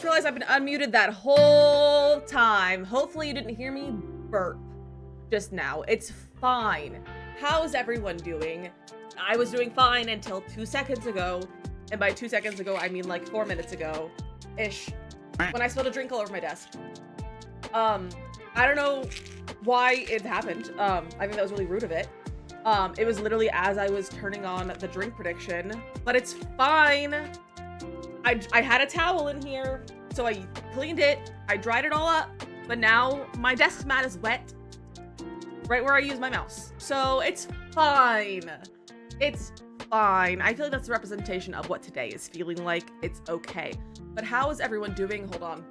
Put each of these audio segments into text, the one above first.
just realized I've been unmuted that whole time. Hopefully you didn't hear me burp just now. It's fine. How's everyone doing? I was doing fine until 2 seconds ago. And by 2 seconds ago, I mean like 4 minutes ago-ish. When I spilled a drink all over my desk. I don't know why it happened. I think that was really rude of it. It was literally as I was turning on the drink prediction, but it's fine. I had a towel in here, so I cleaned it. I dried it all up, but now my desk mat is wet right where I use my mouse. So it's fine. It's fine. I feel like that's a representation of what today is feeling like. It's okay. But how is everyone doing? Hold on.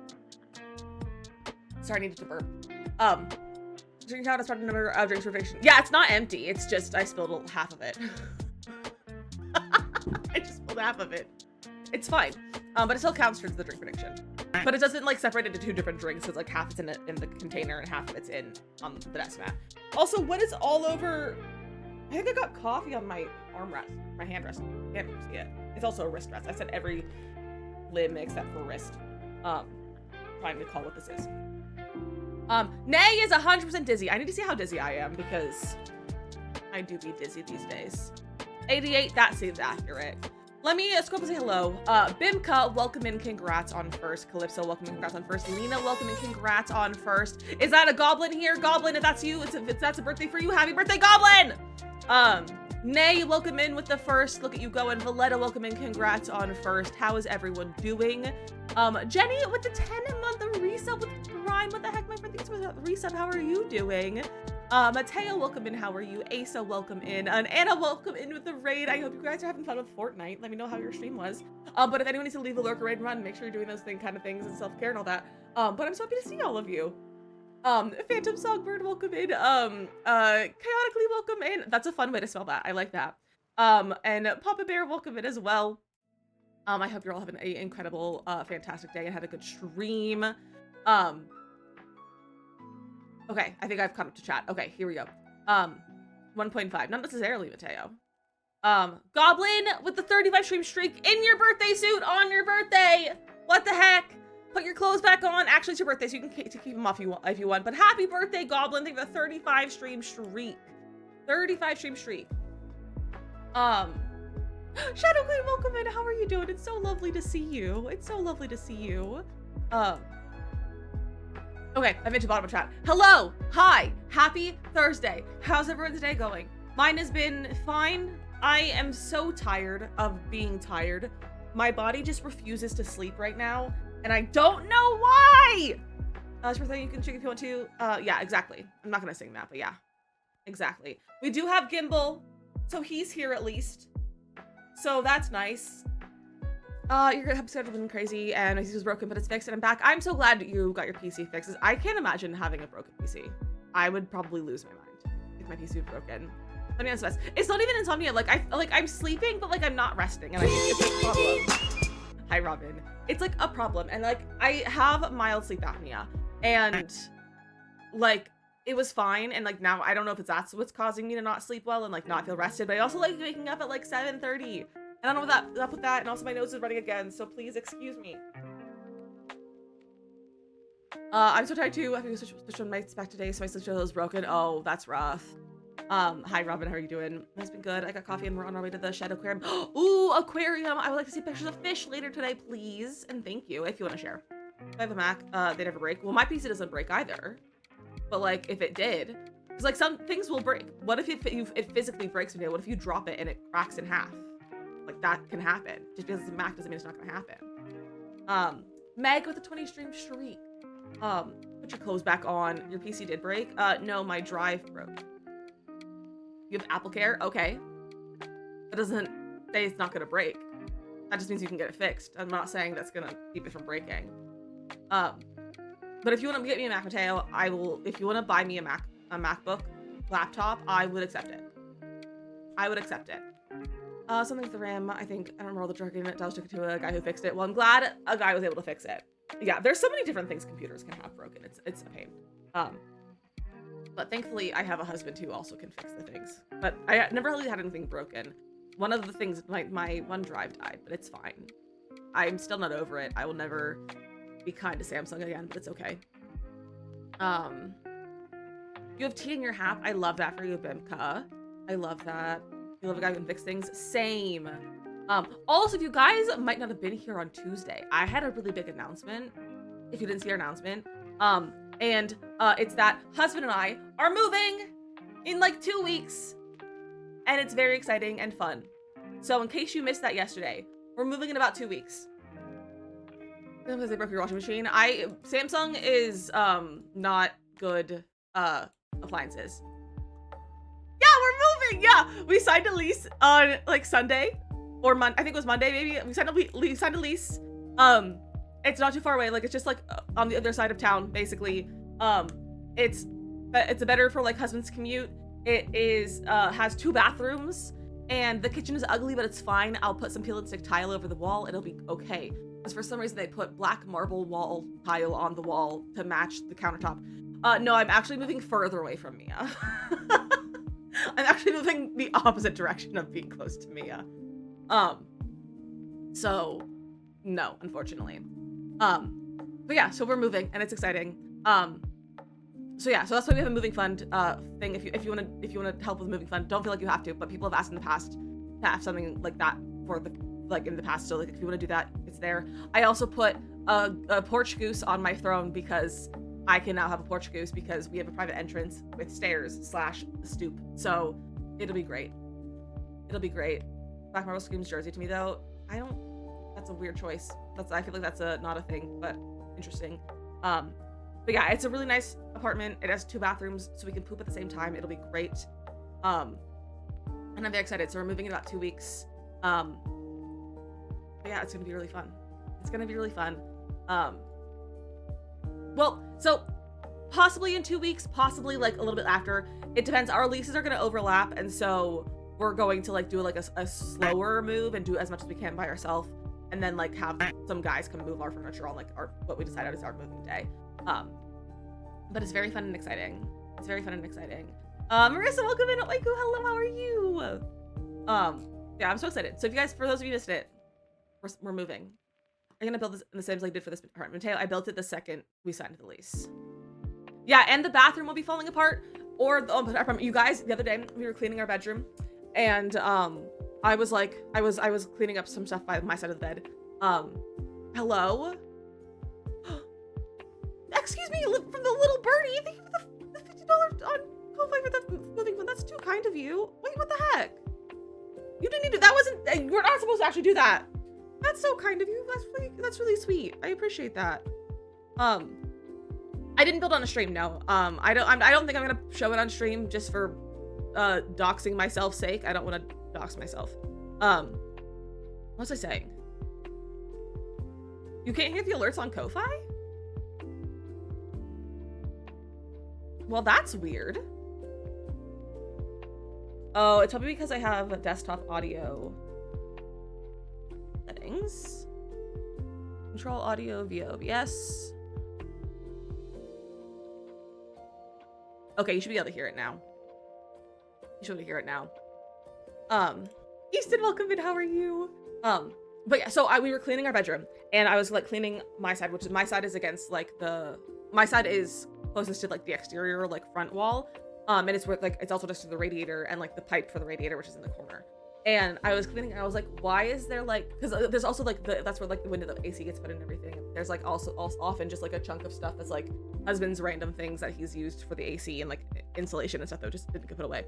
Sorry, I needed to burp. Drinking count, I started another drinks rotation. Yeah, it's not empty. It's just I spilled half of it. I just spilled half of it. It's fine. But it still counts towards the drink prediction. But it doesn't like separate into two different drinks. So it's like half it's in the container and half of it's in on the desk mat. Also, what is all over? I think I got coffee on my armrest, my hand rest. Can't see it. It's also a wrist rest. I said every limb except for wrist. Trying to call what this is. Nay is 100% dizzy. I need to see how dizzy I am because I do be dizzy these days. 88, that seems accurate. Let me scroll up and say hello. Bimka, welcome in, congrats on first. Calypso, welcome in, congrats on first. Lena, welcome in, congrats on first. Is that a goblin here? Goblin, if that's you, if that's a birthday for you, happy birthday, goblin! Nay, welcome in with the first. Look at you going. Valletta, welcome in, congrats on first. How is everyone doing? Jenny with the 10-month resub with Prime. What the heck, my friend? Thanks for the resub. How are you doing? Mateo, welcome in. How are you? Asa, welcome in. And Anna, welcome in with the raid. I hope you guys are having fun with Fortnite. Let me know how your stream was. But if anyone needs to leave a lurker raid and run, make sure you're doing those kind of things and self-care and all that. But I'm so happy to see all of you. Phantom Songbird, welcome in. Chaotically, welcome in. That's a fun way to spell that. I like that. And Papa Bear, welcome in as well. I hope you're all having an incredible, fantastic day and had a good stream. Okay, I think I've caught up to chat. Okay, here we go. 1.5, not necessarily Mateo. Goblin with the 35 stream streak in your birthday suit on your birthday. What the heck? Put your clothes back on. Actually, it's your birthday, so you can keep them off if you want. But happy birthday, Goblin. Thank you for the 35 stream streak. 35 stream streak. Shadow Queen, welcome in. How are you doing? It's so lovely to see you. It's so lovely to see you. Okay, I've been to the bottom of chat. Hello, hi, happy Thursday. How's everyone's day going? Mine has been fine. I am so tired of being tired. My body just refuses to sleep right now, and I don't know why. It's your thing. You can check if you want to. Yeah, exactly. I'm not gonna sing that, but yeah, exactly. We do have Gimbal, so he's here at least. So that's nice. Your episode has been crazy and my PC was broken, but it's fixed and I'm back. I'm so glad you got your PC fixed. I can't imagine having a broken PC. I would probably lose my mind if my PC was broken. Let me answer this. It's not even insomnia. I'm sleeping, but like I'm not resting, and it's a problem. Hi, Robin. It's like a problem, and like I have mild sleep apnea, and like it was fine, and like now I don't know if that's what's causing me to not sleep well and like not feel rested. But I also like waking up at like 7:30. I don't know what's up with that, and also my nose is running again, so please excuse me. I'm so tired too. I think I switched on my back today, so my switch is broken. Oh, that's rough. Hi Robin, how are you doing? It's been good. I got coffee and we're on our way to the Shadow Aquarium. Ooh, aquarium! I would like to see pictures of fish later today, please. And thank you if you want to share. If I have a Mac, they never break. Well, my PC doesn't break either. But like, if it did, because like some things will break. What if it physically breaks one day? What if you drop it and it cracks in half? Like that can happen. Just because it's a Mac doesn't mean it's not gonna happen. Meg with a 20 stream streak. Put your clothes back on. Your PC did break? No, my drive broke. You have Apple Care? Okay. That doesn't say it's not gonna break. That just means you can get it fixed. I'm not saying that's gonna keep it from breaking. But if you want to get me a Mac, Mateo, I will. If you want to buy me a MacBook laptop, I would accept it. I would accept it. Something with the RAM, I think. I don't remember all the jargon. It does took it to a guy who fixed it. Well, I'm glad a guy was able to fix it. Yeah, there's so many different things computers can have broken. It's a pain. But thankfully, I have a husband who also can fix the things. But I never really had anything broken. One of the things, my OneDrive died, but it's fine. I'm still not over it. I will never be kind to Samsung again, but it's okay. You have tea in your hat. I love that for you, Bimka. I love that. You love a guy who can fix things. Same. Also, if you guys might not have been here on Tuesday, I had a really big announcement. If you didn't see our announcement, it's that husband and I are moving in like 2 weeks, and it's very exciting and fun. So in case you missed that yesterday, we're moving in about 2 weeks. Because they broke your washing machine. Samsung is not good appliances. Yeah, we're moving. Yeah, we signed a lease on like Sunday or I think it was Monday maybe. We signed a lease. It's not too far away. Like it's just like on the other side of town basically. It's better for like husband's commute. It is has 2 bathrooms and the kitchen is ugly, but it's fine. I'll put some peel and stick tile over the wall. It'll be okay. Because for some reason they put black marble wall tile on the wall to match the countertop. No, I'm actually moving further away from Mia. I'm actually moving the opposite direction of being close to Mia. So no, unfortunately. But yeah, so we're moving and it's exciting. So yeah, so that's why we have a moving fund thing. If you wanna help with moving fund, don't feel like you have to, but people have asked in the past to have something like that for the in the past, so like if you want to do that, it's there. I also put a porch goose on my throne because I can now have a porch goose because we have a private entrance with stairs / stoop, so it'll be great. It'll be great. Black marble screams Jersey to me though. That's a weird choice. I feel like that's not a thing, but interesting. But yeah, it's a really nice apartment. It has 2 bathrooms, so we can poop at the same time. It'll be great. And I'm very excited. So we're moving in about 2 weeks. But yeah, it's gonna be really fun. It's gonna be really fun. Well, so possibly in 2 weeks, possibly like a little bit after. It depends. Our leases are gonna overlap, and so we're going to like do like a slower move and do as much as we can by ourselves, and then like have some guys come move our furniture on like what we decided is our moving day. But it's very fun and exciting. It's very fun and exciting. Marissa, welcome in. Oiku, hello, how are you? Yeah, I'm so excited. So if you guys, for those of you who missed it, we're moving. I'm gonna build this in the same as I did for this apartment. Mateo, I built it the second we signed the lease. Yeah, and the bathroom will be falling apart. Or you guys, the other day we were cleaning our bedroom, and I was cleaning up some stuff by my side of the bed. Hello. Excuse me, from the little birdie. Thank you for the $50 on Ko-Fi for the moving fund. That's too kind of you. Wait, what the heck? You didn't need to. That wasn't. We're not supposed to actually do that. That's so kind of you. That's really sweet. I appreciate that. I didn't build on a stream. No. I don't think I'm gonna show it on stream just for doxing myself sake. I don't want to dox myself. What was I saying? You can't hear the alerts on Ko-Fi? Well, that's weird. Oh, it's probably because I have desktop audio settings. Control audio via OBS. Okay, you should be able to hear it now. You should be able to hear it now. Easton, welcome in. How are you? But yeah, so we were cleaning our bedroom, and I was like cleaning my side, which is my side is against like my side is closest to like the exterior like front wall. And it's where like it's also just to the radiator and like the pipe for the radiator, which is in the corner. And I was cleaning and I was like, why is there like, because there's also like that's where like the window the AC gets put in and everything. There's like also often just like a chunk of stuff that's like husband's random things that he's used for the AC and like insulation and stuff that just didn't get put away.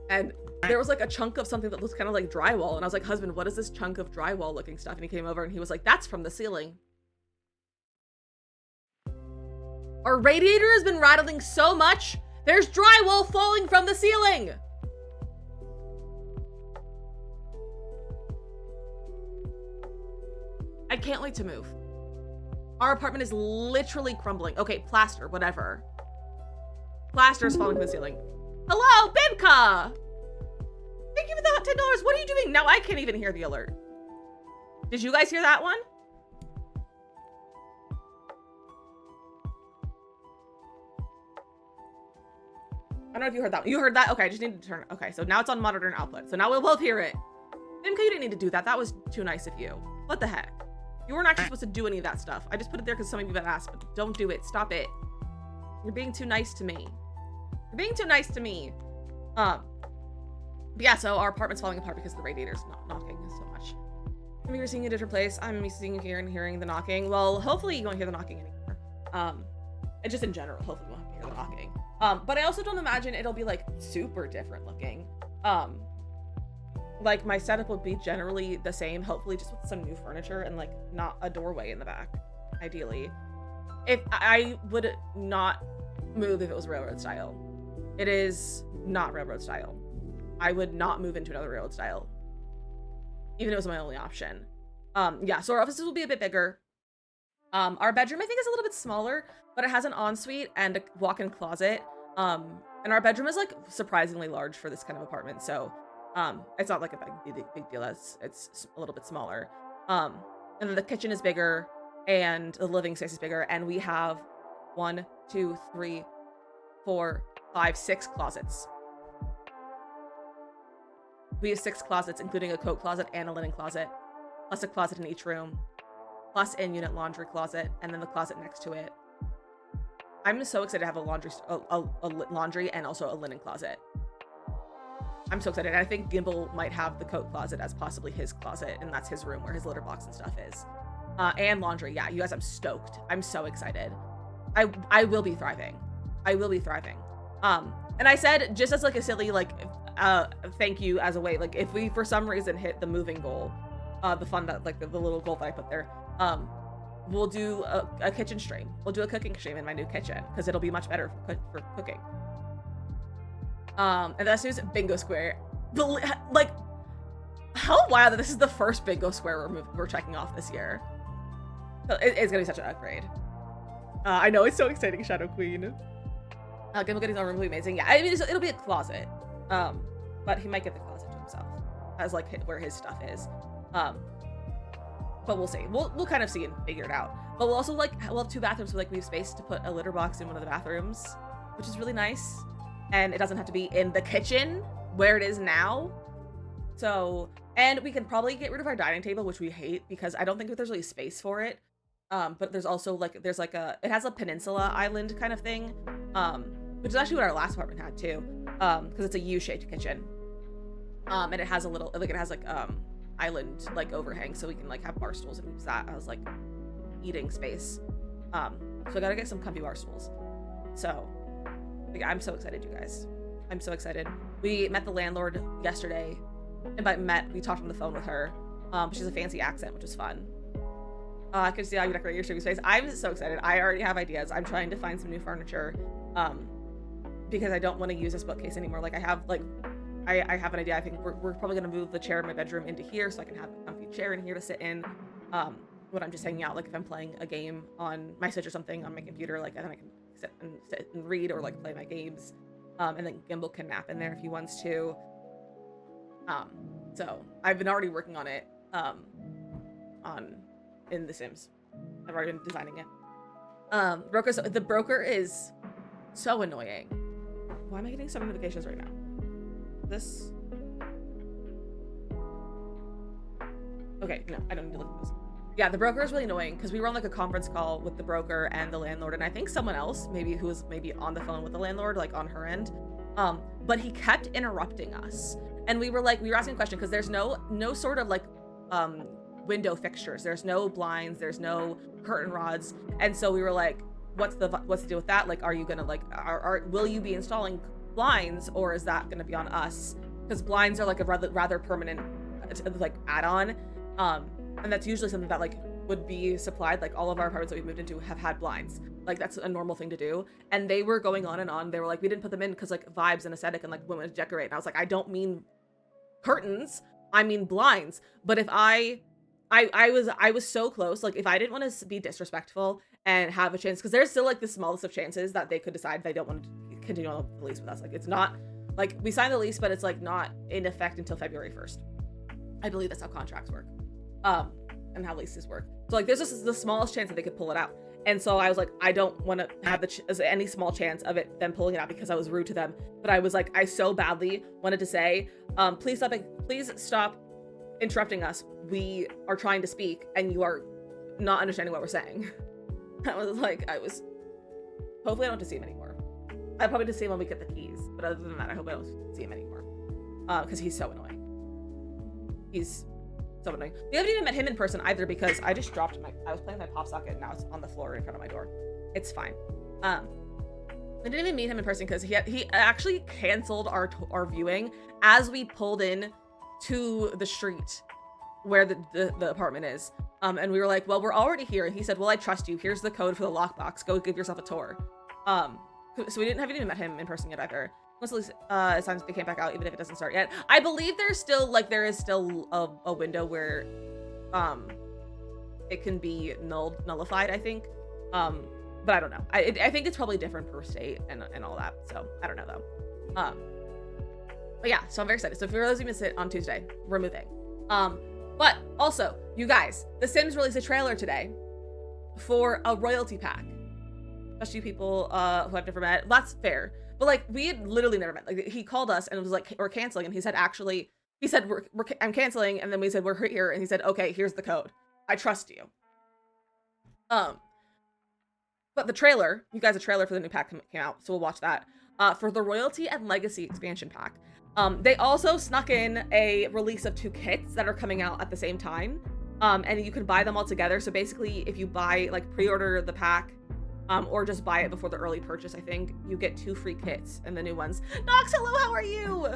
And there was like a chunk of something that looks kind of like drywall, and I was like, husband, what is this chunk of drywall looking stuff? And he came over and he was like, that's from the ceiling. Our radiator has been rattling so much, there's drywall falling from the ceiling. I can't wait to move. Our apartment is literally crumbling. Okay, plaster, whatever. Plaster is falling from the ceiling. Hello, Bimka! Thank you for the hot $10. What are you doing? Now I can't even hear the alert. Did you guys hear that one? I don't know if you heard that one. You heard that? Okay, I just need to turn it. Okay, so now it's on monitor and output. So now we'll both hear it. Bimka, you didn't need to do that. That was too nice of you. What the heck? You weren't actually supposed to do any of that stuff. I just put it there because some of you have asked, but don't do it. Stop it. You're being too nice to me. You're being too nice to me. But yeah, so our apartment's falling apart because the radiator's not knocking so much. Maybe you're seeing a different place. I'm used to seeing you here and hearing the knocking. Well, hopefully you won't hear the knocking anymore. And just in general, hopefully you won't hear the knocking. But I also don't imagine it'll be like super different looking. Like my setup will be generally the same, hopefully just with some new furniture and like not a doorway in the back, ideally. If I would not move if it was railroad style. It is not railroad style. I would not move into another railroad style, even if it was my only option. Yeah, so our offices will be a bit bigger. Our bedroom I think is a little bit smaller, but it has an ensuite and a walk-in closet. And our bedroom is like surprisingly large for this kind of apartment, so it's not like a big deal. It's a little bit smaller. And then the kitchen is bigger and the living space is bigger, and we have 1, 2, 3, 4, 5, 6 closets. We have 6 closets, including a coat closet and a linen closet, plus a closet in each room, plus in-unit laundry closet, and then the closet next to it. I'm so excited to have a laundry and also a linen closet. I'm so excited. And I think Gimbal might have the coat closet as possibly his closet, and that's his room where his litter box and stuff is. And laundry. Yeah, you guys, I'm stoked. I'm so excited. I will be thriving. I will be thriving. And I said, just as like a silly, like, thank you as a way, like if we for some reason hit the moving goal, the fun that like the little goal that I put there, we'll do a kitchen stream. We'll do a cooking stream in my new kitchen because it'll be much better for cooking. And that's just bingo square. Like, how wild that this is the first bingo square we're checking off this year. It's gonna be such an upgrade. I know, it's so exciting, Shadow Queen. Gimbal getting his own room will be amazing. Yeah, I mean, it'll be a closet. But he might get the closet to himself as like where his stuff is. But we'll see. We'll kind of see and figure it out. But we'll also we'll have 2 bathrooms, so like we have space to put a litter box in one of the bathrooms, which is really nice. And it doesn't have to be in the kitchen where it is now. So, and we can probably get rid of our dining table, which we hate because I don't think that there's really space for it. But there's also it has a peninsula island kind of thing, which is actually what our last apartment had too, because it's a U-shaped kitchen. And it has a little, it has island overhang, so we can have bar stools and use that as eating space. So I gotta get some comfy bar stools. So I'm so excited, you guys. I'm so excited. We met the landlord yesterday, and by met, we talked on the phone with her. She has a fancy accent, which was fun. I could see how you decorate your streaming space. I'm so excited. I already have ideas. I'm trying to find some new furniture, because I don't want to use this bookcase anymore. I have an idea. I think we're probably gonna move the chair in my bedroom into here, so I can have a comfy chair in here to sit in. When I'm just hanging out, if I'm playing a game on my Switch or something on my computer, and then I can sit and read or play my games. And then Gimbal can nap in there if he wants to. So I've been already working on it in The Sims. I've already been designing it. The broker is so annoying. Why am I getting some notifications right now? This? Okay, no, I don't need to look at this. Yeah, the broker is really annoying because we were on a conference call with the broker and the landlord, and I think someone else who was on the phone with the landlord, on her end. But he kept interrupting us, and we were asking a question because there's no sort of window fixtures, there's no blinds, there's no curtain rods, and so we were like, what's the deal with that? Are you gonna will you be installing blinds, or is that gonna be on us? Because blinds are a rather permanent add-on, and that's usually something that would be supplied. All of our apartments that we've moved into have had blinds. That's a normal thing to do. And they were going on and on. They were we didn't put them in because vibes and aesthetic and women to decorate. And I was I don't mean curtains, I mean blinds. But if I was so close. If I didn't want to be disrespectful and have a chance, because there's still the smallest of chances that they could decide they don't want to continue on the lease with us. It's not we signed the lease, but it's not in effect until February 1st. I believe that's how contracts work. And how leases work. So there's just the smallest chance that they could pull it out. And so I was I don't want to have any small chance of them pulling it out because I was rude to them. But I was I so badly wanted to say, please stop interrupting us. We are trying to speak, and you are not understanding what we're saying. Hopefully I don't have to see him anymore. I probably just see him when we get the keys, but other than that, I hope I don't see him anymore. Because he's so annoying. He's so annoying. We haven't even met him in person either because I just dropped I was playing my pop socket and now it's on the floor in front of my door. It's fine. I didn't even meet him in person because he actually canceled our viewing as we pulled in to the street where the apartment is. And we were like, well, we're already here. And he said, well, I trust you. Here's the code for the lockbox. Go give yourself a tour. So we haven't even met him in person yet either. Once as soon as they came back out, even if it doesn't start yet. I believe there is still a window where it can be nullified, I think. But I don't know. I think it's probably different per state and all that. So I don't know though. But yeah, so I'm very excited. So for those of you who missed it on Tuesday, we're moving. But also, you guys, The Sims released a trailer today for a royalty pack. Especially people who I've never met. That's fair. But like, we had literally never met. Like, he called us and was like, we're canceling. And he said, I'm canceling. And then we said, we're here. And he said, okay, here's the code. I trust you. But the trailer, you guys, a trailer for the new pack came out. So we'll watch that. For the Royalty and Legacy expansion pack. They also snuck in a release of 2 kits that are coming out at the same time. And you can buy them all together. So basically, if you buy, like, pre-order the pack, or just buy it before the early purchase, I think, you get 2 free kits and the new ones. Nox, hello, how are you?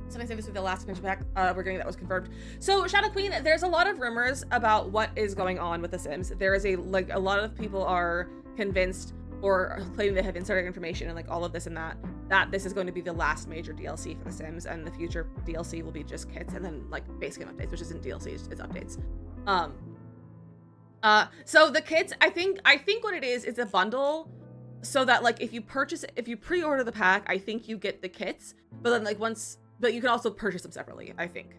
Somebody said this was the last expansion pack. We're getting that was confirmed. So Shadow Queen, there's a lot of rumors about what is going on with The Sims. There is a lot of people are convinced or claiming they have insider information and like all of this and that this is going to be the last major DLC for The Sims, and the future DLC will be just kits and then like base game updates, which isn't DLC, it's updates. So the kits, I think what it is a bundle, so that like if you pre-order the pack, I think you get the kits, but then like but you can also purchase them separately. I think,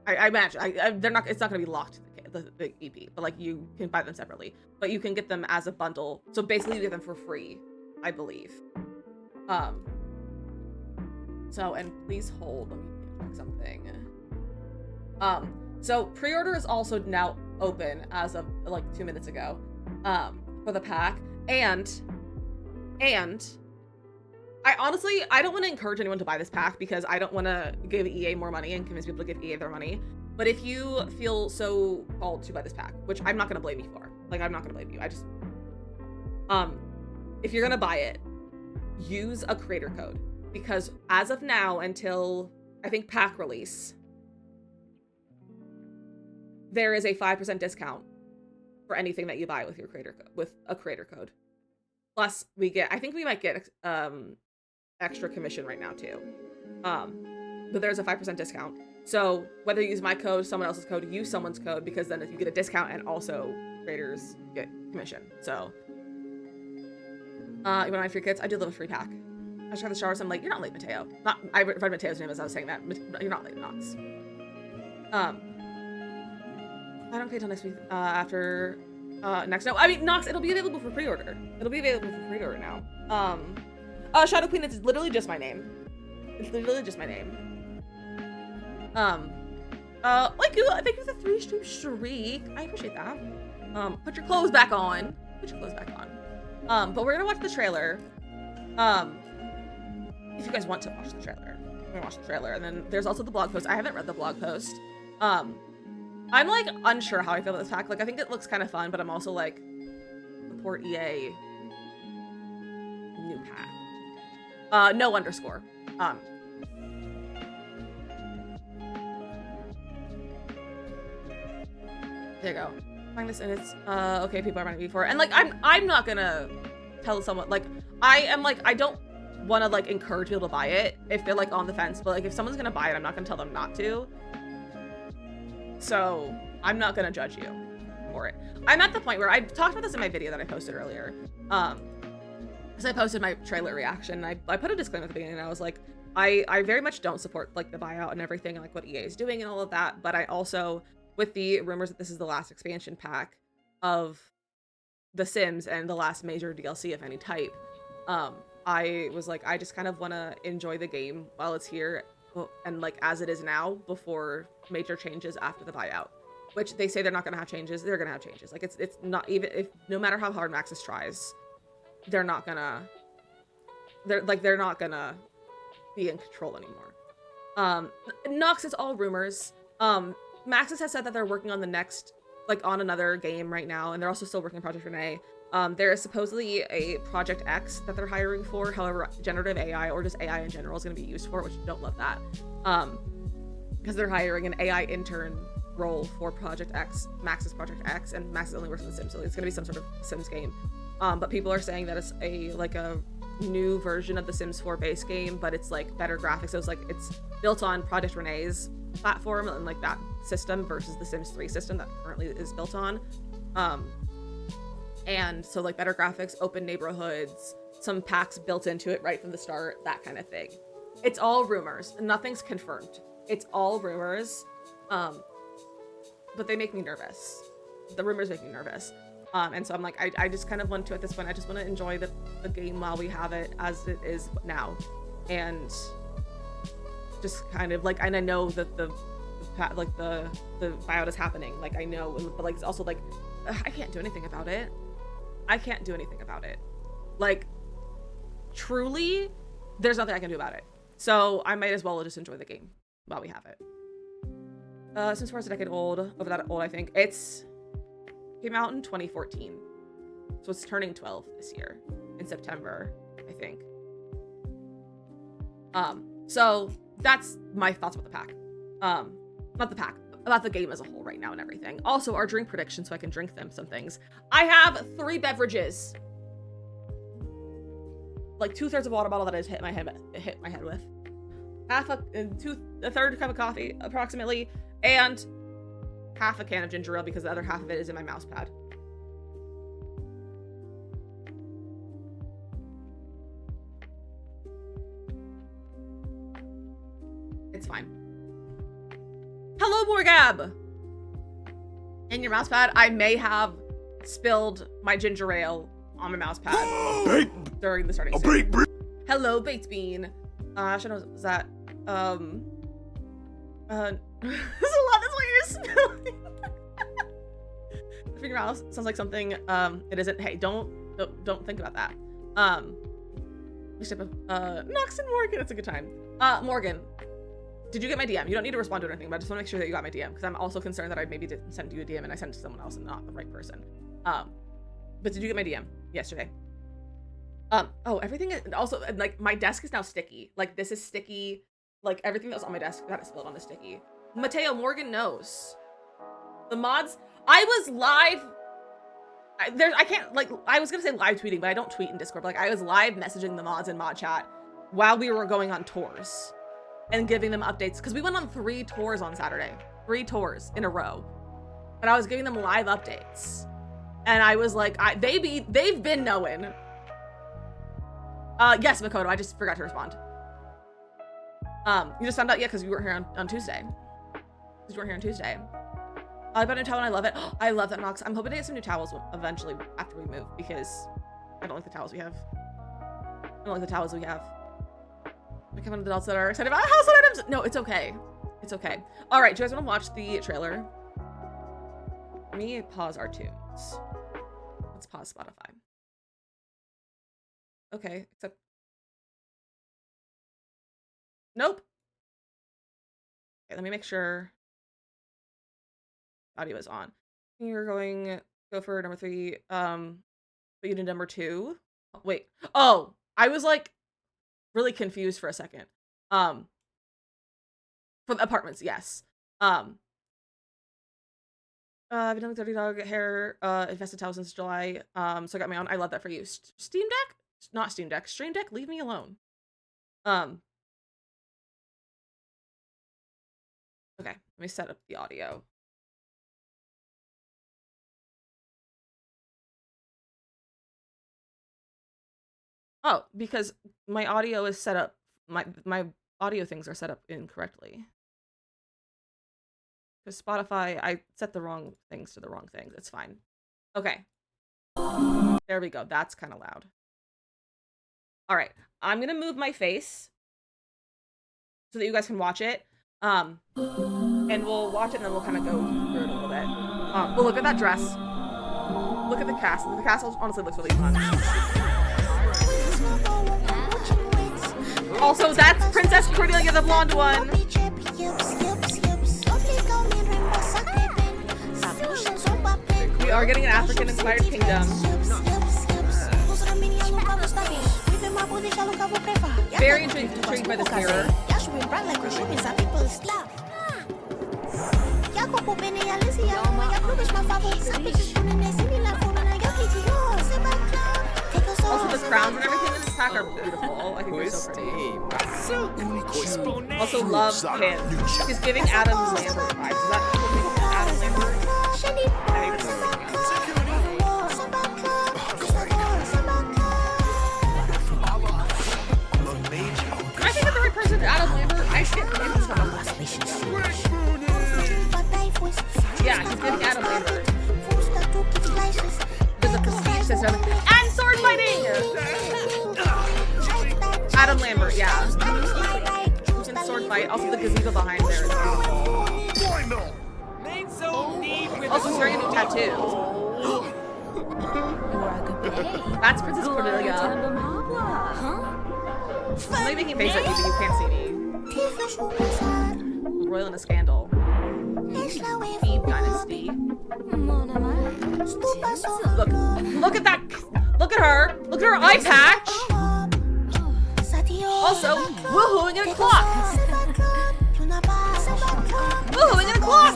I imagine it's not going to be locked to the EP, but like you can buy them separately, but you can get them as a bundle. So basically you get them for free, I believe. So, and please hold, let me check something. So pre-order is also now open as of like 2 minutes ago, for the pack, and I honestly don't want to encourage anyone to buy this pack because I don't want to give EA more money and convince people to give EA their money. But if you feel so called to buy this pack, which I'm not going to blame you for, like, I'm not going to blame you. I just, if you're going to buy it, use a creator code, because as of now, until I think pack release, there is a 5% discount for anything that you buy with your with a creator code. Plus I think we might get extra commission right now too. But there's a 5% discount. So whether you use my code, someone else's code, use someone's code, because then you get a discount and also creators get commission. So you want my free kits? I do love a free pack. I just got the shower, so I'm like, you're not late, Mateo. I read Mateo's name as I was saying that. You're not late, Nox. I don't pay till next week after next. No, I mean, Nox, it'll be available for pre-order. It'll be available for pre-order now. Shadow Queen, it's literally just my name. It's literally just my name. Thank you for the 3-stream streak. I appreciate that. Put your clothes back on. Put your clothes back on. But we're gonna watch the trailer. If you guys want to watch the trailer, we're gonna watch the trailer. And then there's also the blog post. I haven't read the blog post. I'm like unsure how I feel about this pack. Like, I think it looks kind of fun, but I'm also like, support EA new pack. No underscore. There you go. Find this, and it's okay. People are running before, and like I'm not gonna tell someone, like, I don't want to like encourage people to buy it if they're like on the fence, but like if someone's gonna buy it, I'm not gonna tell them not to. So I'm not gonna judge you for it. I'm at the point where I talked about this in my video that I posted earlier. Because I posted my trailer reaction, and I put a disclaimer at the beginning, and I was like, I very much don't support like the buyout and everything, and like what EA is doing and all of that, but I also, with the rumors that this is the last expansion pack of The Sims and the last major DLC of any type, I was like, I just kind of want to enjoy the game while it's here and like as it is now before major changes after the buyout. which they say they're not gonna have changes. They're gonna have changes. Like it's not even if no matter how hard Maxis tries, they're not gonna be in control anymore. Nox is all rumors. Maxis has said that they're working on the next, like on another game right now, and they're also still working on Project Renee. There is supposedly a Project X that they're hiring for. However, generative AI or just AI in general is going to be used for it, which I don't love that. Because they're hiring an AI intern role for Project X, Max's Project X, and Max only works in The Sims, so it's going to be some sort of Sims game. But people are saying that it's a new version of the Sims 4 base game, but it's like better graphics. So it's built on Project Renee's platform and like that system versus the Sims 3 system that currently is built on. And so like better graphics, open neighborhoods, some packs built into it right from the start, that kind of thing. It's all rumors. Nothing's confirmed. It's all rumors. But they make me nervous. The rumors make me nervous. And so I'm like, I just kind of want to, at this point, I just want to enjoy the game while we have it as it is now. And just kind of like, and I know that the buyout is happening. Like I know, but like, it's also like, I can't do anything about it. I can't do anything about it. Like, truly, there's nothing I can do about it. So I might as well just enjoy the game while we have it. Sims 4 is a decade old, over that old, I think. It's came out in 2014. So it's turning 12 this year in September, I think. So that's my thoughts about the pack. Not the pack, about the game as a whole right now and everything. Also, our drink predictions, so I can drink them some things. I have 3 beverages. Like 2/3 of a water bottle that I just hit my head with. A third cup of coffee, approximately, and half a can of ginger ale because the other half of it is in my mouse pad. It's fine. Hello, Morgab! In your mouse pad, I may have spilled my ginger ale on my mouse pad during the starting scene. Hello, Baked Bean. I should know, was that, there's a lot, that's what you're spilling. Figure out, sounds like something, it isn't. Hey, don't think about that. Nox and Morgan, it's a good time. Morgan, did you get my DM? You don't need to respond to anything, but I just want to make sure that you got my DM, because I'm also concerned that I maybe didn't send you a DM and I sent it to someone else and not the right person. But did you get my DM yesterday? Oh, everything is also, like, my desk is now sticky. Like, this is sticky. Like, everything that was on my desk got spilled on is sticky. Mateo, Morgan knows. The mods, I was live. I can't, like, I was gonna say live tweeting, but I don't tweet in Discord. But, like, I was live messaging the mods in mod chat while we were going on tours and giving them updates. Because we went on 3 tours on Saturday. 3 tours in a row. And I was giving them live updates. And I was like, they've been knowing. Yes, Makoto, I just forgot to respond. You just found out, yeah, because you weren't here on Tuesday. Because you weren't here on Tuesday. I bought a new towel and I love it. I love that, Nox. I'm hoping to get some new towels eventually after we move, because I don't like the towels we have. I don't like the towels we have. I come on to adults that are excited about household items. No, it's okay. It's okay. All right, do you guys want to watch the trailer? Let me pause our tunes. Let's pause Spotify. Okay, except... Nope. Okay, let me make sure audio is on. You're going, go for number 3. But you did number 2. Wait. Oh, I was like really confused for a second. For the apartments, yes. I've been doing Dirty Dog hair, infested towels since July. So I got my own. I love that for you. Steam Deck? Not Steam Deck. Stream Deck? Leave me alone. Okay, let me set up the audio. Oh, because my audio is set up, my audio things are set up incorrectly. Because Spotify, I set the wrong things to the wrong things. It's fine. Okay. There we go. That's kind of loud. All right. I'm going to move my face so that you guys can watch it. And we'll watch it and then we'll kind of go through it a little bit. Well, look at that dress. Look at the cast. The cast honestly looks really fun. Also, that's Princess Cordelia, the blonde one. We are getting an African-inspired kingdom. Very intrigued by this mirror. Also, the crowns and everything in this pack are beautiful. I think they're so pretty. Also, love him. He's giving Adam Lambert vibes. Is that Adam Lambert? I think I'm the right person to Adam Lambert. I should get him some. Yeah, he's giving Adam Lambert. There's a prestige system and sword fighting. Adam Lambert, yeah. Who's in sword fight? Also, the gazebo behind there is beautiful. Also, he's wearing a new tattoo. That's Princess Cordelia. I'm like making face at you, but you can't see me. Royal in a scandal. Eve Dynasty. Look at that. Look at her. Look at her eye patch. Also, woohooing in a clock. Woohooing in a clock.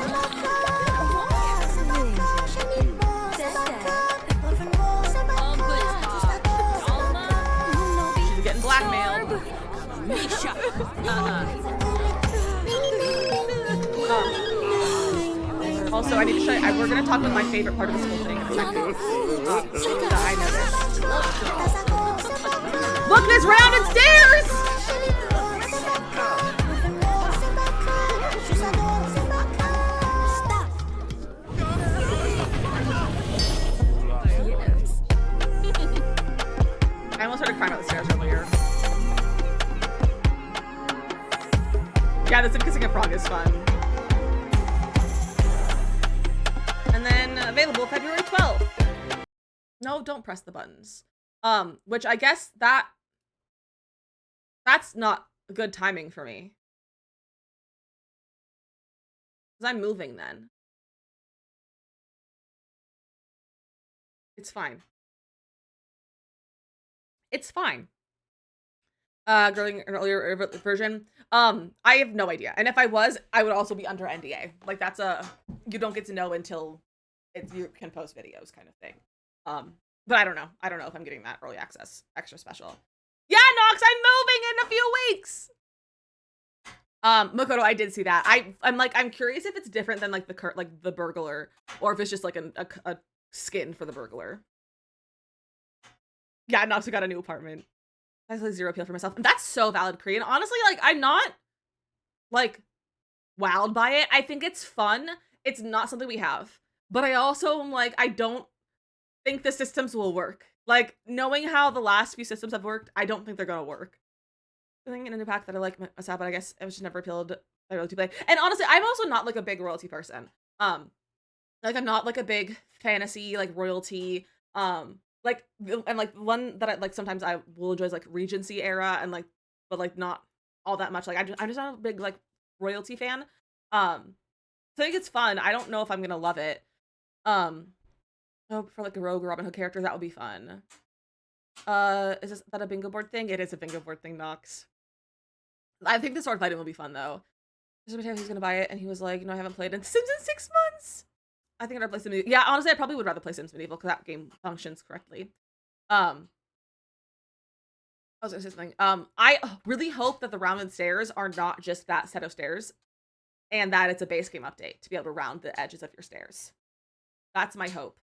She's getting blackmailed. Also, I need to show you. We're gonna talk about my favorite part of this whole thing. I noticed. Look, there's rounded stairs. I almost started crying about the stairs earlier. Yeah, this kissing a frog is fun. And then available February 12th. No, don't press the buttons. Which I guess that's not good timing for me. Because I'm moving then. It's fine. It's fine. Growing an earlier version. I have no idea. And if I was, I would also be under NDA. Like that's you don't get to know until you can post videos kind of thing. But I don't know. I don't know if I'm getting that early access extra special. Yeah, Nox, I'm moving in a few weeks. Makoto, I did see that. I'm curious if it's different than like the burglar, or if it's just like a skin for the burglar. Yeah, Nox, we got a new apartment. That's like zero appeal for myself. And that's so valid, Kree. And honestly, like I'm not like wowed by it. I think it's fun. It's not something we have. But I also am like, I don't think the systems will work. Like, knowing how the last few systems have worked, I don't think they're gonna work. I think in a new pack that I like myself, but I guess it was just never appealed by royalty play. And honestly, I'm also not like a big royalty person. Like I'm not like a big fantasy, like royalty, like one that I like sometimes I will enjoy is like Regency era and like, but like not all that much. Like I'm just not a big like royalty fan. So I think it's fun. I don't know if I'm gonna love it. Oh, for like a rogue Robin Hood character, that would be fun. Is that a bingo board thing? It is a bingo board thing, Nox. I think the sword fighting will be fun though. There's a he's gonna buy it, and he was like, I haven't played in Sims in 6 months. I think I'd rather play Sims Medieval. Yeah, honestly, I probably would rather play Sims Medieval because that game functions correctly. I was gonna say something. I really hope that the rounded stairs are not just that set of stairs, and that it's a base game update to be able to round the edges of your stairs. That's my hope.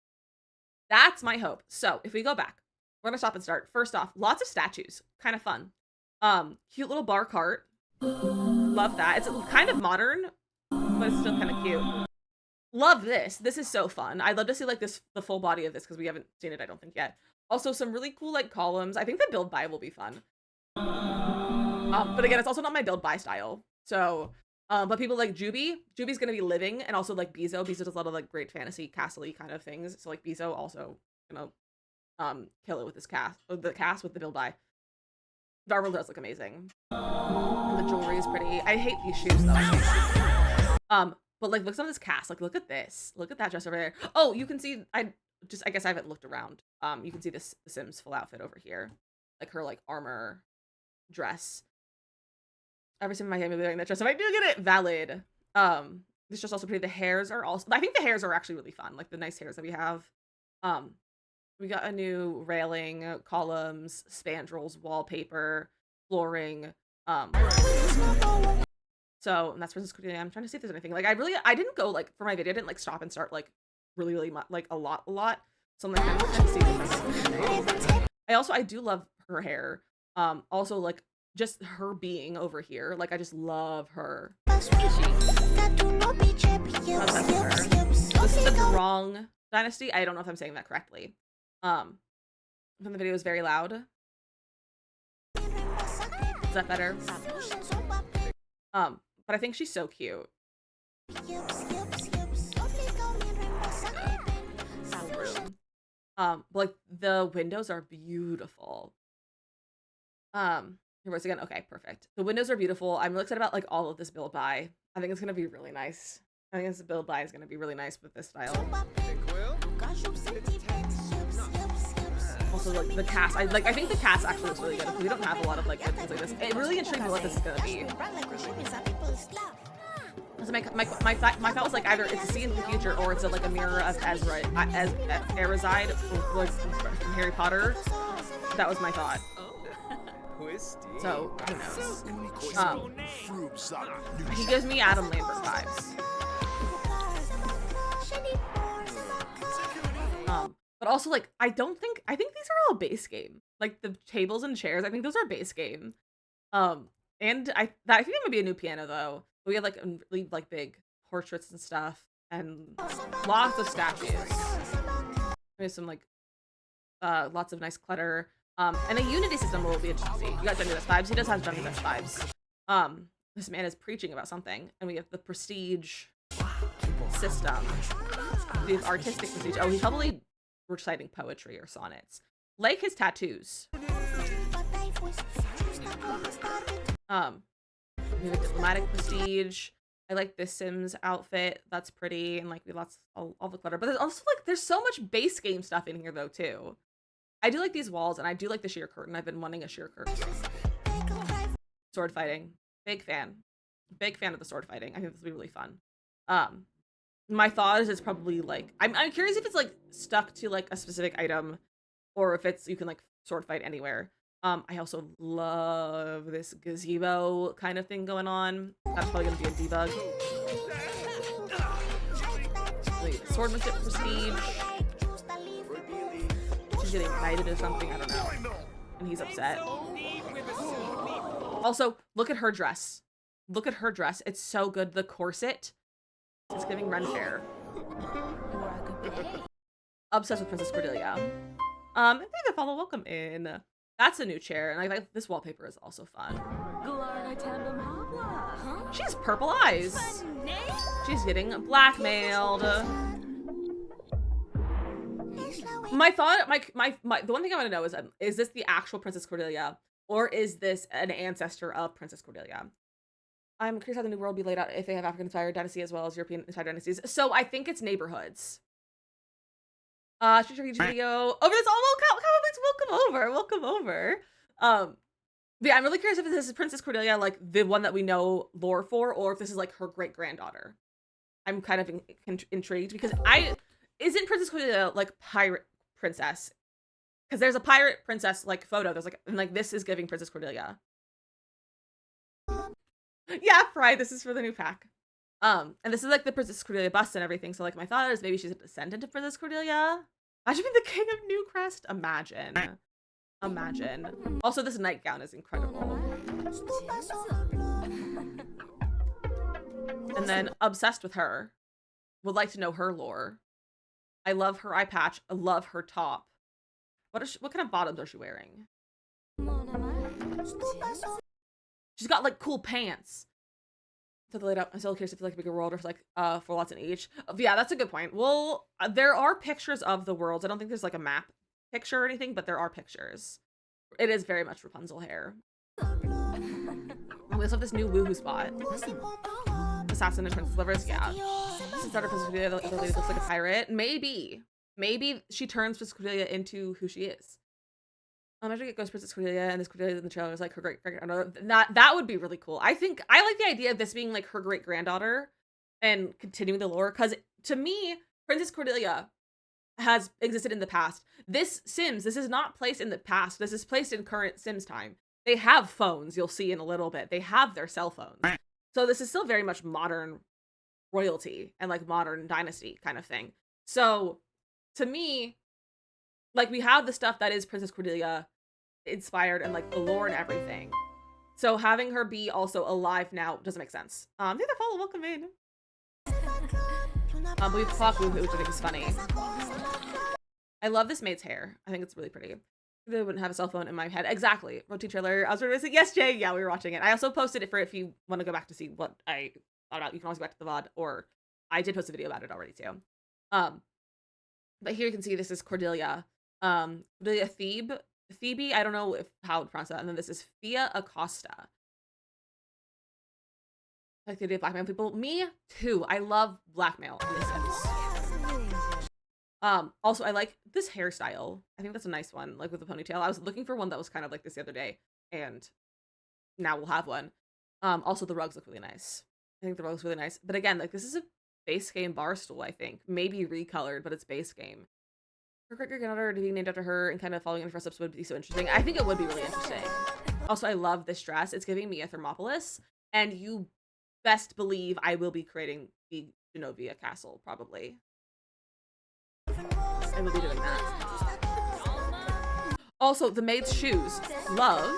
That's my hope. So if we go back, we're gonna stop and start. First off, lots of statues, kind of fun. Cute little bar cart. Love that. It's kind of modern, but it's still kind of cute. Love this. This is so fun. I'd love to see like the full body of this because we haven't seen it, I don't think yet. Also, some really cool like columns. I think the build by will be fun. But again, it's also not my build by style. So But people like Juby. Juby's gonna be living, and also like Bizo. Bizo does a lot of like great fantasy castle-y kind of things. So like Bizo also gonna kill it with this cast, the cast with the build by. Darvel does look amazing. And the jewelry is pretty. I hate these shoes though. But like look at some of this cast. Like look at this. Look at that dress over there. Oh, you can see. I guess I haven't looked around. You can see this the Sims full outfit over here, like her like armor dress. Every Sim in my game will be wearing that dress. If I do get it, valid. This dress also pretty. The hairs are also. I think the hairs are actually really fun. Like the nice hairs that we have. We got a new railing, columns, spandrels, wallpaper, flooring. So and that's Princess Cordelia. I'm trying to see if there's anything. Like I didn't go like for my video. I didn't like stop and start like really much, like a lot. So I'm like kind of trying to see if there's anything. I do love her hair. Also like just her being over here. Like I just love her. This is the wrong dynasty. I don't know if I'm saying that correctly. From the video is very loud. Is that better? But I think she's so cute. Like the windows are beautiful. Here once again. Okay, perfect. The windows are beautiful. I'm really excited about like all of this build by. I think it's gonna be really nice. I think this build by is gonna be really nice with this style. Also, like the cast, I think the cast actually looks really good. We don't have a lot of like things like this. It really intrigued me what this is gonna be. So my thought was like either it's a scene in the future or it's like a mirror of Ezra as Erazide from Harry Potter. That was my thought. So who knows? He gives me Adam Lambert vibes. But also like I think these are all base game. Like the tables and chairs, I think those are base game. And I think that might be a new piano though. We have like really like big portraits and stuff and lots of statues. There's some like lots of nice clutter. And a unity system will be interesting to see. You got Dungeon Best vibes. He does have Dungeon Best vibes. This man is preaching about something, and we have the prestige system. The artistic prestige. Oh, he's probably reciting poetry or sonnets. Like his tattoos. We have a diplomatic prestige. I like this Sims outfit. That's pretty, and like we lots all the clutter. But there's also like there's so much base game stuff in here though too. I do like these walls, and I do like the sheer curtain. I've been wanting a sheer curtain. Sword fighting. Big fan. Big fan of the sword fighting. I think this will be really fun. My thought is it's probably like I'm curious if it's like stuck to like a specific item or if it's you can like sword fight anywhere. I also love this gazebo kind of thing going on. That's probably gonna be a debug. Swordsmanship prestige. She's getting knighted or something, I don't know. And he's upset. Also, look at her dress. Look at her dress. It's so good. The corset. It's giving Ren Fair. Obsessed with Princess Cordelia. Thank you for follow. Welcome in. That's a new chair, and I like this wallpaper is also fun. She has purple eyes. She's getting blackmailed. My thought, the one thing I want to know is this the actual Princess Cordelia, or is this an ancestor of Princess Cordelia? I'm curious how the new world will be laid out if they have African-inspired dynasty as well as European-inspired dynasties. So I think it's neighborhoods. Video over this all welcome over. But yeah, I'm really curious if this is Princess Cordelia, like the one that we know lore for, or if this is like her great-granddaughter. I'm kind of intrigued because isn't Princess Cordelia like pirate princess? Because there's a pirate princess like photo. There's like and like this is giving Princess Cordelia. Yeah, Fry, this is for the new pack. And this is like the Princess Cordelia bust and everything. So like my thought is maybe she's a descendant of Princess Cordelia. Imagine being the king of Newcrest. Imagine. Also, this nightgown is incredible. And then obsessed with her. Would like to know her lore. I love her eye patch. I love her top. What kind of bottoms are she wearing? She's got like cool pants. to the laid up. I'm still curious if it's like a bigger world or if like 4 lots in each. Yeah, that's a good point. Well, there are pictures of the worlds. I don't think there's like a map picture or anything, but there are pictures. It is very much Rapunzel hair. We also have this new woohoo spot. Assassin and Princess Lovers, yeah. Since our Princess Cordelia, the lady looks like a pirate. Maybe she turns Princess Cordelia into who she is. Imagine it goes Princess Cordelia, and this Cordelia in the trailer is like her great granddaughter. That would be really cool. I like the idea of this being like her great granddaughter and continuing the lore, because to me, Princess Cordelia has existed in the past. This is not placed in the past. This is placed in current Sims time. They have phones, you'll see in a little bit. They have their cell phones. So this is still very much modern royalty and like modern dynasty kind of thing. So to me, like we have the stuff that is Princess Cordelia inspired and like the lore and everything. So having her be also alive now doesn't make sense. Yeah, the follow, welcome in. We fuck Woohoo, which I think is funny. I love this maid's hair. I think it's really pretty. They wouldn't have a cell phone in my head. Exactly. Roti trailer. I was ready to say, yes, Jay. Yeah, we were watching it. I also posted it for if you want to go back to see what I thought about. You can always go back to the VOD, or I did post a video about it already too. But here you can see this is Cordelia. Cordelia Thebe. I don't know how to pronounce that. And then this is Fia Acosta. Like the idea of blackmail people. Me too. I love blackmail in this sense. Also, I like this hairstyle. I think that's a nice one, like with the ponytail. I was looking for one that was kind of like this the other day, and now we'll have one. Also, the rugs look really nice. I think the rugs really nice. But again, like this is a base game bar stool, I think. Maybe recolored, but it's base game. Her great-granddaughter being named after her and kind of following in the first episode would be so interesting. I think it would be really interesting. Also, I love this dress. It's giving me a Thermopolis, and you best believe I will be creating the Genovia castle, probably. I will be doing that. Also, the maid's shoes. Love.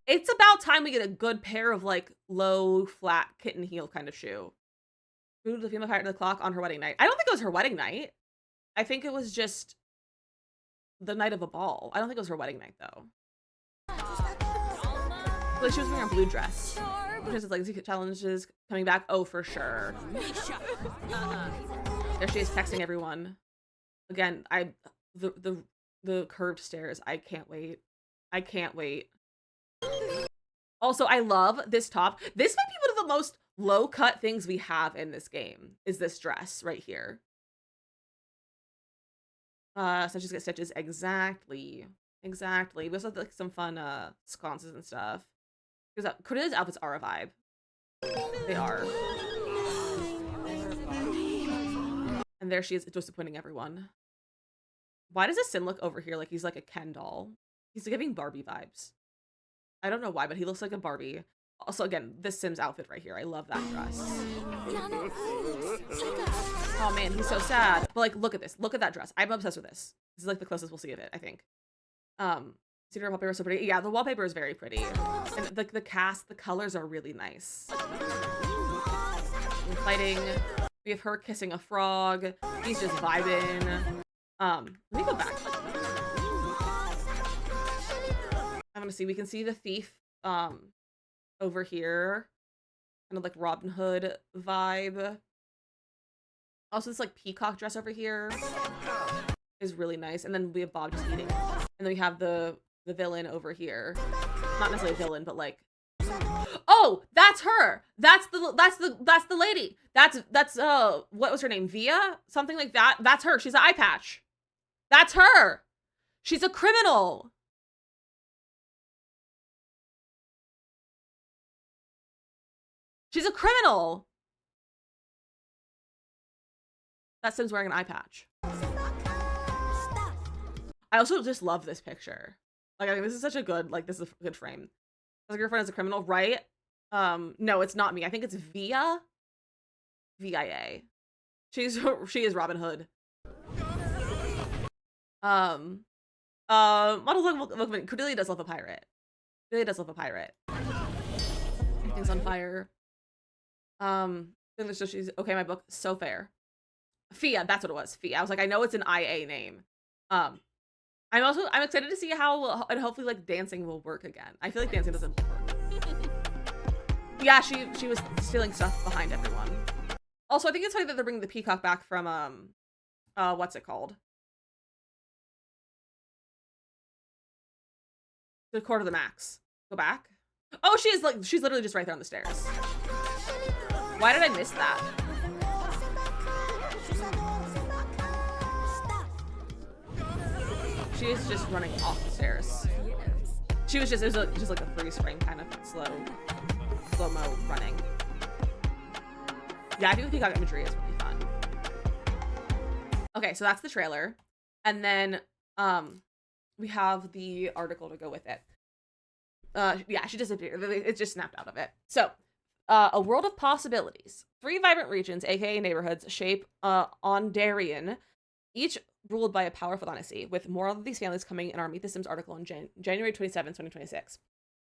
It's about time we get a good pair of like low, flat kitten heel kind of shoe. Who the female pirate in the clock on her wedding night? I don't think it was her wedding night. I think it was just the night of a ball. I don't think it was her wedding night though. Like she was wearing a blue dress. Which is like secret challenges coming back. Oh, for sure. There she is texting everyone. Again, the curved stairs. I can't wait. I can't wait. Also, I love this top. This might be one of the most low-cut things we have in this game, is this dress right here. Stitches get stitches. Exactly. Exactly. We also have like some fun sconces and stuff. Because Cordelia's outfits are a vibe. They are. And there she is, disappointing everyone. Why does this Sim look over here like he's like a Ken doll? He's giving Barbie vibes. I don't know why, but he looks like a Barbie. Also, again, this Sim's outfit right here. I love that dress. Oh man, he's so sad. But like, look at this. Look at that dress. I'm obsessed with this. This is like the closest we'll see of it, I think. Cedar wallpaper is so pretty. Yeah, the wallpaper is very pretty. And the cast, the colors are really nice. We're fighting. We have her kissing a frog. He's just vibing. Let me go back. I'm gonna see. We can see the thief over here. Kind of like Robin Hood vibe. Also, this like peacock dress over here is really nice. And then we have Bob just eating. And then we have the villain over here. Not necessarily a villain, but like, oh, that's her. That's the lady. That's what was her name? Via? Something like that. That's her. She's an eye patch. That's her. She's a criminal. She's a criminal. That Sim's wearing an eye patch. I also just love this picture. Like, I think this is such a good, like, this is a good frame. Like, your friend is a criminal, right? No, it's not me. I think it's Via. V-I-A. She is Robin Hood. Models look, Cordelia does love a pirate. Cordelia does love a pirate. Everything's on fire. She's okay. My book, so fair. Fia, that's what it was. Fia. I was like, I know it's an IA name. I'm excited to see how and hopefully like dancing will work again. I feel like dancing doesn't work. Yeah, she was stealing stuff behind everyone. Also, I think it's funny that they're bringing the peacock back from, what's it called? The Court of the Max. Go back. Oh, she's literally just right there on the stairs. Why did I miss that? She is just running off the stairs. She was just, it was just like a freeze frame kind of slow-mo running. Yeah, I think the peacock imagery is really fun. Okay, so that's the trailer. And then, we have the article to go with it. Yeah, she disappeared. It just snapped out of it. So, a world of possibilities. 3 vibrant regions, aka neighborhoods, shape Ondarian, each ruled by a powerful dynasty, with more of these families coming in our Meet the Sims article on January 27, 2026.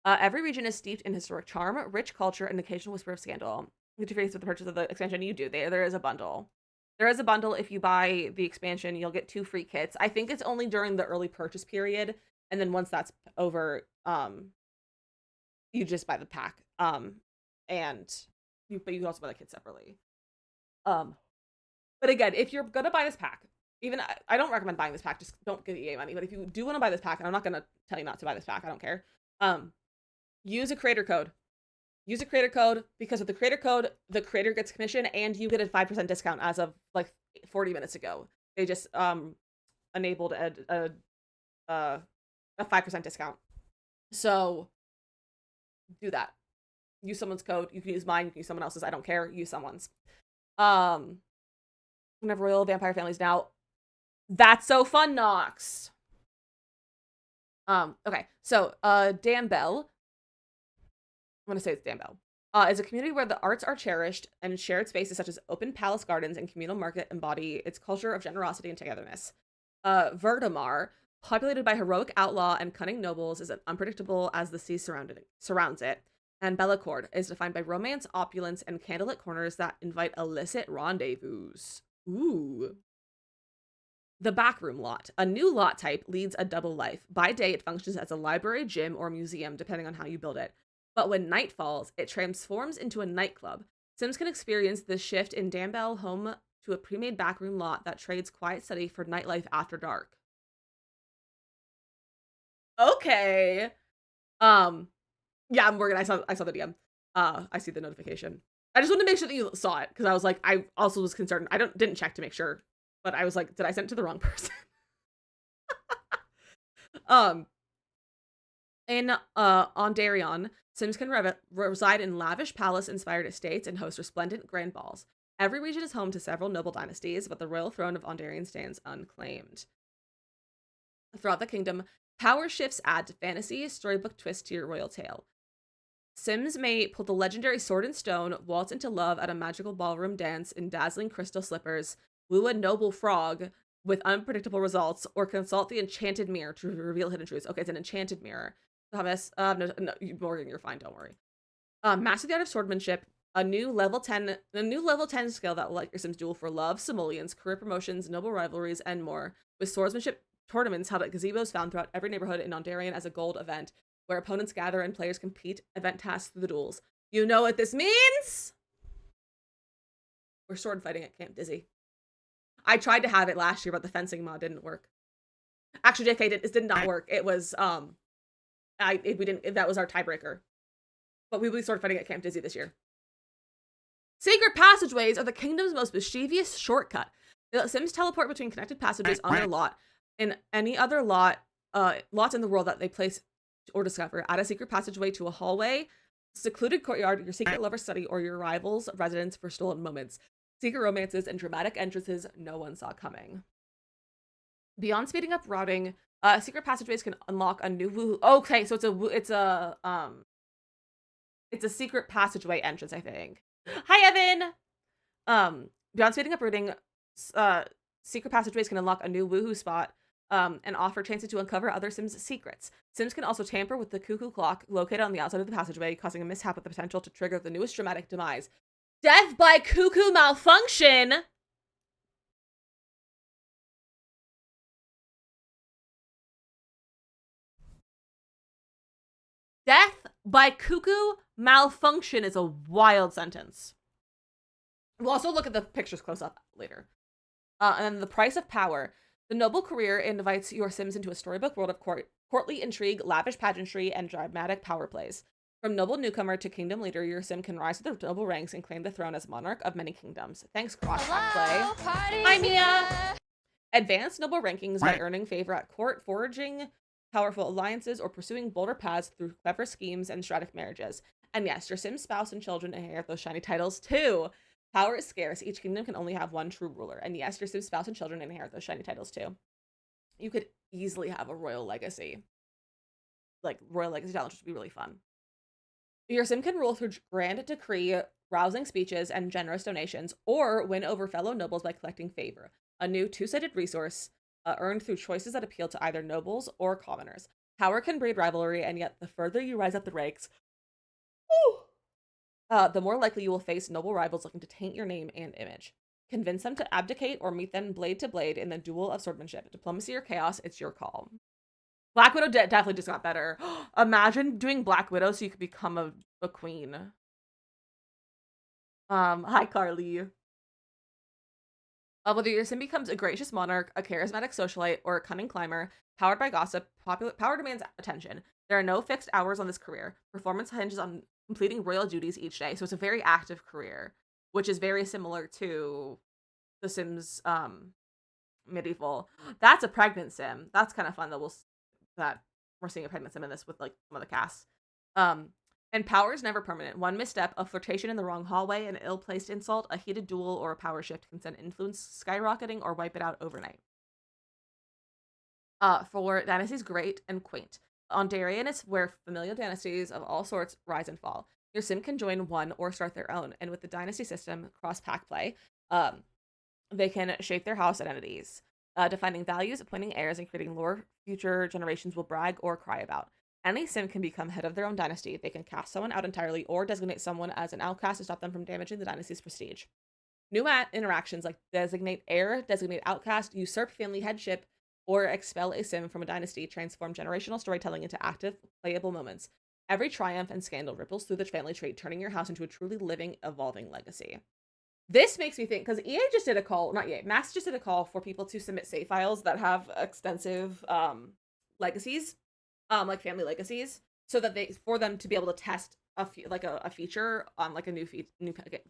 Every region is steeped in historic charm, rich culture, and occasional whisper of scandal. Get your face with the purchase of the expansion. You do. There is a bundle. There is a bundle. If you buy the expansion, you'll get 2 free kits. I think it's only during the early purchase period, and then once that's over, you just buy the pack. But you also buy the kit separately. But again, if you're gonna buy this pack, even I don't recommend buying this pack. Just don't give EA money. But if you do want to buy this pack, and I'm not gonna tell you not to buy this pack, I don't care. Use a creator code. Use a creator code, because with the creator code, the creator gets commission and you get a 5% discount as of like 40 minutes ago. They just enabled a 5% discount. So do that. Use someone's code. You can use mine, you can use someone else's, I don't care. Use someone's. We have royal vampire families now. That's so fun, Nox. Okay, so Dan Bell, I'm gonna say it's Dan Bell, is a community where the arts are cherished and shared spaces such as open palace gardens and communal market embody its culture of generosity and togetherness. Verdamar, populated by heroic outlaw and cunning nobles, is unpredictable as the sea surrounds it. And Bellacord is defined by romance, opulence, and candlelit corners that invite illicit rendezvous. Ooh. The Backroom Lot. A new lot type leads a double life. By day, it functions as a library, gym, or museum, depending on how you build it. But when night falls, it transforms into a nightclub. Sims can experience this shift in Danbell, home to a pre-made backroom lot that trades quiet study for nightlife after dark. Okay. Yeah, Morgan, I saw the DM. I see the notification. I just wanted to make sure that you saw it, because I was like, I also was concerned. I didn't check to make sure, but I was like, did I send it to the wrong person? In Ondarion, Sims can reside in lavish palace-inspired estates and host resplendent grand balls. Every region is home to several noble dynasties, but the royal throne of Ondarion stands unclaimed. Throughout the kingdom, power shifts add to fantasy, storybook twist to your royal tale. Sims may pull the legendary Sword and Stone, waltz into love at a magical ballroom dance in dazzling crystal slippers, woo a noble frog with unpredictable results, or consult the enchanted mirror to reveal hidden truths. Okay, it's an enchanted mirror. Thomas, no, Morgan, you're fine, don't worry. Master the art of swordsmanship, a new level 10 skill that will let your Sims duel for love, simoleons, career promotions, noble rivalries, and more, with swordsmanship tournaments held at gazebos found throughout every neighborhood in Ondarion as a gold event, where opponents gather and players compete event tasks through the duels. You know what this means? We're sword fighting at Camp Dizzy. I tried to have it last year, but the fencing mod didn't work. Actually, JK, it did not work. It was, that was our tiebreaker. But we will be sword fighting at Camp Dizzy this year. Secret passageways are the kingdom's most mischievous shortcut. They let Sims teleport between connected passageways on their lot and any other lots in the world that they place or discover. Add a secret passageway to a hallway, secluded courtyard, your secret lover's study, or your rival's residence for stolen moments. Secret romances and dramatic entrances no one saw coming. Beyond speeding up routing, secret passageways can unlock a new woo. Okay, so it's a secret passageway entrance, I think. Hi, Evan. Beyond speeding up routing, secret passageways can unlock a new woohoo spot, and offer chances to uncover other Sims' secrets. Sims can also tamper with the cuckoo clock located on the outside of the passageway, causing a mishap with the potential to trigger the newest dramatic demise. Death by cuckoo malfunction! Death by cuckoo Malfunction is a wild sentence. We'll also look at the pictures close up later. And then the price of power. The noble career invites your Sims into a storybook world of courtly intrigue, lavish pageantry, and dramatic power plays. From noble newcomer to kingdom leader, your Sim can rise to the noble ranks and claim the throne as monarch of many kingdoms. Thanks, cross-pack play. Hi, Mia! Advance noble rankings by earning favor at court, forging powerful alliances, or pursuing bolder paths through clever schemes and strategic marriages. And yes, your Sim's spouse and children inherit those shiny titles too. Power is scarce. Each kingdom can only have one true ruler. And yes, your Sim's spouse and children inherit those shiny titles too. You could easily have a royal legacy. Like, royal legacy challenge would be really fun. Your Sim can rule through grand decree, rousing speeches, and generous donations, or win over fellow nobles by collecting favor. A new two-sided resource earned through choices that appeal to either nobles or commoners. Power can breed rivalry, and yet the further you rise up the ranks, the more likely you will face noble rivals looking to taint your name and image. Convince them to abdicate or meet them blade to blade in the duel of swordsmanship. Diplomacy or chaos, it's your call. Black Widow definitely just got better. Imagine doing Black Widow so you could become a queen. Hi, Carly. Whether your Sim becomes a gracious monarch, a charismatic socialite, or a cunning climber, powered by gossip, power demands attention. There are no fixed hours on this career. Performance hinges on completing royal duties each day, so it's a very active career, which is very similar to The Sims Medieval. That's a pregnant Sim. That's kind of fun that we're seeing a pregnant Sim in this with like some of the casts. And power is never permanent. One misstep, a flirtation in the wrong hallway, an ill-placed insult, a heated duel, or a power shift can send influence skyrocketing or wipe it out overnight. For dynasties great and quaint. Ondarian is where familial dynasties of all sorts rise and fall. Your Sim can join one or start their own, and with the dynasty system, cross-pack play, they can shape their house identities, defining values, appointing heirs, and creating lore future generations will brag or cry about. Any Sim can become head of their own dynasty. They can cast someone out entirely or designate someone as an outcast to stop them from damaging the dynasty's prestige. New interactions like designate heir, designate outcast, usurp family headship, or expel a Sim from a dynasty transform generational storytelling into active, playable moments. Every triumph and scandal ripples through the family tree, turning your house into a truly living, evolving legacy. This makes me think, because EA just did a call, not EA, Max just did a call for people to submit save files that have extensive legacies, like family legacies, so that for them to be able to test a feature on like a new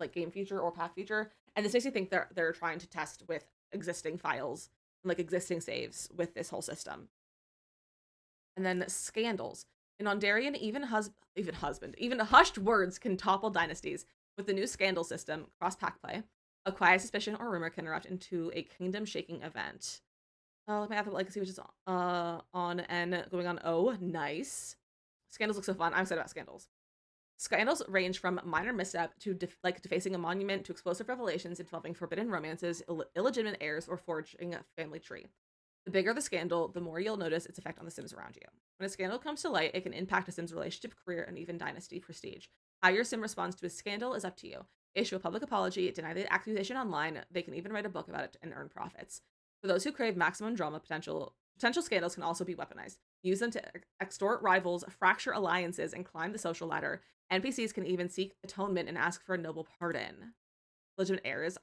like game feature or path feature. And this makes me think they're trying to test with existing files and like existing saves with this whole system. And then scandals. In Ondarian, even hushed words can topple dynasties. With the new scandal system, cross-pack play, a quiet suspicion or rumor can erupt into a kingdom-shaking event. Let me have the legacy, which is on N going on O. Nice. Scandals look so fun. I'm excited about scandals. Scandals range from minor misstep to defacing a monument to explosive revelations involving forbidden romances, illegitimate heirs, or forging a family tree. The bigger the scandal, the more you'll notice its effect on the Sims around you. When a scandal comes to light, it can impact a Sim's relationship, career, and even dynasty prestige. How your Sim responds to a scandal is up to you. Issue a public apology, deny the accusation online. They can even write a book about it and earn profits. For those who crave maximum drama, potential scandals can also be weaponized. Use them to extort rivals, fracture alliances, and climb the social ladder. NPCs can even seek atonement and ask for a noble pardon. Legitimate heirs.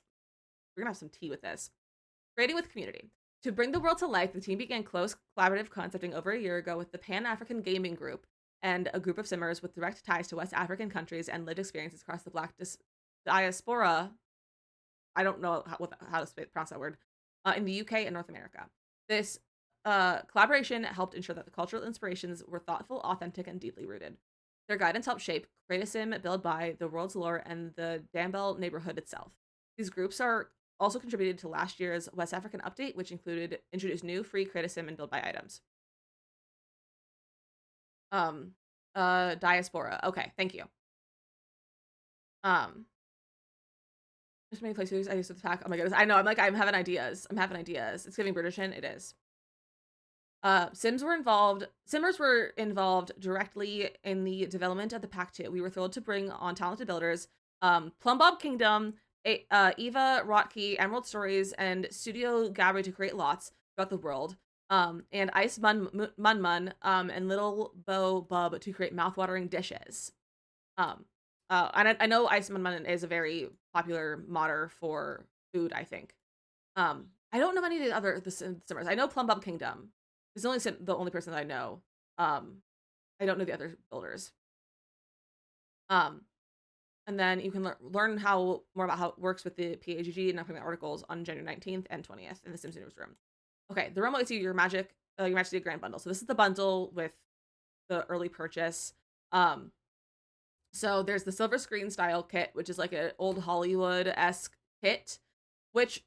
We're gonna have some tea with this. Creating with community. To bring the world to life, the team began close collaborative concepting over a year ago with the Pan-African Gaming Group and a group of Simmers with direct ties to West African countries and lived experiences across the Black diaspora. I don't know how to pronounce that word. In the UK and North America. This collaboration helped ensure that the cultural inspirations were thoughtful, authentic, and deeply rooted. Their guidance helped shape Create a Sim, Build by, the world's lore, and the Dambell neighborhood itself. These groups are also contributed to last year's West African update, which introduced new free Create a Sim and Build by items. Diaspora. Okay, thank you. There's many places I used to attack. Oh my goodness, I know. I'm having ideas. It's giving Britishin. It is. Simmers were involved directly in the development of the Pack 2. We were thrilled to bring on talented builders, Plumbob Kingdom, Eva Rotke, Emerald Stories, and Studio Gabri to create lots throughout the world, and Ice Mun, and Little Bo Bub to create mouthwatering dishes. Um, and I know Ice Lemon is a very popular modder for food, I think. I don't know any of the other Simmers. I know Plum Bum Kingdom. It's the only person that I know. Um, I don't know the other builders. Um, and then you can learn more about how it works with the PAGG and upcoming articles on January 19th and 20th in the Sims newsroom. Okay, the room will see your Majesty Grand Bundle. So this is the bundle with the early purchase. So there's the silver screen style kit, which is like an old Hollywood-esque kit, which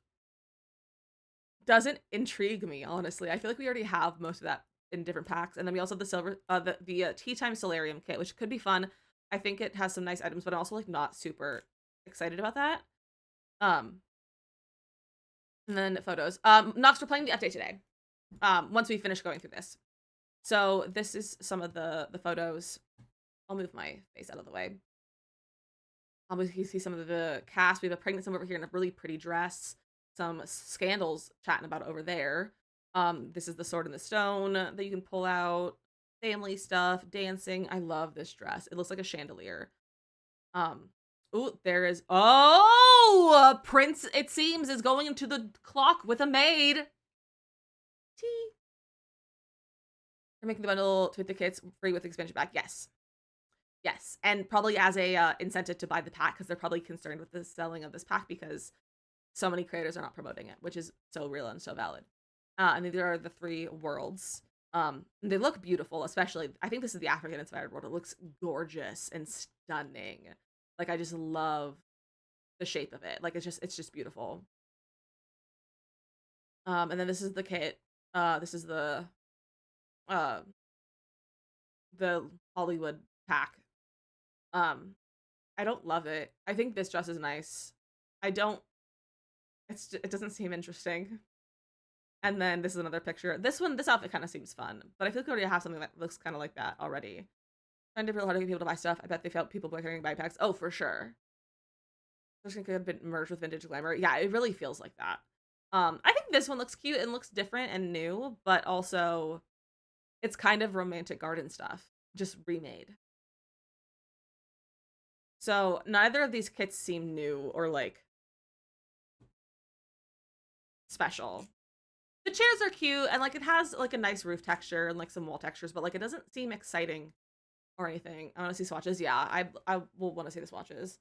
doesn't intrigue me, honestly. I feel like we already have most of that in different packs. And then we also have the Tea Time Solarium kit, which could be fun. I think it has some nice items, but I'm also like not super excited about that. And then photos. Nox, we're playing the update today. Once we finish going through this. So this is some of the photos. I'll move my face out of the way. You see some of the cast. We have a pregnant sim over here in a really pretty dress. Some scandals chatting about over there. This is the Sword in the Stone that you can pull out. Family stuff, dancing. I love this dress. It looks like a chandelier. Ooh, there is. Oh, Prince, it seems, is going into the clock with a maid. Tea. They're making the bundle to the kits free with the expansion pack. Yes. Yes, and probably as a incentive to buy the pack because they're probably concerned with the selling of this pack because so many creators are not promoting it, which is so real and so valid. And these are the 3 worlds. They look beautiful, especially I think this is the African inspired world. It looks gorgeous and stunning. Like I just love the shape of it. Like it's just beautiful. And then this is the kit. This is the Hollywood pack. I don't love it. I think this dress is nice. It doesn't seem interesting. And then this is another picture. This outfit kind of seems fun, but I feel like we already have something that looks kind of like that already. Trying to feel hard to get people to buy stuff. I bet they felt people carrying backpacks. Oh, for sure. Just gonna get merged with vintage glamour. Yeah, it really feels like that. I think this one looks cute and looks different and new, but also it's kind of romantic garden stuff, just remade. So neither of these kits seem new or like special. The chairs are cute and like it has like a nice roof texture and like some wall textures, but like it doesn't seem exciting or anything. I want to see swatches. Yeah, I will want to see the swatches.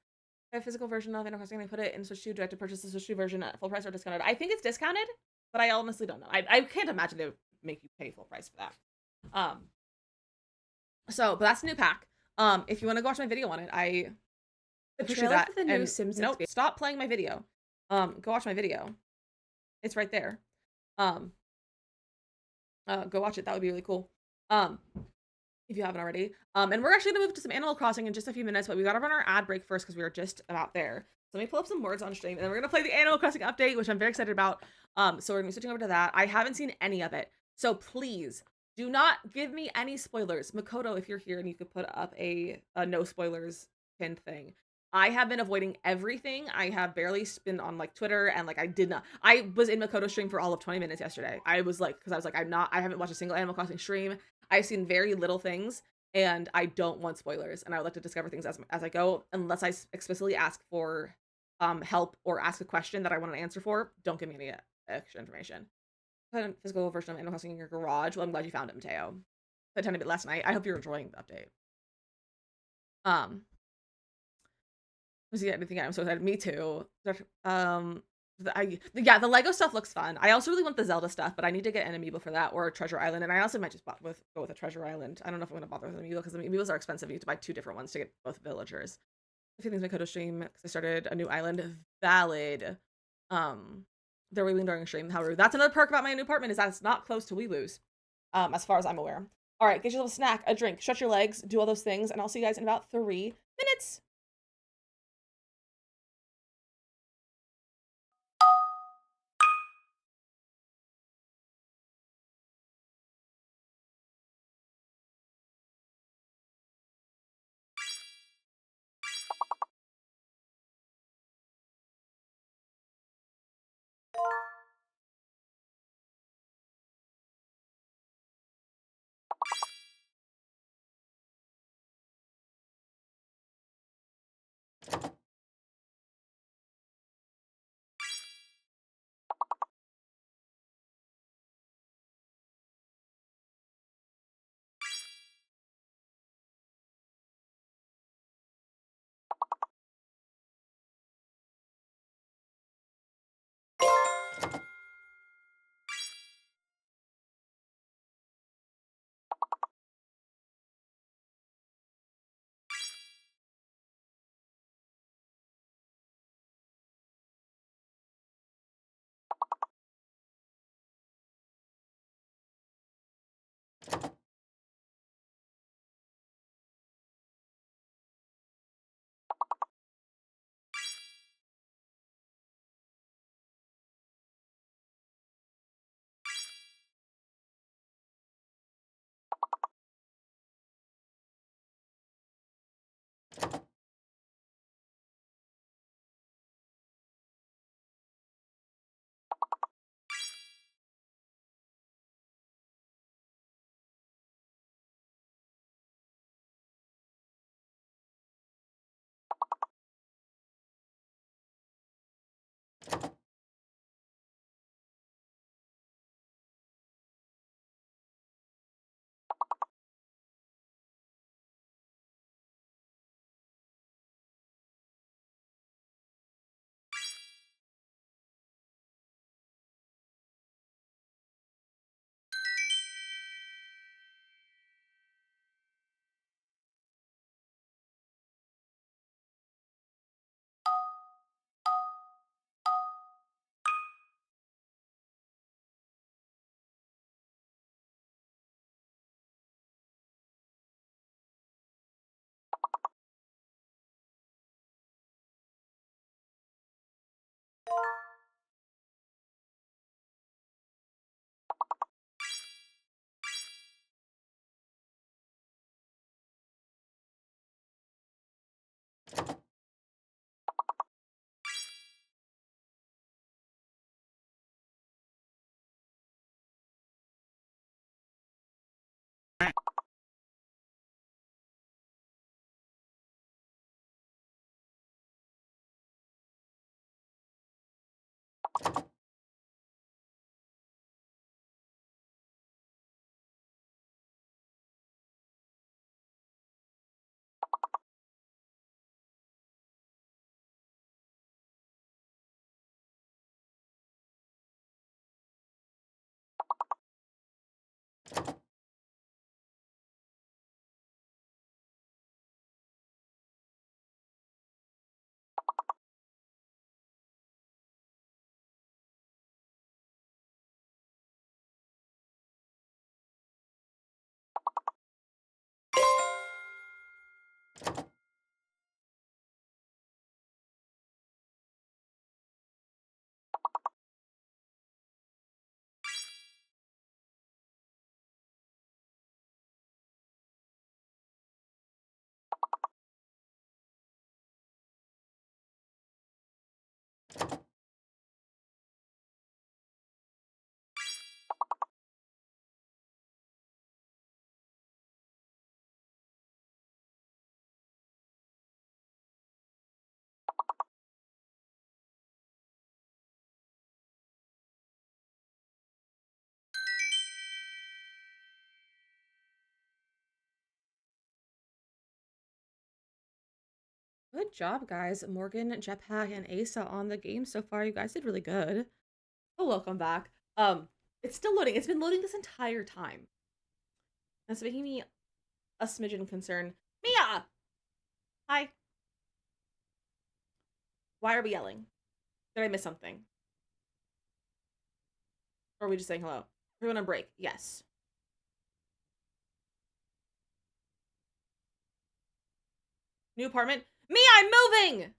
I have a physical version of Animal Crossing. I put it in Switch 2. Do I have to purchase the Switch 2 version at full price or discounted? I think it's discounted, but I honestly don't know. I can't imagine they would make you pay full price for that. But that's a new pack. If you want to go watch my video on it, I appreciate that. The new Sims. Nope, stop playing my video. Go watch my video. It's right there. Go watch it. That would be really cool. If you haven't already. And we're actually gonna move to some Animal Crossing in just a few minutes, but we gotta run our ad break first because we were just about there. So let me pull up some words on stream, and then we're gonna play the Animal Crossing update, which I'm very excited about. So we're gonna be switching over to that. I haven't seen any of it, so please do not give me any spoilers. Makoto, if you're here and you could put up a no spoilers pinned thing. I have been avoiding everything. I have barely been on like Twitter and like I was in Makoto stream for all of 20 minutes yesterday. I haven't watched a single Animal Crossing stream. I've seen very little things and I don't want spoilers and I would like to discover things as I go unless I explicitly ask for help or ask a question that I want an answer for. Don't give me any extra information. Physical version of Animal Crossing in your garage. Well, I'm glad you found it, Mateo. I played a bit last night. I hope you're enjoying the update. Yeah, anything I'm so excited. Me too. The Lego stuff looks fun. I also really want the Zelda stuff, but I need to get an amiibo for that or a Treasure Island, and I also might just go with a Treasure Island. I don't know if I'm gonna bother with an amiibo because the amiibos are expensive. You have to buy 2 different ones to get both villagers. A few things my Kodo stream because I started a new island. Valid. They're weebing during stream. However, that's another perk about my new apartment is that it's not close to weeboos, as far as I'm aware. All right, get your little snack, a drink, stretch your legs, do all those things, and I'll see you guys in about 3 minutes. Good job, guys. Morgan, Jetpack, and Asa on the game so far. You guys did really good. Oh, welcome back. It's still loading. It's been loading this entire time. That's making me a smidgen concerned. Mia! Hi. Why are we yelling? Did I miss something? Or are we just saying hello? Everyone on break. Yes. New apartment. Mia, I'm moving!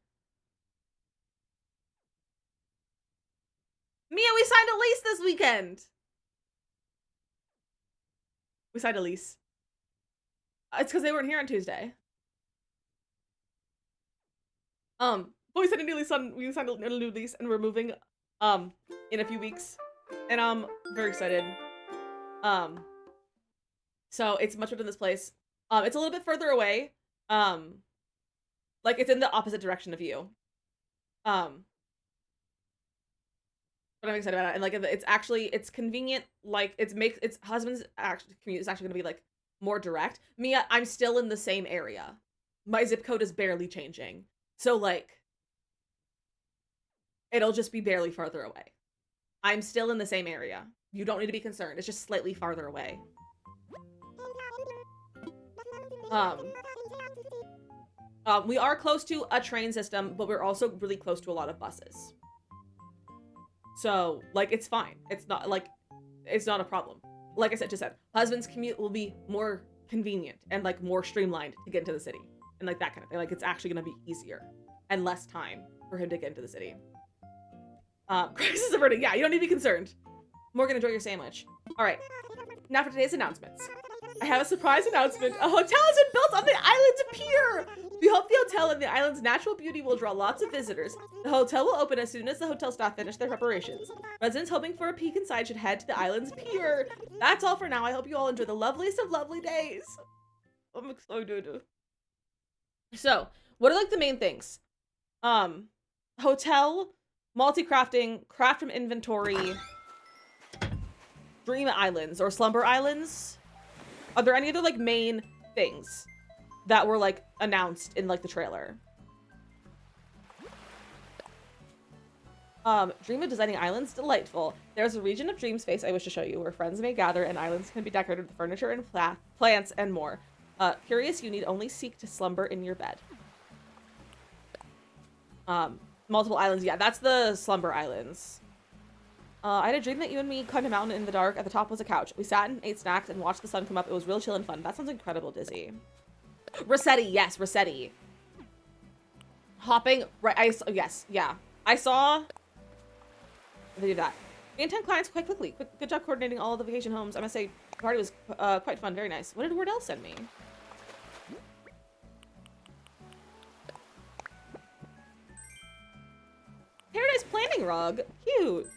Mia, we signed a lease this weekend! We signed a lease. It's because they weren't here on Tuesday. But we signed a new lease and we're moving in a few weeks. And I'm very excited. So it's much better than this place. It's a little bit further away. Like it's in the opposite direction of you. But I'm excited about it. And like it's convenient. Like its husband's commute is actually gonna be like more direct. Mia, I'm still in the same area. My zip code is barely changing. So like it'll just be barely farther away. I'm still in the same area. You don't need to be concerned. It's just slightly farther away. We are close to a train system, but we're also really close to a lot of buses. So, like, it's fine. It's not a problem. Like I just said, husband's commute will be more convenient and like more streamlined to get into the city and like that kind of thing. Like it's actually gonna be easier and less time for him to get into the city. Crisis averted. Yeah, you don't need to be concerned. Morgan, enjoy your sandwich. All right, now for today's announcements. I have a surprise announcement. A hotel has been built on the island's pier. We hope the hotel and the island's natural beauty will draw lots of visitors. The hotel will open as soon as the hotel staff finish their preparations. Residents hoping for a peek inside should head to the island's pier. That's all for now. I hope you all enjoy the loveliest of lovely days. I'm excited. So, what are like the main things? Hotel, multi-crafting, craft from inventory, dream islands or slumber islands. Are there any other like main things that were like announced in like the trailer? Dream of designing islands? Delightful. There's a region of dream space I wish to show you where friends may gather and islands can be decorated with furniture and plants and more. Curious, you need only seek to slumber in your bed. Multiple islands. Yeah, that's the slumber islands. I had a dream that you and me climbed a mountain in the dark. At the top was a couch. We sat and ate snacks and watched the sun come up. It was real chill and fun. That sounds incredible, Dizzy. Rossetti, yes, Rossetti. Hopping, right, yes, yeah. I saw they do that. We had 10 clients quite quickly. Good job coordinating all of the vacation homes. I must say, the party was quite fun, very nice. What did Wardell send me? Paradise planning rug, cute.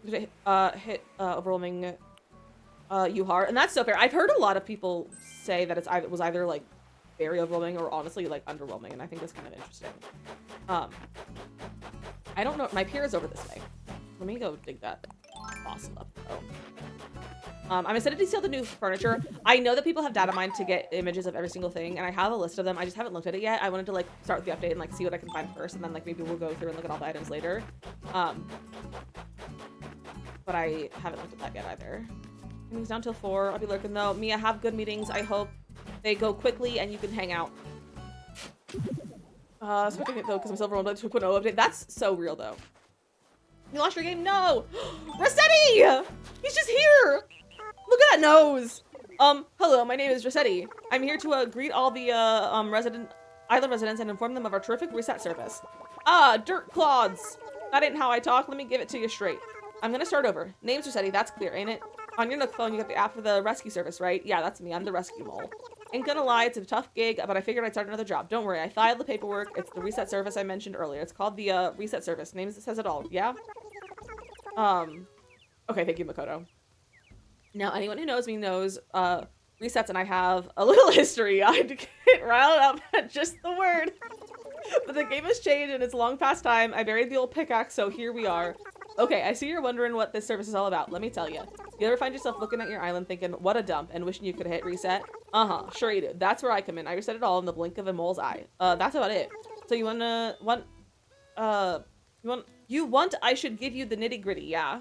Hit overwhelming Yuhar, and that's so fair. I've heard a lot of people say that it was either like very overwhelming or honestly like underwhelming, and I think that's kind of interesting. I don't know. My pier is over this way. Let me go dig that fossil up though. I'm excited to see all the new furniture. I know that people have data mined to get images of every single thing, and I have a list of them. I just haven't looked at it yet. I wanted to like start with the update and like see what I can find first, and then like maybe we'll go through and look at all the items later. But I haven't looked at that yet either. Meetings down till 4. I'll be lurking though. Mia, have good meetings. I hope they go quickly and you can hang out. Switching it though because I'm Silver 1.2.0 update. That's so real though. You lost your game? No! Rossetti! He's just here! Look at that nose! Hello, my name is Rossetti. I'm here to greet all the island residents and inform them of our terrific reset service. Ah, dirt clods! That ain't how I talk. Let me give it to you straight. I'm gonna start over. Name's Rossetti, that's clear, ain't it? On your Nook phone, you got the app for the rescue service, right? Yeah, that's me. I'm the rescue mole. Ain't gonna lie, it's a tough gig, but I figured I'd start another job. Don't worry, I filed the paperwork. It's the reset service I mentioned earlier. It's called the reset service. Name says it all. Yeah? Okay, thank you, Makoto. Now, anyone who knows me knows, resets and I have a little history. I'd get riled up at just the word. But the game has changed and it's long past time. I buried the old pickaxe, so here we are. Okay, I see you're wondering what this service is all about. Let me tell you. You ever find yourself looking at your island thinking, what a dump, and wishing you could hit reset? Uh-huh, sure you do. That's where I come in. I reset it all in the blink of a mole's eye. That's about it. So you want I should give you the nitty gritty, yeah?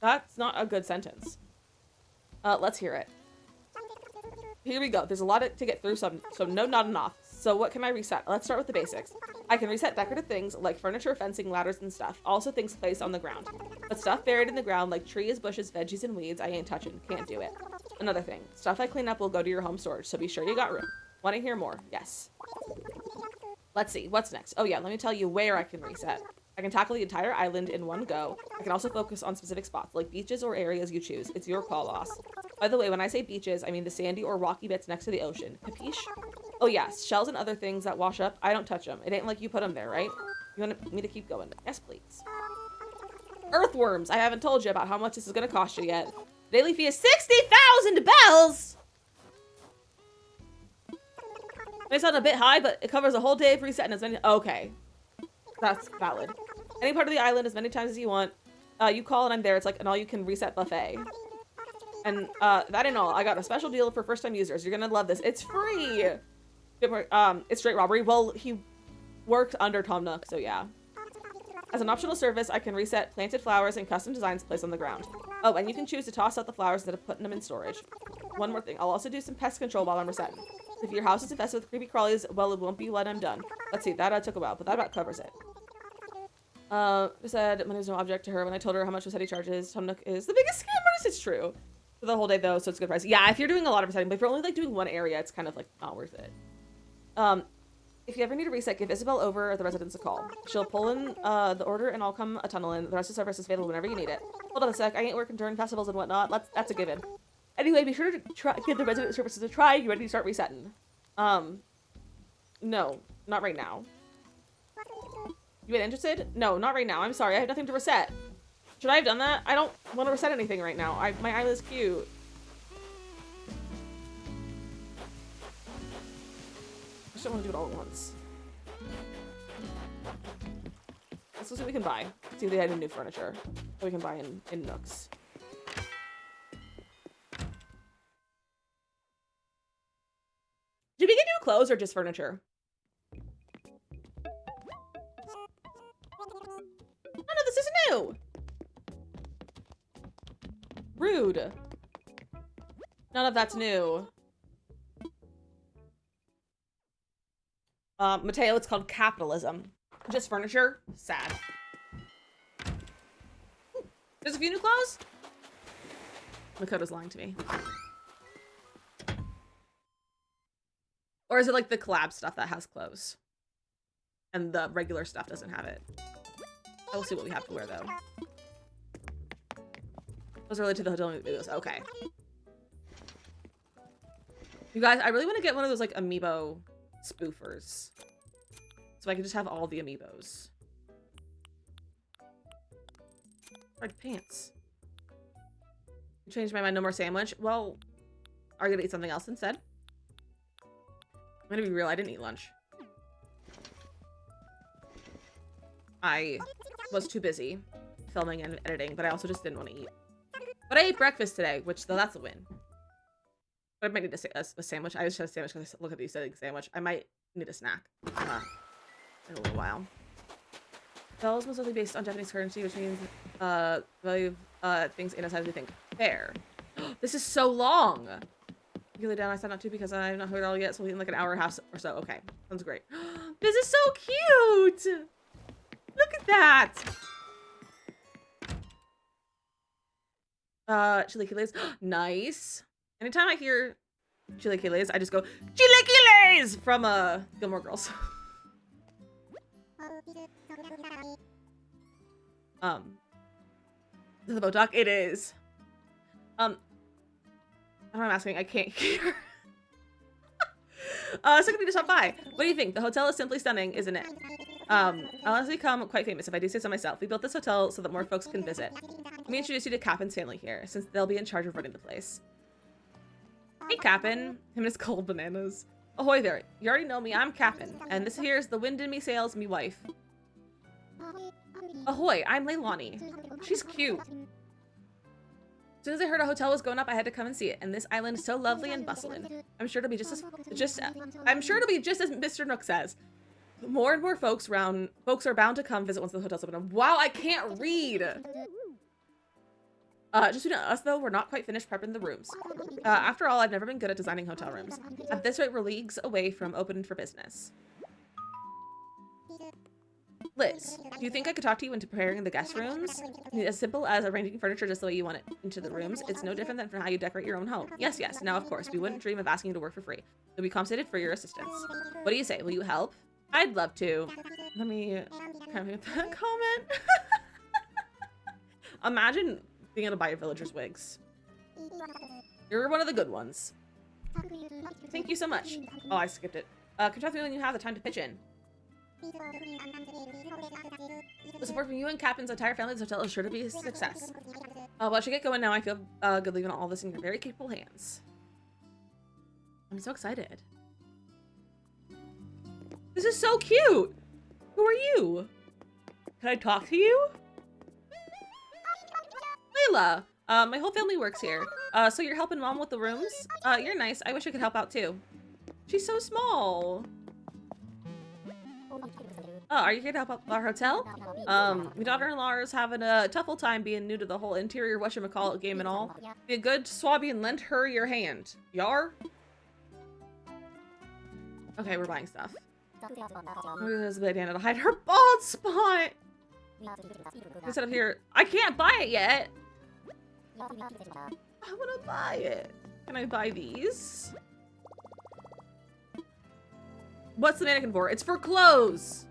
That's not a good sentence. Let's hear it. Here we go. There's a lot to get through, so no nodding off. So what can I reset? Let's start with the basics. I can reset decorative things like furniture, fencing, ladders, and stuff. Also things placed on the ground. But stuff buried in the ground like trees, bushes, veggies, and weeds, I ain't touching. Can't do it. Another thing. Stuff I clean up will go to your home storage, so be sure you got room. Want to hear more? Yes. Let's see. What's next? Oh yeah, let me tell you where I can reset. I can tackle the entire island in one go. I can also focus on specific spots, like beaches or areas you choose. It's your call, boss. By the way, when I say beaches, I mean the sandy or rocky bits next to the ocean. Capiche? Oh yes, shells and other things that wash up, I don't touch them. It ain't like you put them there, right? You want me to keep going? Yes, please. Earthworms! I haven't told you about how much this is gonna cost you yet. Daily fee is 60,000 bells! May sound a bit high, but it covers a whole day of resetting as many- Okay. That's valid. Any part of the island as many times as you want. You call and I'm there. It's like an all-you-can reset buffet. And that ain't all. I got a special deal for first-time users. You're gonna love this. It's free! It's straight robbery. Well, he works under Tom Nook, so yeah. As an optional service, I can reset planted flowers and custom designs placed on the ground. Oh, and you can choose to toss out the flowers instead of putting them in storage. One more thing. I'll also do some pest control while I'm resetting. If your house is infested with creepy crawlies, well, it won't be when I'm done. Let's see. That took a while, but that about covers it. Said money was no object to her when I told her how much Rossetti charges. Tom Nook is the biggest scam artist. It's true. For the whole day though, so it's a good price. Yeah, if you're doing a lot of resetting, but if you're only like doing one area, it's kind of like not worth it. If you ever need a reset, give Isabel over at the residence a call. She'll pull in the order and I'll come a tunnel in. The rest of the service is available whenever you need it. Hold on a sec. I ain't working during festivals and whatnot. That's a given. Anyway, be sure to give the resident services a try. You ready to start resetting? No, not right now. You ain't interested? No, not right now. I'm sorry. I have nothing to reset. Should I have done that? I don't want to reset anything right now. My island is cute. I just don't want to do it all at once. Let's see what we can buy. See if they had any new furniture that we can buy in Nooks. Did we get new clothes or just furniture? Oh no, this is new! Rude. None of that's new. Mateo, it's called capitalism. Just furniture? Sad. Ooh, there's a few new clothes? Makoto's lying to me. Or is it like the collab stuff that has clothes? And the regular stuff doesn't have it? I will see what we have to wear though. Those are related to the hotel videos. Okay. You guys, I really want to get one of those like amiibo spoofers. So I can just have all the amiibos. Red pants. You changed my mind, no more sandwich. Well, are you gonna eat something else instead? gonna be real, I didn't eat lunch. I was too busy filming and editing, but I also just didn't want to eat. But I ate breakfast today, which, though, that's a win. But I might need a sandwich. I just had a sandwich because I look at these saying sandwich. I might need a snack in a little while. Bell is mostly based on Japanese currency, which means value of things in as we think. Fair. This is so long. You lay down. I said not to because I have not heard it all yet, so we'll eat in like an hour and a half or so. Okay, sounds great. This is so cute. Look at that. Chilaquiles. Nice. Anytime I hear chilaquiles, I just go chilaquiles from Gilmore Girls. The boat dock. It is. I don't know, I'm asking. I can't hear. So need to stop by. What do you think? The hotel is simply stunning, isn't it? I'll honestly become quite famous if I do say so myself. We built this hotel so that more folks can visit. Let me introduce you to Cap and Stanley here, since they'll be in charge of running the place. Hey, Cap'n. Him and his cold bananas. Ahoy there. You already know me. I'm Cap'n. And this here is the wind in me sails, me wife. Ahoy, I'm Leilani. She's cute. As soon as I heard a hotel was going up, I had to come and see it. And this island is so lovely and bustling. I'm sure it'll be just as Mr. Nook says. More and more folks are bound to come visit once the hotel's open. Wow, I can't read. Just between us though, we're not quite finished prepping the rooms. After all, I've never been good at designing hotel rooms. At this rate, we're leagues away from opening for business. Liz, do you think I could talk to you into preparing the guest rooms? As simple as arranging furniture just the way you want it into the rooms. It's no different than from how you decorate your own home. Yes, yes. Now, of course, we wouldn't dream of asking you to work for free. You'll be compensated for your assistance. What do you say? Will you help? I'd love to. Let me comment that comment. Imagine being able to buy your villagers' wigs. You're one of the good ones. Thank you so much. Oh, I skipped it. Contact me when you have the time to pitch in. The support from you and Captain's entire family, this hotel is sure to be a success. Well, I should get going now. I feel good leaving all this in your very capable hands. I'm so excited. This is so cute. Who are you? Can I talk to you? Layla. My whole family works here. So you're helping Mom with the rooms? You're nice. I wish I could help out too. She's so small. Oh, are you here to help out our hotel? My daughter-in-law is having a tough old time being new to the whole interior whatchamacallit game and all. Be a good swabby and lend her your hand. Yar? Okay, we're buying stuff. There's a bandana to hide her bald spot. Instead of here, I can't buy it yet. I want to buy it. Can I buy these? What's the mannequin for? It's for clothes.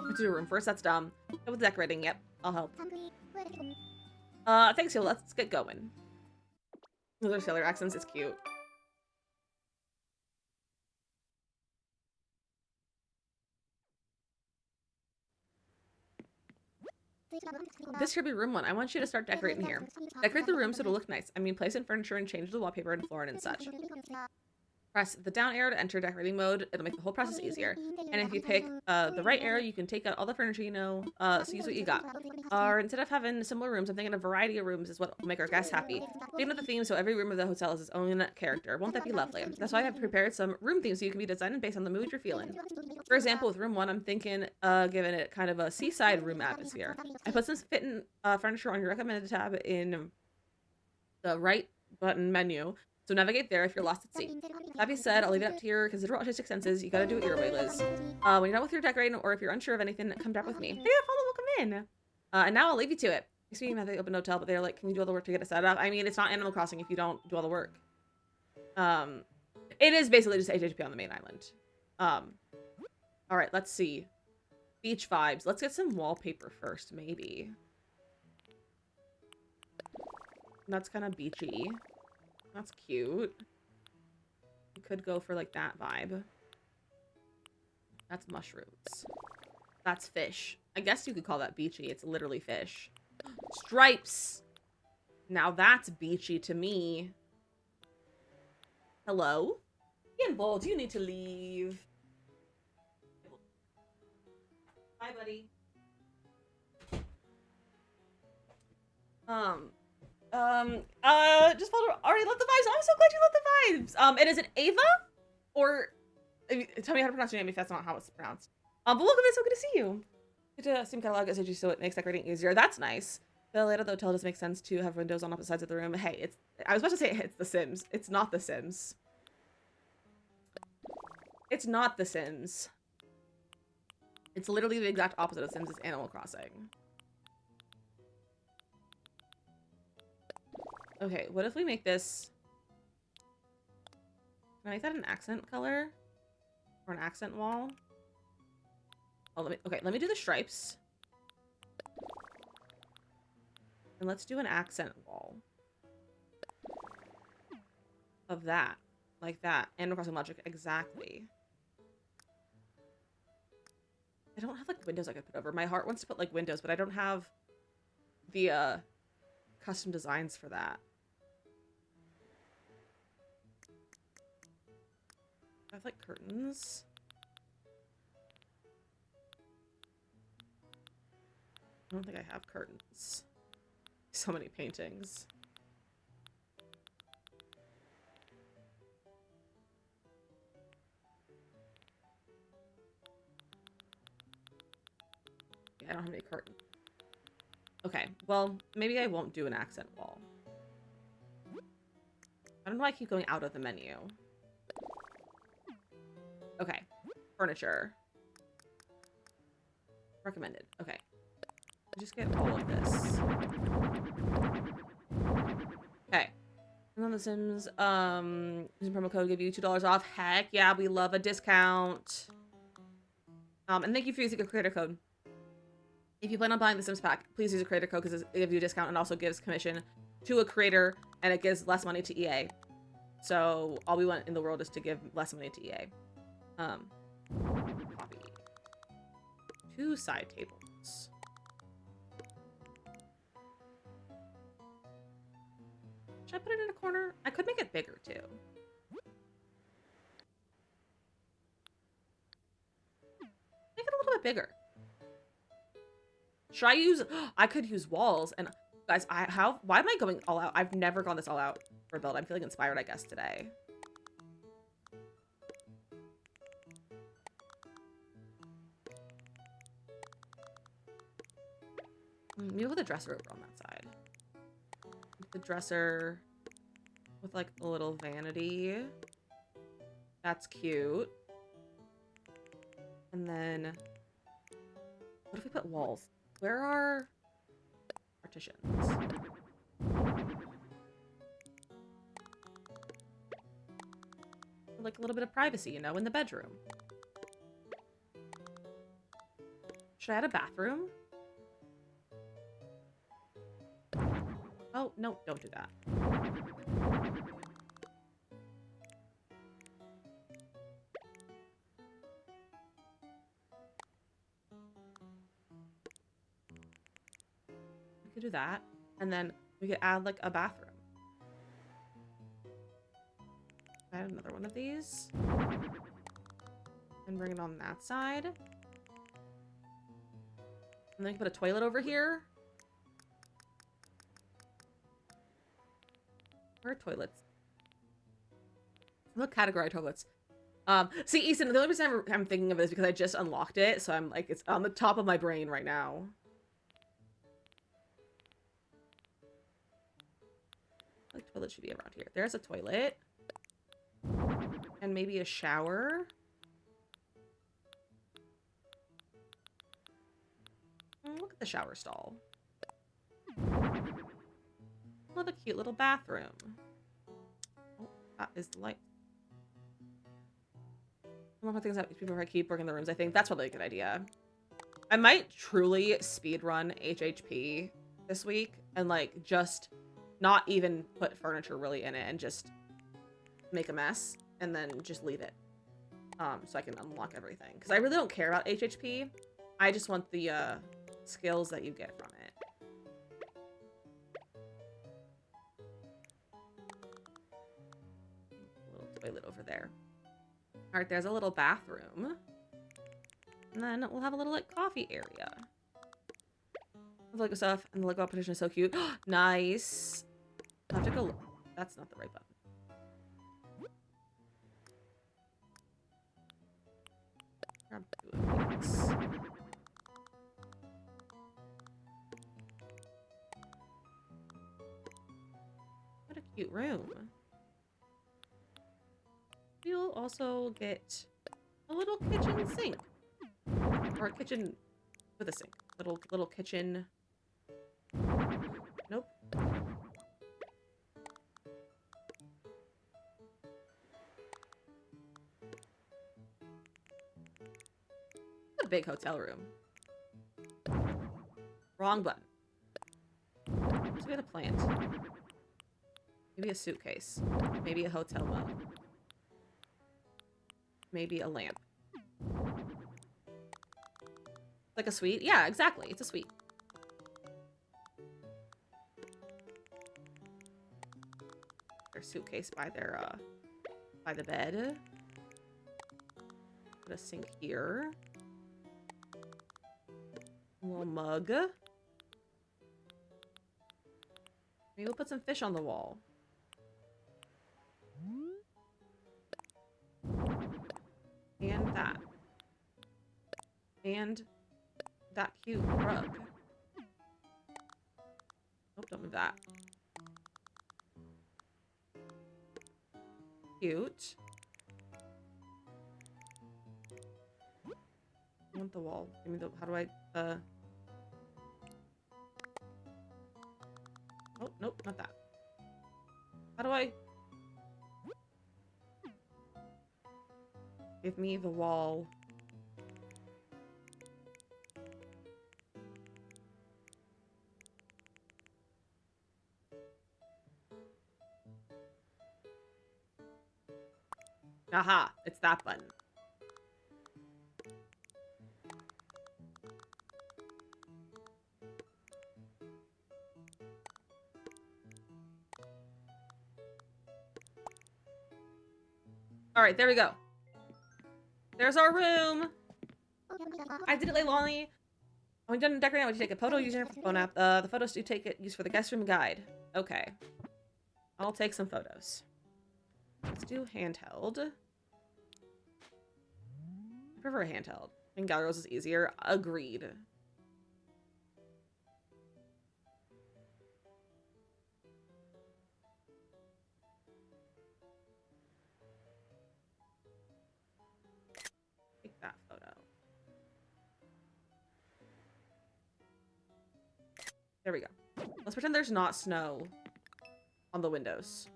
Let's do a room first. That's dumb. Go with decorating. Yep, I'll help. Thanks, yo. Let's get going. Those are sailor accents. It's cute. This should be room 1. I want you to start decorating here. Decorate the room so it'll look nice. I mean, place in furniture and change the wallpaper and flooring and such. Press the down arrow to enter decorating mode. It'll make the whole process easier. And if you pick the right arrow, you can take out all the furniture you know, so use what you got. Or instead of having similar rooms, I'm thinking a variety of rooms is what will make our guests happy. Think of the theme so every room of the hotel is its own character. Won't that be lovely? That's why I've prepared some room themes so you can be designed based on the mood you're feeling. For example, with room 1, I'm thinking giving it kind of a seaside room atmosphere. I put some fitting furniture on your recommended tab in the right button menu. So navigate there if you're lost at sea. That being said, I'll leave it up to your considerable artistic senses. You gotta do it your way, Liz. When you're done with your decorating, or if you're unsure of anything, come back with me. Hey, follow, welcome in. And now I'll leave you to it. Speaking of the open hotel, but they're like, can you do all the work to get it set up? I mean, it's not Animal Crossing if you don't do all the work. It is basically just HHP on the main island. All right, let's see. Beach vibes. Let's get some wallpaper first, maybe. That's kind of beachy. That's cute. You could go for like that vibe. That's mushrooms. That's fish. I guess you could call that beachy. It's literally fish. Stripes. Now that's beachy to me. Hello? Ian Bold, you need to leave. Bye, buddy. Just followed. Already love the vibes. I'm so glad you love the vibes. And is it Ava? Or, tell me how to pronounce your name if that's not how it's pronounced. But welcome, it's so good to see you. Get to Steam catalog as so it makes decorating easier. That's nice. The layout of the hotel does make sense to have windows on opposite sides of the room. Hey, I was about to say it's The Sims. It's not The Sims. It's not The Sims. It's literally the exact opposite of Sims. It's Animal Crossing. Okay, what if we make this... Can I make that an accent color? Or an accent wall? Oh, let me do the stripes. And let's do an accent wall. Of that. Like that. Animal Crossing logic, exactly. I don't have, like, windows I could put over. My heart wants to put, like, windows, but I don't have the, custom designs for that. I have, like, curtains. I don't think I have curtains. So many paintings. Yeah, I don't have any curtains. Okay, well, maybe I won't do an accent wall. I don't know why I keep going out of the menu. Okay, furniture. Recommended. Okay. Just get all of this. Okay. And then The Sims, using promo code give you $2 off. Heck yeah, we love a discount. And thank you for using a creator code. If you plan on buying the Sims pack, please use a creator code because it gives you a discount and also gives commission to a creator and it gives less money to EA. So all we want in the world is to give less money to EA. Copy. 2 side tables. Should I put it in a corner? I could make it bigger too. Make it a little bit bigger. Should I use... I could use walls. And guys, why am I going all out? I've never gone this all out for a build. I'm feeling inspired, I guess, today. Maybe with a dresser over on that side. The dresser with like a little vanity. That's cute. And then... What if we put walls? Where are partitions? Like a little bit of privacy, you know, in the bedroom. Should I add a bathroom? Oh, no, don't do that. We could do that. And then we could add like a bathroom. Add another one of these. And bring it on that side. And then we can put a toilet over here. Where are toilets? What category toilets? See, Easton, the only reason I'm thinking of it is because I just unlocked it, so I'm like, it's on the top of my brain right now. Like, toilet should be around here. There's a toilet. And maybe a shower. Look at the shower stall. What a cute little bathroom. Oh, that is the light. One more things that people keep working the rooms. I think that's probably a good idea. I might truly speedrun HHP this week and like just not even put furniture really in it and just make a mess and then just leave it. So I can unlock everything. Because I really don't care about HHP. I just want the skills that you get from it. A little toilet over there. All right, there's a little bathroom. And then we'll have a little, like, coffee area. Lego stuff, and the Lego competition is so cute. Nice. I have to go. That's not the right button. Grab 2 of these. What a cute room. You'll also get a little kitchen sink. Or a kitchen with a sink. Little kitchen. Nope. A big hotel room. Wrong button. What's we got a plant? Maybe a suitcase. Maybe a hotel mug. Maybe a lamp. Like a suite? Yeah, exactly. It's a suite. Their suitcase by their by the bed. Put a sink here. A little mug. Maybe we'll put some fish on the wall. And that. And that cute rug. Nope, don't move that. Cute. I want the wall. Give me the. How do I? Oh, nope, not that. How do I? Give me the wall. Aha, it's that button. All right, there we go. There's our room. I did it, Leilani. When you're done decorating, I want you to take a photo using your phone app. The photos do take it used for the guest room guide. Okay. I'll take some photos. Let's do handheld. I prefer handheld. I think gallery is easier. Agreed. Take that photo. There we go. Let's pretend there's not snow on the windows.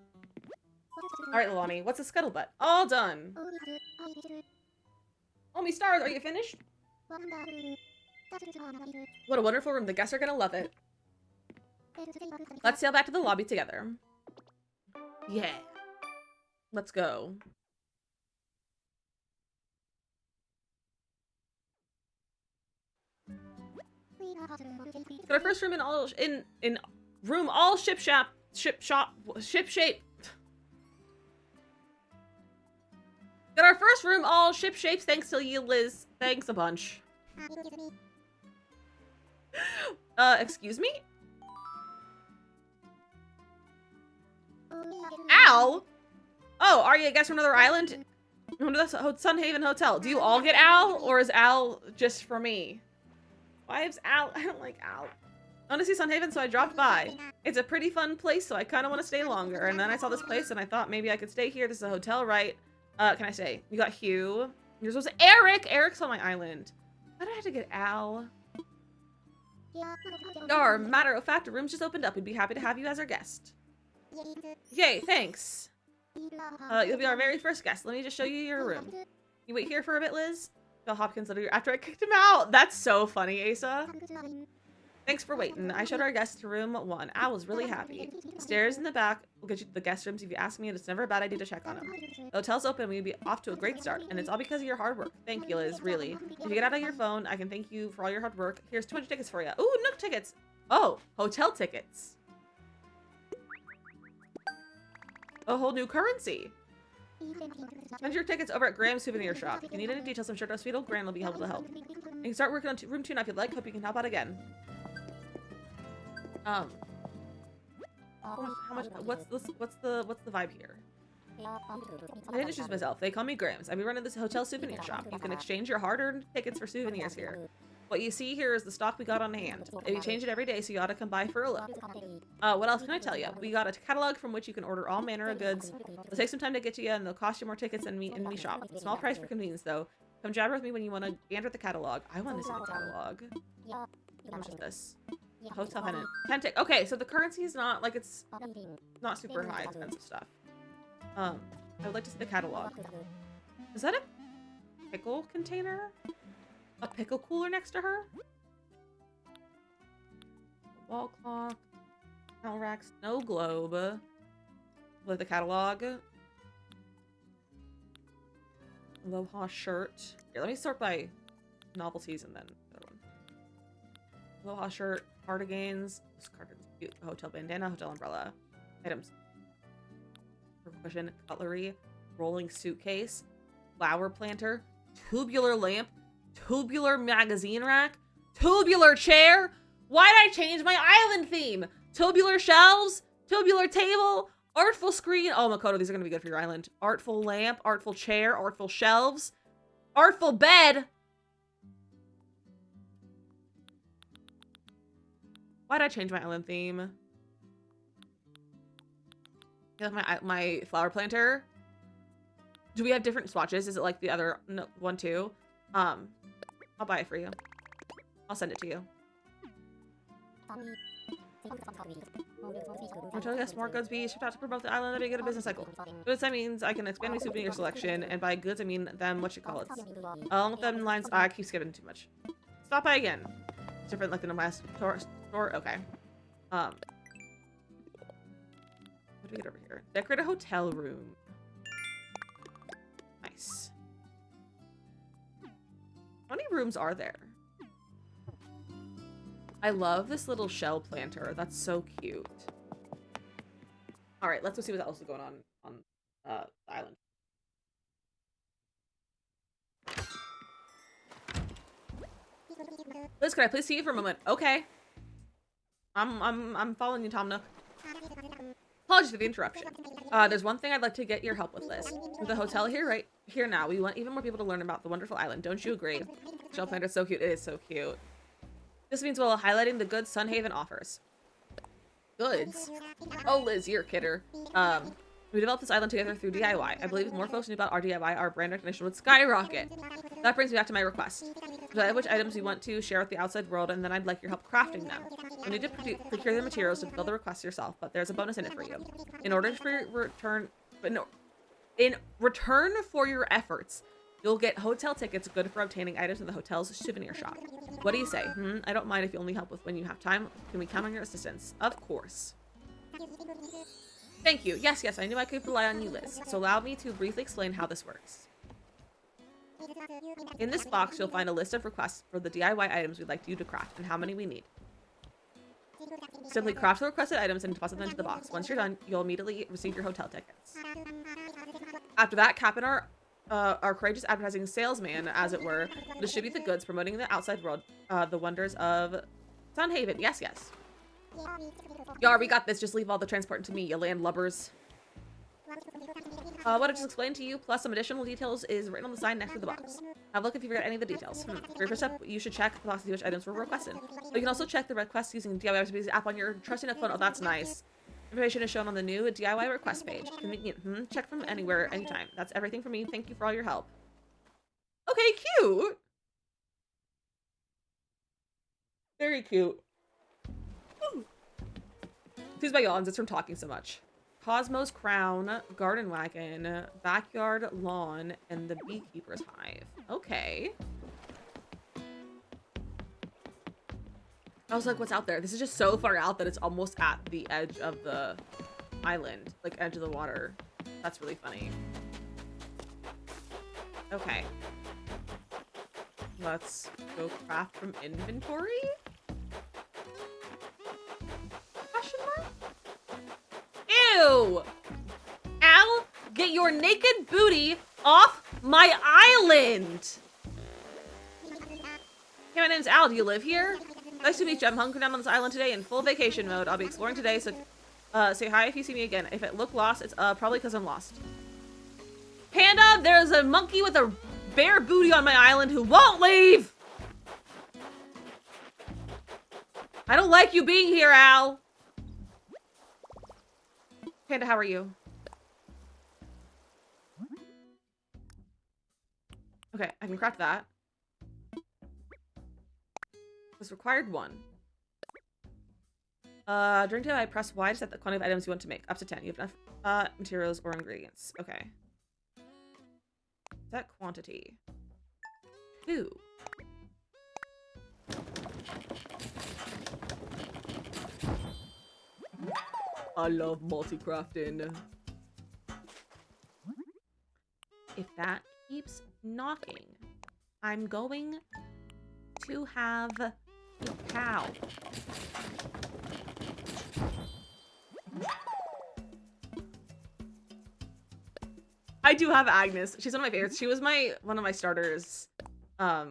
All right, Leilani, what's a scuttlebutt? All done. Oh, me stars, are you finished? What a wonderful room. The guests are gonna love it. Let's sail back to the lobby together. Yeah. Let's go. Got our first room in room all ship shape. Got our first room all ship shapes thanks to you, Liz. Thanks a bunch. Excuse me? Al? Oh, are you a guest from another island? From the Sunhaven Hotel. Do you all get Al, or is Al just for me? Why is Al? I don't like Al. I want to see Sunhaven, so I dropped by. It's a pretty fun place, so I kind of want to stay longer. And then I saw this place, and I thought maybe I could stay here. This is a hotel, right? Can I stay? You got Hugh. Yours was Eric. Eric's on my island. Why did I have to get Al? Dar, matter of fact, a room's just opened up. We'd be happy to have you as our guest. Yay, thanks. You'll be our very first guest. Let me just show you your room. You wait here for a bit, Liz? Bill Hopkins after I kicked him out. That's so funny, Asa. Thanks for waiting. I showed our guest to room 1. Al was really happy. Stairs in the back will get you to the guest rooms if you ask me, and it's never a bad idea to check on them. The hotel's open, we'll be off to a great start, and it's all because of your hard work. Thank you, Liz, really. If you get out on your phone, I can thank you for all your hard work. Here's 200 tickets for you. Ooh, Nook tickets. Oh, hotel tickets. A whole new currency. Send your tickets over at Graham's souvenir shop. If you need any details, I'm sure Dustbeetle Graham will be able to help. You can start working on room 2 now if you'd like. Hope you can help out again. How much? What's the vibe here? I didn't introduce myself. They call me Grams. I be running this hotel souvenir shop. You can exchange your hard-earned tickets for souvenirs here. What you see here is the stock we got on hand. We change it every day, so you ought to come by for a look. What else can I tell you? We got a catalog from which you can order all manner of goods. It'll take some time to get to you, and they'll cost you more tickets than me shop. Small price for convenience, though. Come jabber with me when you want to gander at the catalog. I want to see the catalog. How much is this? Hotel pennant. 10 tick. Okay, so the currency is not like it's not super high expensive stuff. I would like to see the catalog. Is that a pickle container? A pickle cooler next to her? Wall clock. Towel rack. Snow globe. With the catalog. Aloha shirt. Here, let me start by novelties and then the other one. Aloha shirt. Cardigans. This cardigan's cute. Hotel bandana. Hotel umbrella. Items. Cushion. Cutlery. Rolling suitcase. Flower planter. Tubular lamp. Tubular magazine rack. Tubular chair. Why did I change my island theme? Tubular shelves. Tubular table. Artful screen. Oh, Makoto, these are going to be good for your island. Artful lamp. Artful chair. Artful shelves. Artful bed. Why did I change my island theme? My flower planter. Do we have different swatches? Is it like the other one too? I'll buy it for you. I'll send it to you. I'm trying to get more goods be shipped out to promote the island. That'd be a good business cycle. Goods, that means I can expand my souvenir selection, and by goods I mean them, what you call it. Along with them lines, I keep skipping too much. Stop by again. It's different like the last store. Okay. What do we get over here? Decorate a hotel room. Nice. How many rooms are there? I love this little shell planter. That's so cute. All right, let's go see what else is going on the island. Liz, can I please see you for a moment? Okay. I'm following you, Tom Nook. Apologies for the interruption. There's one thing I'd like to get your help with, Liz. With the hotel here, right here now, we want even more people to learn about the wonderful island. Don't you agree? Shell planter is so cute. It is so cute. This means we're highlighting the goods Sunhaven offers. Goods? Oh, Liz, you're a kidder. We developed this island together through DIY. I believe if more folks knew about our DIY, our brand recognition would skyrocket. That brings me back to my request. Decide which items you want to share with the outside world, and then I'd like your help crafting them. You need to procure the materials to fulfill the request yourself, but there's a bonus in it for you. In return for your efforts, you'll get hotel tickets good for obtaining items in the hotel's souvenir shop. What do you say? I don't mind if you only help with when you have time. Can we count on your assistance? Of course. Thank you. Yes, I knew I could rely on you, Liz. So allow me to briefly explain how this works. In this box, you'll find a list of requests for the DIY items we'd like you to craft and how many we need. Simply craft the requested items and deposit them into the box. Once you're done, you'll immediately receive your hotel tickets. After that, Captain, our courageous advertising salesman, as it were, will distribute the goods, promoting the outside world, the wonders of Sunhaven. Yes. Yar, we got this. Just leave all the transport to me, you landlubbers. What I just explained to you, plus some additional details, is written on the sign next to the box. Have a look if you forgot any of the details. For your first step, you should check the box to see which items were requested. But you can also check the requests using the DIY app on your trusty phone. Oh, that's nice. Information is shown on the new DIY request page. Convenient. Check from anywhere, anytime. That's everything for me. Thank you for all your help. Okay, cute. Very cute. Ooh. Excuse my yawns. It's from talking so much. Cosmo's Crown, Garden Wagon, Backyard Lawn, and the Beekeeper's Hive. Okay. I was like, what's out there? This is just so far out that it's almost at the edge of the island. Like, edge of the water. That's really funny. Okay. Let's go craft from inventory? Question mark? Ew! Al, get Get your naked booty off my island! Hey, my name's Al. Do you live here? Nice to meet you. I'm hunkering down on this island today in full vacation mode. I'll be exploring today, so say hi if you see me again. If it look lost, it's probably because I'm lost. Panda, there's a monkey with a bare booty on my island who won't leave! I don't like you being here, Al. Panda, how are you? Okay, I can craft that. This required 1. During time I press Y to set the quantity of items you want to make. Up to 10. You have enough materials or ingredients. Okay. Set quantity. 2. I love multi-crafting. If that keeps knocking, I'm going to have a cow. I do have Agnes. She's one of my favorites. She was one of my starters. My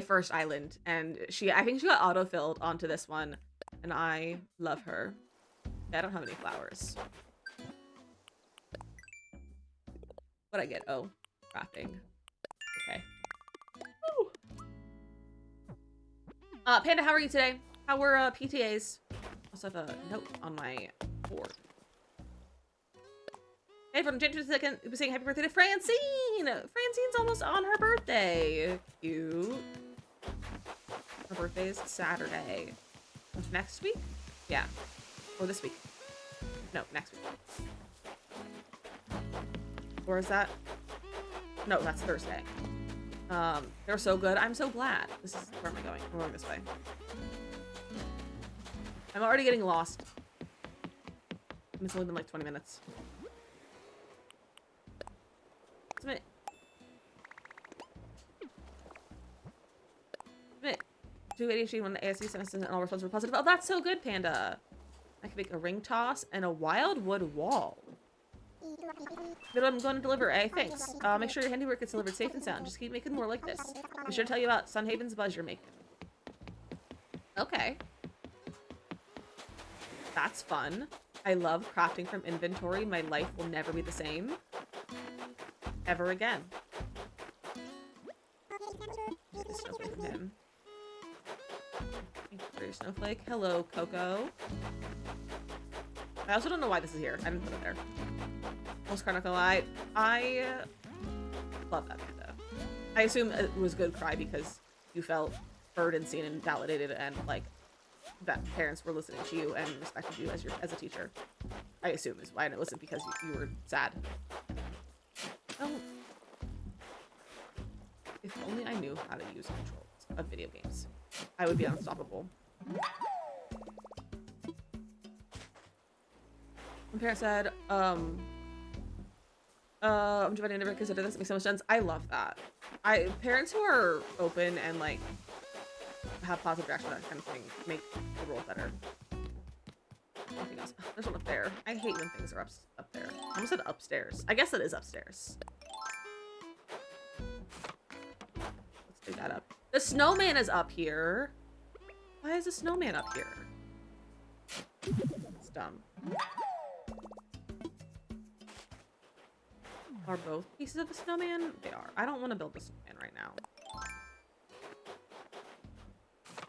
first island, and I think she got auto-filled onto this one, and I love her. I don't have any flowers. What'd I get? Oh, crafting. Okay. Woo. Panda, how are you today? How were PTAs? Also have a note on my board. Hey, from Ginger Second, saying happy birthday to Francine! Francine's almost on her birthday. Cute. Her birthday is Saturday. Next week? Yeah. Or this week. No, next week. Or is that? No, that's Thursday. They're so good. I'm so glad. Where am I going? I'm going this way. I'm already getting lost. And it's only been like 20 minutes. Submit. 2 ADHD, 1 ASC semester, and all responses were positive. Oh, that's so good, Panda. I can make a ring toss and a wildwood wall. Good, I'm going to deliver, eh? Thanks. Make sure your handiwork gets delivered safe and sound. Just keep making more like this. Be sure to tell you about Sunhaven's buzz you're making. Okay. That's fun. I love crafting from inventory. My life will never be the same. Ever again. Get this snowflake from him. Thank you for your snowflake. Hello, Coco. I also don't know why this is here. I didn't put it there. Most Chronicle I love that panda. I assume it was a good cry because you felt heard and seen and validated, and like that parents were listening to you and respected you as a teacher. I assume is why, and it wasn't because you were sad. Oh. If only I knew how to use controls of video games, I would be unstoppable. My parents said, I'm trying to never consider this. It makes so much sense. I love that. Parents who are open and like have positive reaction to that kind of thing make the world better. Anything else? There's one up there. I hate when things are up there. I almost said upstairs. I guess it is upstairs. Let's dig that up. The snowman is up here. Why is the snowman up here? It's dumb. Are both pieces of the snowman? They are. I don't want to build the snowman right now.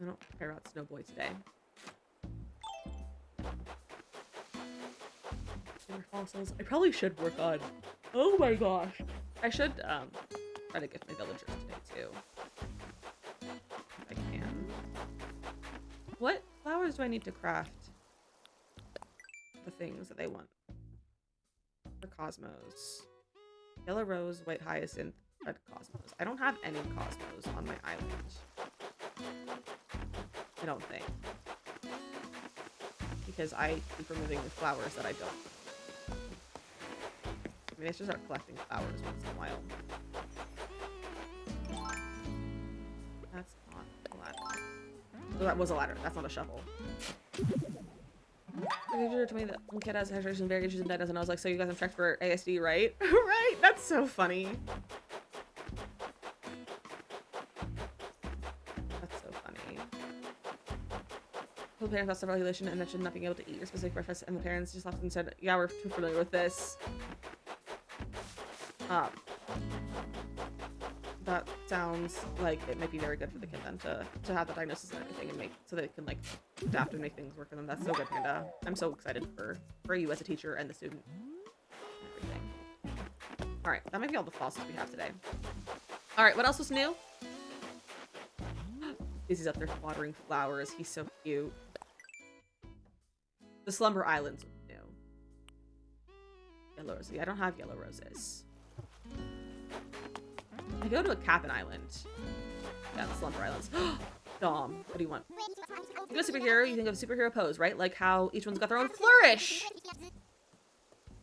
I don't care about Snowboy today. Fossils. I probably should work on. Oh my gosh. I should try to get my villagers today too. If I can. What flowers do I need to craft? The things that they want. For Cosmos. Yellow rose, white hyacinth, red cosmos. I don't have any cosmos on my island. I don't think. Because I keep removing the flowers that I don't. Maybe I should start collecting flowers once in a while. That's not a ladder. Oh, that was a ladder. That's not a shovel. teacher told me that one kid has hydration very interested in that, and I was like, so you guys have checked for ASD, right? Right? That's so funny. That's so funny. The parents lost self-regulation and mentioned not being able to eat your specific breakfast, and the parents just laughed and said, yeah, we're too familiar with this. That sounds like it might be very good for the kid then to have the diagnosis and everything and make so they can like adapt and make things work for them. That's so good, Panda. I'm so excited for you as a teacher and the student and everything. All right, that might be all the fossils we have today. All right, what else was new? Dizzy's up there watering flowers. He's so cute. The Slumber Islands was new. Yellow roses. I don't have yellow roses. I go to a cabin island. Yeah, the Slumber Islands. Dom, what do you want? You go superhero, you think of a superhero pose, right? Like how each one's got their own flourish.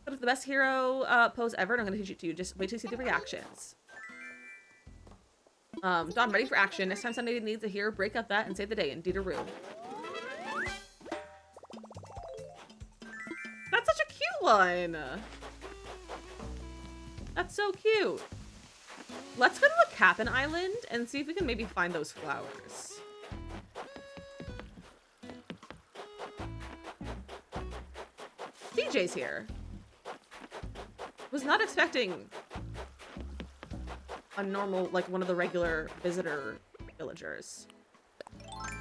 But it's the best hero pose ever, and I'm gonna teach it to you. Just wait till you see the reactions. Dom, ready for action. Next time somebody needs a hero, break up that and save the day. Indeed a rue. That's such a cute one. That's so cute. Let's go to a cabin island and see if we can maybe find those flowers. DJ's here. Was not expecting a normal, like one of the regular visitor villagers.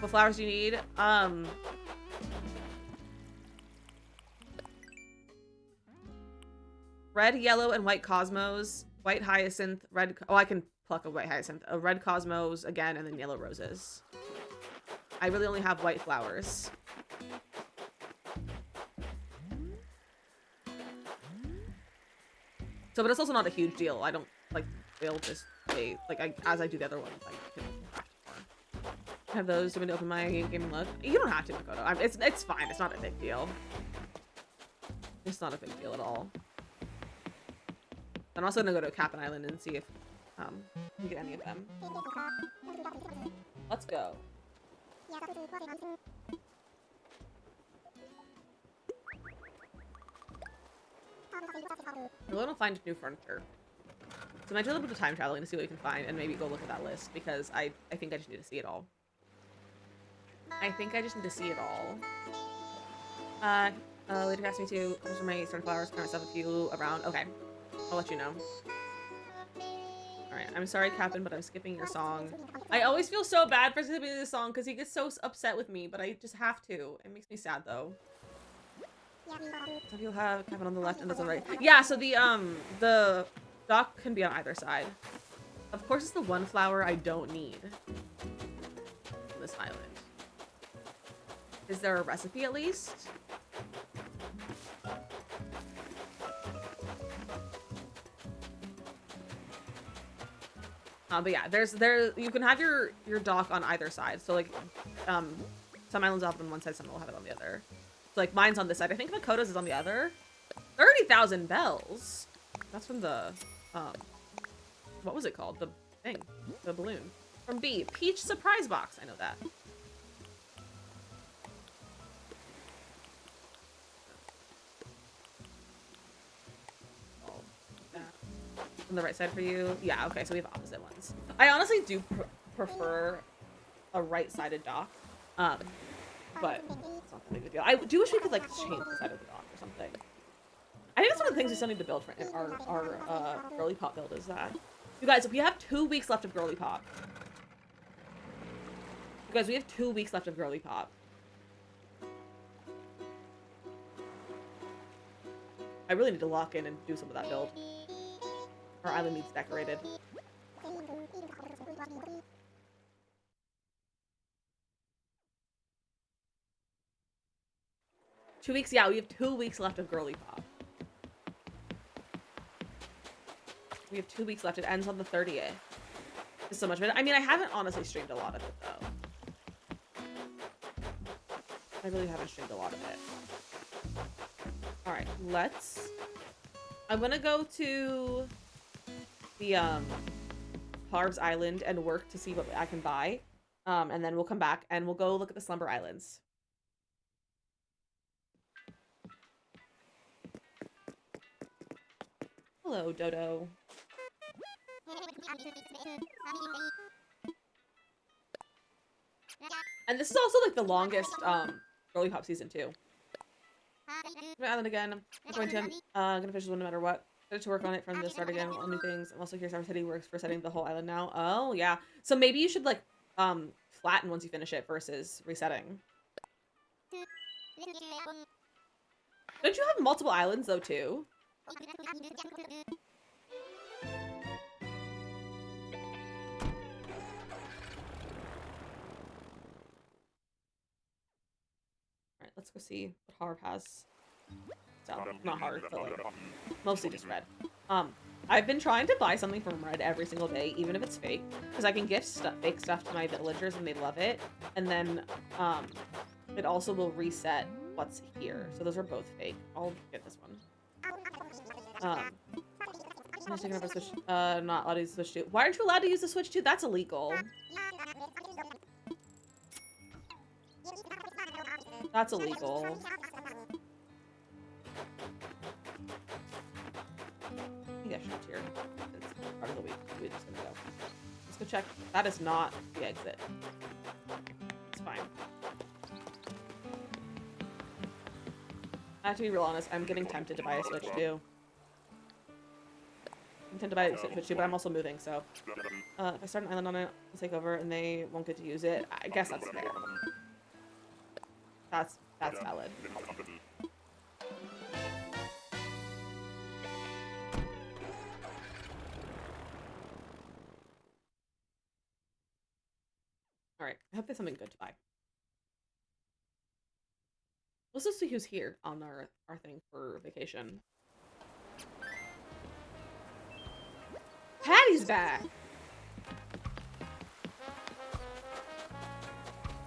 What flowers do you need? Red, yellow, and white cosmos. White hyacinth, red... Oh, I can pluck a white hyacinth. A red cosmos again, and then yellow roses. I really only have white flowers. So, but it's also not a huge deal. I don't, like, they'll just... as I do the other ones, I can craft more. Have those to open my gaming log? You don't have to, Makoto. It's fine. It's not a big deal. It's not a big deal at all. I'm also gonna go to Cabin Island and see if we get any of them. Let's go. We're going to find new furniture. So I might do a little bit of time traveling to see what we can find and maybe go look at that list because I think I just need to see it all. I think I just need to see it all. Later asked me to come to my sunflowers, find myself a few around. Okay. I'll let you know. Alright, I'm sorry, Captain, but I'm skipping your song. I always feel so bad for skipping this song because he gets so upset with me, but I just have to. It makes me sad, though. Some people have Captain on the left and does on the right. Yeah, so the dock can be on either side. Of course, it's the one flower I don't need on this island. Is there a recipe, at least? But yeah, you can have your dock on either side. So like, some islands will have it on one side, some will have it on the other. So like mine's on this side. I think Makoto's is on the other. 30,000 bells. That's from the, what was it called? The thing, the balloon from B. Peach surprise box. I know that. On the right side for you? Yeah, okay, so we have opposite ones. I honestly do prefer a right-sided dock, but it's not that big of a deal. I do wish we could, like, change the side of the dock or something. I think that's one of the things we still need to build for our Girly Pop build is that. You guys, we have 2 weeks left of Girly Pop. You guys, we have 2 weeks left of Girly Pop. I really need to lock in and do some of that build. Our island needs decorated. Two weeks? Yeah, we have 2 weeks left of Girly Pop. We have 2 weeks left. It ends on the 30th. There's so much of it. I mean, I haven't honestly streamed a lot of it, though. I really haven't streamed a lot of it. Alright, I'm gonna go to the Harv's Island and work to see what I can buy, and then we'll come back and we'll go look at the Slumber Islands. Hello, Dodo. And this is also like the longest girly pop season too. Island again. I'm going to gonna finish this one no matter what. Got to work on it from the start again. All new things. I'm also curious how City works for setting the whole island now. Oh yeah. So maybe you should like flatten once you finish it versus resetting. Don't you have multiple islands though too? Alright, let's go see what Harv has. So, not Harv, but like, mostly just Red. I've been trying to buy something from Red every single day, even if it's fake, because I can gift fake stuff to my villagers and they love it, and then, it also will reset what's here. So those are both fake. I'll get this one. I'm just taking up a Switch, not allowed to use the Switch 2. Why aren't you allowed to use the Switch 2? That's illegal. That's illegal. I think I should here. It's part of the week. We're just gonna go. Let's go check. That is not the exit. It's fine. I have to be real honest. I'm getting tempted to buy a Switch 2. I'm tempted to buy a Switch 2, but I'm also moving, so. If I start an island on it, I'll take over and they won't get to use it. I guess that's fair. That's valid. Alright, I hope there's something good to buy. Let's just see who's here on our thing for vacation. Patty's back!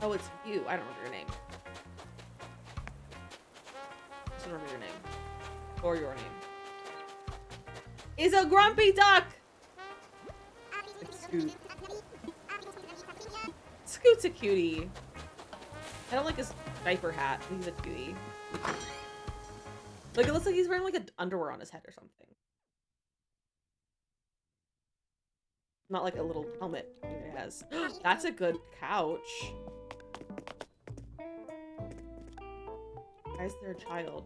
Oh, it's you. I don't remember your name. I just remember your name. Or your name. Is a grumpy duck! It's Scoot. Scoot's a cutie. I don't like his diaper hat. He's a cutie. Like, it looks like he's wearing like an underwear on his head or something. Not like a little helmet he has. That's a good couch. Why is there a child?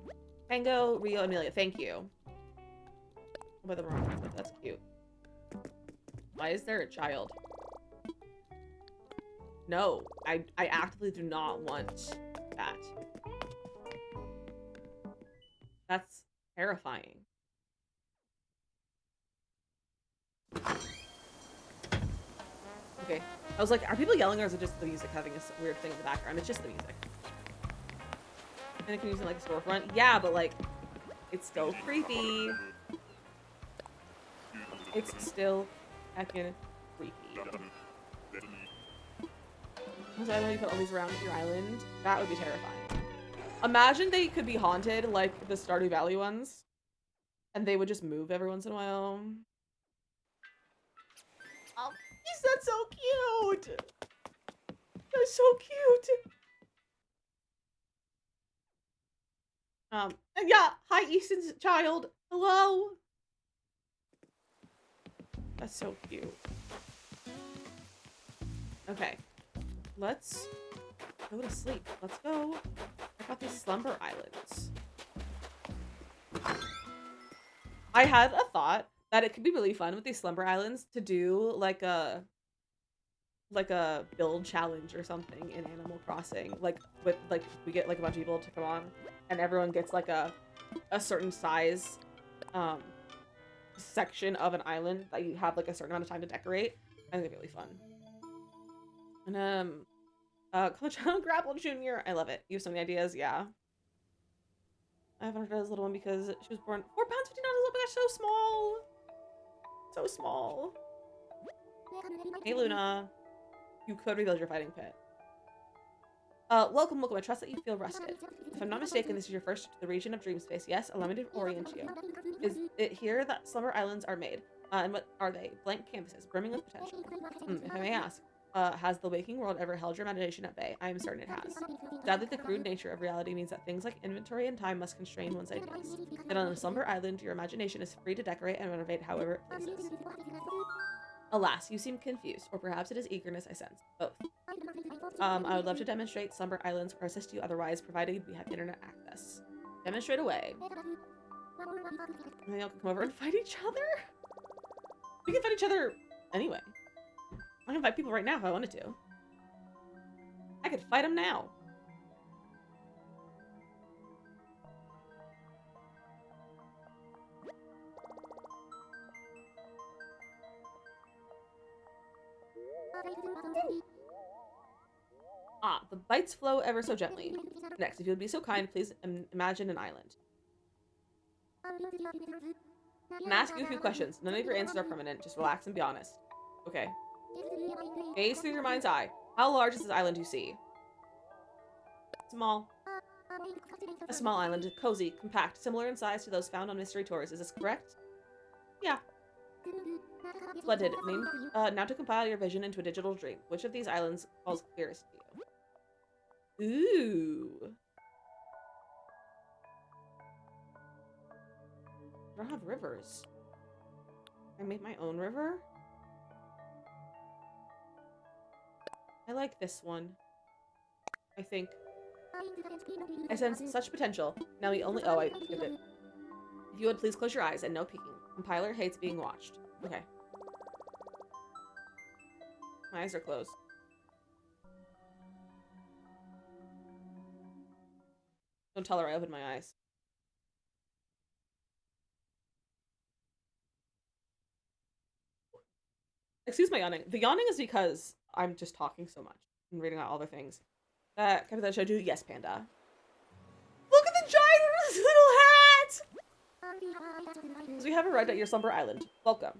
Tango, Rio, Amelia, thank you. By the wrong one, that's cute. Why is there a child? No, I actively do not want that. That's terrifying. Okay, I was like, are people yelling or is it just the music having a weird thing in the background? It's just the music. And it can use it like a storefront. Yeah, but like, it's still creepy. It's still heckin' creepy. So I know you put all these around your island. That would be terrifying. Imagine they could be haunted like the Stardew Valley ones. And they would just move every once in a while. Oh, that's so cute! That's so cute! Yeah, hi Easton's child. Hello. That's so cute. Okay, let's go to sleep. Let's go check out these slumber islands. I had a thought that it could be really fun with these slumber islands to do like a build challenge or something in Animal Crossing. Like with like we get like a bunch of people to come on and everyone gets like a certain size section of an island that you have like a certain amount of time to decorate. I think it'd be really fun. And Call Grapple Jr. I love it. You have so many ideas, yeah. I haven't heard of this little one because she was born 4 pounds 59 ounces. Oh my gosh, so small. So small. Hey Luna. You could rebuild your fighting pit. Welcome. I trust that you feel rested. If I'm not mistaken, this is your first to the region of Dream Space. Yes, allow me to orient you. Is it here that slumber islands are made? And what are they? Blank canvases, brimming with potential. If I may ask, Has the waking world ever held your imagination at bay? I am certain it has. Sadly, the crude nature of reality means that things like inventory and time must constrain one's ideas. Yet on a slumber island, your imagination is free to decorate and renovate however it pleases. Alas, you seem confused, or perhaps it is eagerness I sense. Both. I would love to demonstrate Slumber Islands or assist you otherwise, provided we have internet access. Demonstrate away. Maybe I'll come over and fight each other? We can fight each other anyway. I can fight people right now if I wanted to. I could fight them now. Ah, the bites flow ever so gently. Next, if you would be so kind, please imagine an island. I'm gonna ask you a few questions. None of your answers are permanent. Just relax and be honest. Okay. Gaze through your mind's eye. How large is this island you see? Small. A small island, cozy, compact, similar in size to those found on mystery tours. Is this correct? Yeah. Splendid. Now to compile your vision into a digital dream. Which of these islands calls clearest to you? Ooh. I don't have rivers. Can I make my own river? I like this one. I think. I sense such potential. Now we only— oh, I skipped it. If you would please close your eyes and no peeking. Compiler hates being watched. Okay. My eyes are closed. Don't tell her I opened my eyes. Excuse my yawning. The yawning is because I'm just talking so much and reading out all the things. Can I show you? Yes, Panda. Look at the giant with his little hat! So we have arrived at your Slumber Island. Welcome.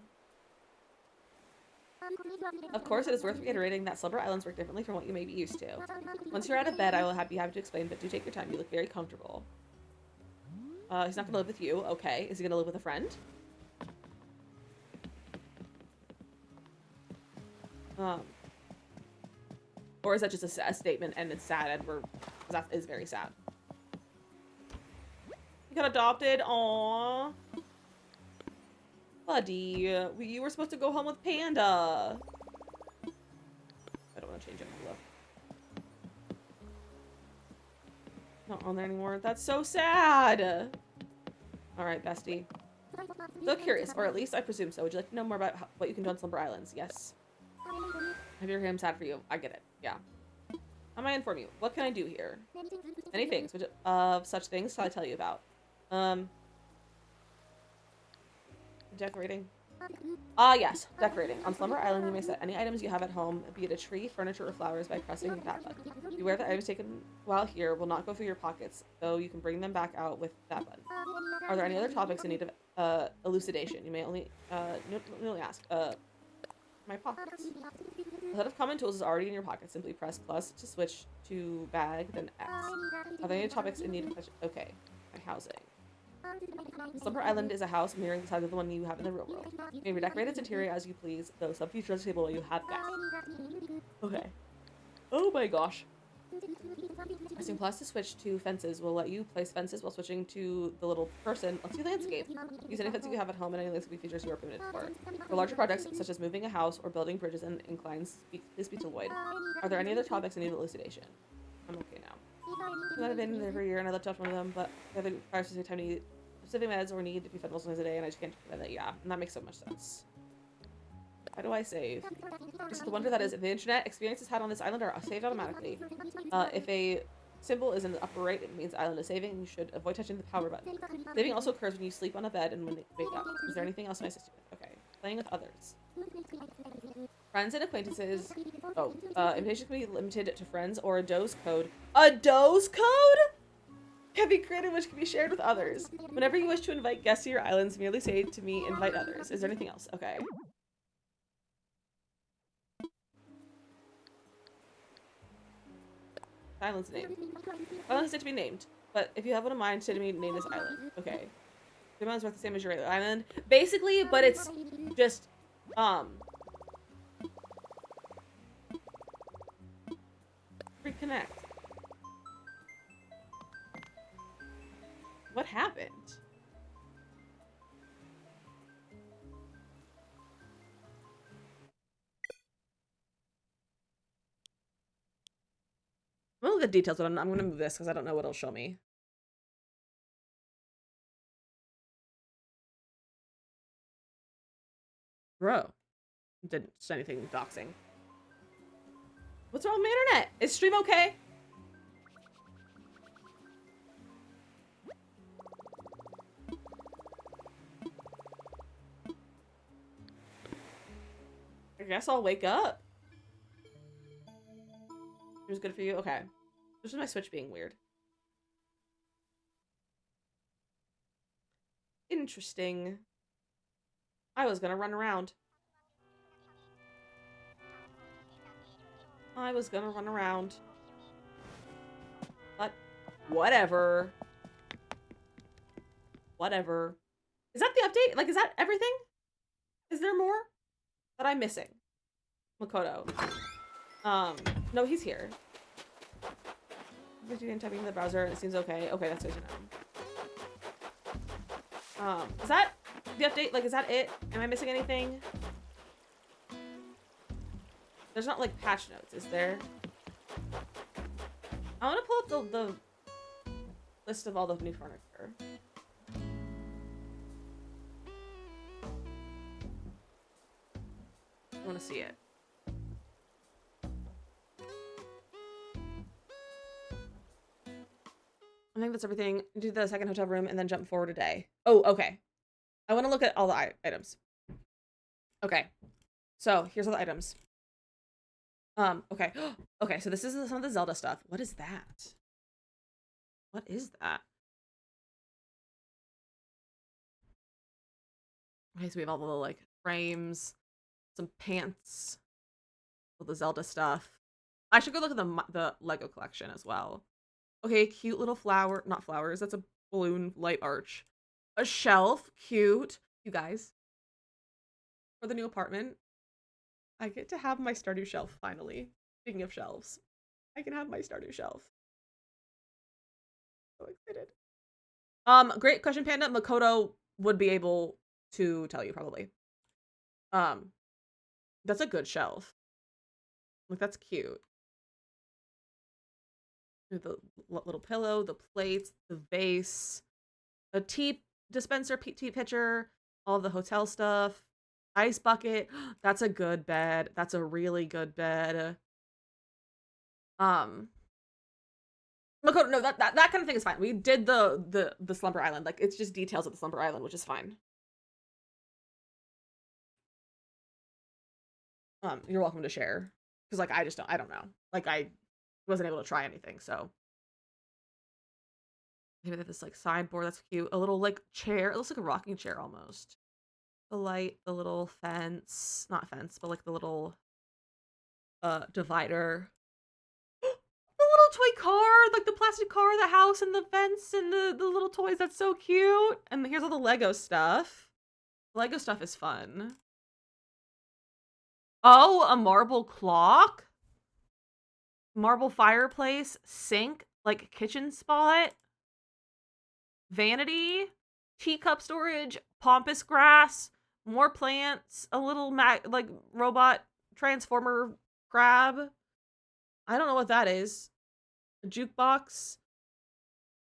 Of course, it is worth reiterating that Slumber Islands work differently from what you may be used to. Once you're out of bed, I will be happy to explain, but do take your time. You look very comfortable. He's not gonna live with you. Okay. Is he gonna live with a friend? Or is that just a statement and it's sad and that is very sad. You got adopted? Aww. Buddy, you were supposed to go home with Panda. I don't want to change it. Not on there anymore. That's so sad. Alright, bestie. So curious, or at least I presume so. Would you like to know more about what you can do on Slumber Islands? Yes. Have you heard I'm sad for you? I get it. Yeah. How may I inform you? What can I do here? Many things. Which of such things shall I tell you about? Decorating. Yes. Decorating. On Slumber Island, you may set any items you have at home, be it a tree, furniture, or flowers, by pressing that button. Beware that items taken while here will not go through your pockets, though you can bring them back out with that button. Are there any other topics in need of elucidation? You may only ask. My pockets. A set of common tools is already in your pocket. Simply press plus to switch to bag, then X. Are there any topics in need of okay. My housing. Slumber Island is a house mirroring the size of the one you have in the real world. You may redecorate its interior as you please, though some features are stable while you have guests. Okay. Oh my gosh. Pressing plus to switch to fences will let you place fences while switching to the little person. Let's see landscape. Use any fence you have at home and any landscape features you are permitted for. For larger projects, such as moving a house or building bridges and inclines, please speak to Lloyd. Are there any other topics in need of elucidation? I'm okay now. I might have been there for a year and I left off one of them, but the other requires specific time to eat specific meds or need to be fed multiple times a day, and I just can't do that. Yeah, and that makes so much sense. How do I save? Just the wonder that is, if the internet experiences had on this island are saved automatically. If a symbol is in the upper right, it means island is saving, and you should avoid touching the power button. Saving also occurs when you sleep on a bed and when you wake up. Is there anything else my sister with? Okay. Playing with others. Friends and acquaintances. Oh, invitations can be limited to friends or a dose code. A dose code? Can be created which can be shared with others. Whenever you wish to invite guests to your islands, merely say to me, invite others. Is there anything else? Okay. Island's name. Island is yet to be named, but if you have one in mind, say to me, name this island. Okay. The amount is worth the same as your regular island. Basically, but it's just, connect? What happened? I'm gonna look at details, but I'm gonna move this because I don't know what it'll show me. Bro. Didn't say anything doxing. What's wrong with my internet? Is stream okay? I guess I'll wake up. It was good for you? Okay. This is my Switch being weird. Interesting. I was gonna run around. I was gonna run around. But whatever. Whatever. Is that the update? Like, is that everything? Is there more that I'm missing? Makoto. No, he's here. Typing in the browser and it seems okay. Okay, that's good to know. Is that the update? Like, is that it? Am I missing anything? There's not, like, patch notes, is there? I want to pull up the list of all the new furniture. I want to see it. I think that's everything. Do the second hotel room and then jump forward a day. Oh, okay. I want to look at all the items. Okay. So, here's all the items. Okay. Okay, so this is some of the Zelda stuff. What is that? What is that? Okay, so we have all the little, like, frames, some pants, all the Zelda stuff. I should go look at the Lego collection as well. Okay, cute little flower, not flowers, that's a balloon light arch. A shelf, cute. You guys, for the new apartment, I get to have my Stardew shelf finally. Speaking of shelves, I can have my Stardew shelf. So excited. Great question, Panda. Makoto would be able to tell you probably. That's a good shelf. Like, that's cute. The little pillow, the plates, the vase, a tea dispenser, tea pitcher, all the hotel stuff, ice bucket. That's a good bed. That's a really good bed. Makoto, no, that kind of thing is fine. We did the Slumber Island. Like, it's just details of the Slumber Island, which is fine. You're welcome to share. Because, like, I don't know. Like, I wasn't able to try anything, so. Maybe they have this, like, sideboard that's cute. A little, like, chair. It looks like a rocking chair almost. The light, the little fence. Not fence, but, like, the little divider. The little toy car, like the plastic car, the house, and the fence, and the little toys. That's so cute. And here's all the Lego stuff. Lego stuff is fun. Oh, a marble clock? Marble fireplace, sink, like kitchen spot. Vanity, teacup storage, pompous grass, more plants, a little like robot transformer crab. I don't know what that is. A jukebox.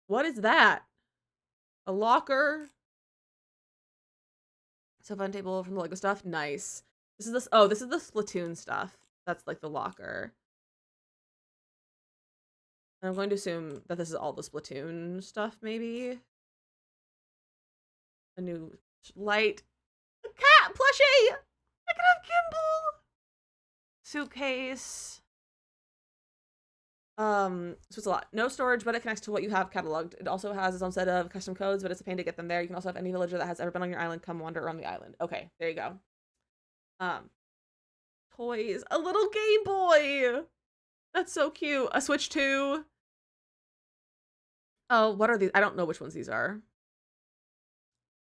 What is that? A locker. So fun table from the Lego stuff. Nice. This is this. Oh, this is the Splatoon stuff. That's like the locker. And I'm going to assume that this is all the Splatoon stuff, maybe. A new light. A cat plushie! I can have Kimball! Suitcase. So it's a lot. No storage, but it connects to what you have cataloged. It also has its own set of custom codes, but it's a pain to get them there. You can also have any villager that has ever been on your island come wander around the island. Okay, there you go. Toys. A little Game Boy! That's so cute. A Switch 2. Oh, what are these? I don't know which ones these are.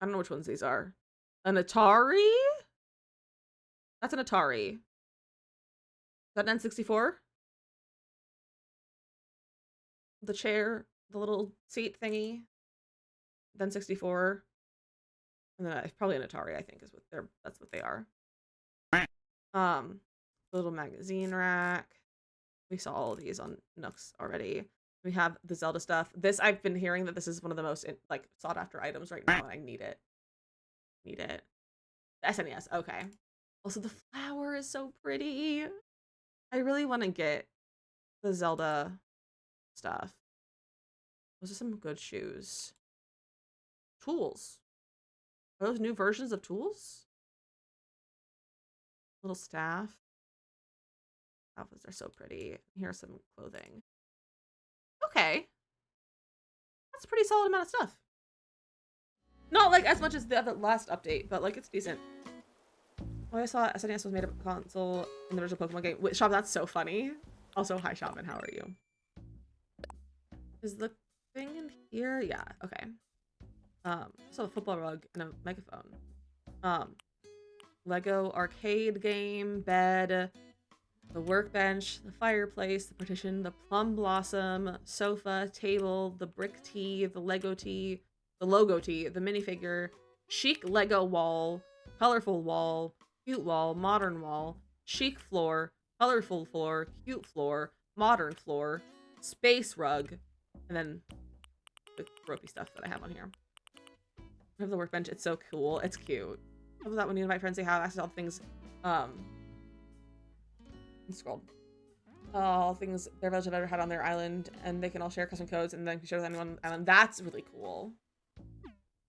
I don't know which ones these are. An Atari? That's an Atari. Is that an N64? the chair, the little seat thingy, then 64, and then probably an Atari. I think is what they're that's what they are. Little magazine rack. We saw all of these on Nooks already. We have the Zelda stuff. This I've been hearing that this is one of the most like sought after items right now, and I need it. Need it. The SNES. Okay. Also, the flower is so pretty. I really want to get the Zelda stuff. Those are some good shoes. Tools. Are those new versions of tools? Little staff. Outfits are so pretty. Here's some clothing. Okay. That's a pretty solid amount of stuff. Not like as much as the other last update, but like it's decent. Oh, I saw SNES was made a console in the original Pokemon game. Wait, Shop, that's so funny. Also, hi Shaman, how are you? Is the thing in here? Yeah, okay. So a football rug and a megaphone. Lego arcade game, bed, the workbench, the fireplace, the partition, the plum blossom, sofa, table, the brick tee, the Lego tee, the logo tee, the minifigure, chic Lego wall, colorful wall, cute wall, modern wall, chic floor, colorful floor, cute floor, modern floor, space rug, and then the ropey stuff that I have on here. I have the workbench. It's so cool. It's cute. I love that when you invite friends, they have access to all things. Scrolled. All things their village have ever had on their island, and they can all share custom codes and then share with anyone on the island. That's really cool.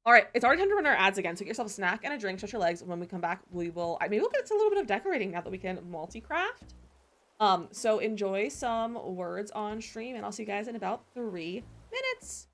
All right, it's already time to run our ads again. So get yourself a snack and a drink, stretch your legs. When we come back, maybe we'll get to a little bit of decorating now that we can multi-craft. So enjoy some words on stream, and I'll see you guys in about 3 minutes.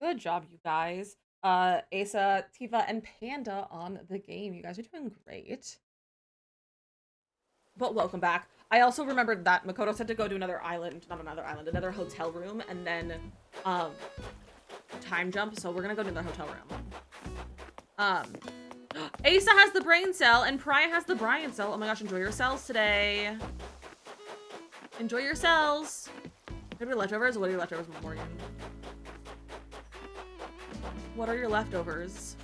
Good job, you guys. Asa, Tifa, and Panda on the game. You guys are doing great. But welcome back. I also remembered that Makoto said to go to another island, not another island, another hotel room, and then, um, time jump. So we're gonna go to another hotel room. Asa has the brain cell, and Pariah has the Brian cell. Oh my gosh, enjoy your cells today. Enjoy your cells. What are your leftovers? What are your leftovers, Morgan? What are your leftovers?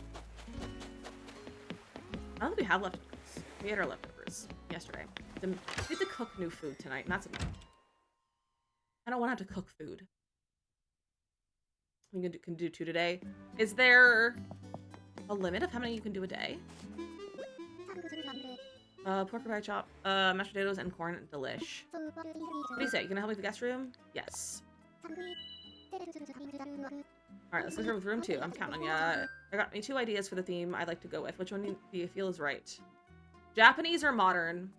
I don't think we have leftovers. We had our leftovers yesterday. We have to cook new food tonight, and that's enough. I don't want to have to cook food. We can do 2 today. Is there a limit of how many you can do a day? Pork ribeye chop, mashed potatoes, and corn delish. What do you say? You gonna help me with the guest room? Yes. Alright, let's go with room 2. I'm counting on ya. I got me 2 ideas for the theme I'd like to go with. Which one do you feel is right? Japanese or modern?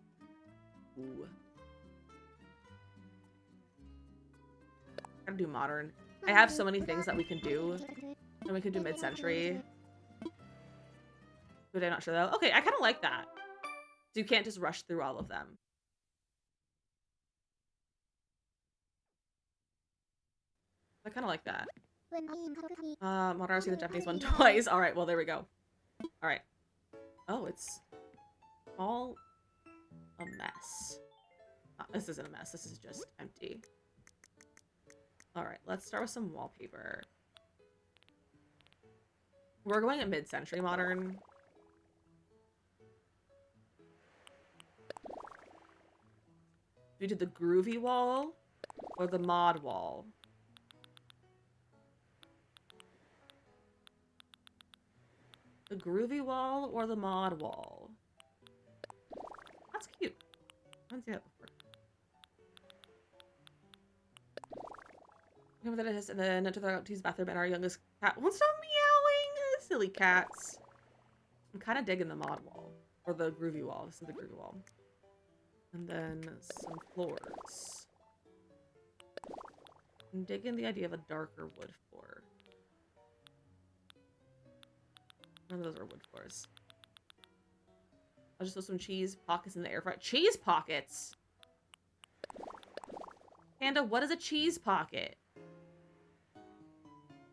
Ooh. I'm gonna do modern. I have so many things that we can do. And we could do mid-century. But I'm not sure though. Okay, I kind of like that. So you can't just rush through all of them. I kind of like that. Modern, I've seen the Japanese one twice. Alright, well, there we go. Alright. Oh, it's all a mess. This isn't a mess. This is just empty. Alright, let's start with some wallpaper. We're going at mid-century modern. We did the groovy wall or the mod wall. The groovy wall or the mod wall? That's cute. I haven't seen that before. Remember that it is, and then enter the to his bathroom, and our youngest cat won't stop meowing. Silly cats. I'm kind of digging the mod wall or the groovy wall. This is the groovy wall. And then some floors. I'm digging the idea of a darker wood floor. None of those are wood floors. I'll just throw some cheese pockets in the air fryer. Cheese pockets? Panda, what is a cheese pocket?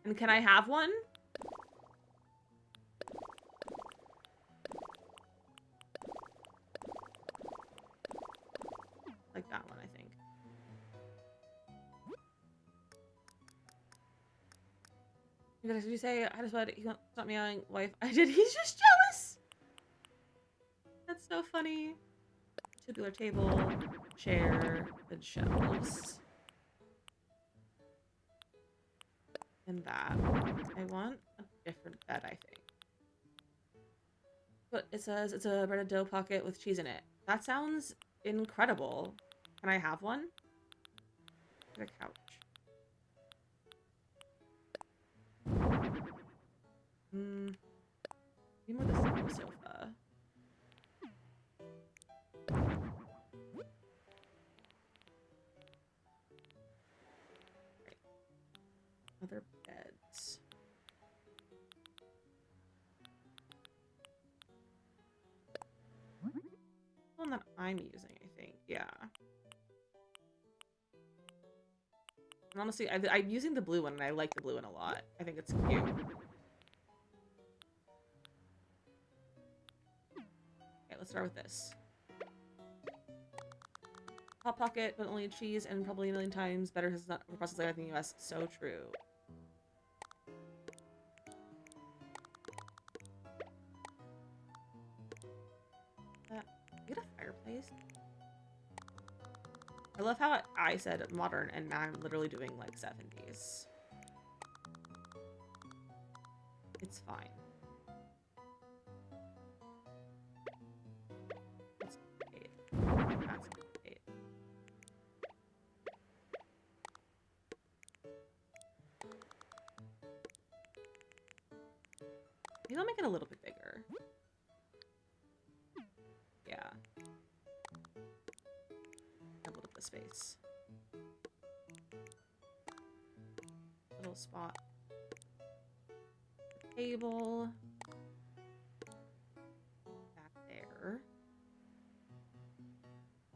And can I have one? Like that one, I think. Did you say I just wanted he won't stop meowing, wife? I did. He's just jealous. That's so funny. Tubular table, chair, and shelves. And that. I want a different bed, I think. But it says it's a breaded dough pocket with cheese in it. That sounds incredible. Can I have one? Get a couch. Maybe more the simple sofa. Right. Other beds. One that I'm using, I think. Yeah. And honestly, I'm using the blue one, and I like the blue one a lot. I think it's cute. Okay, let's start with this. Hot pocket, but only cheese, and probably a million times better because it's not processed like anything in the US. So true. Get a fireplace. I love how I said modern, and now I'm literally doing like 70s. It's fine. It's great. That's great. Maybe I'll make it a little bit bigger. Yeah. Double up the space. Little spot. table. Back there.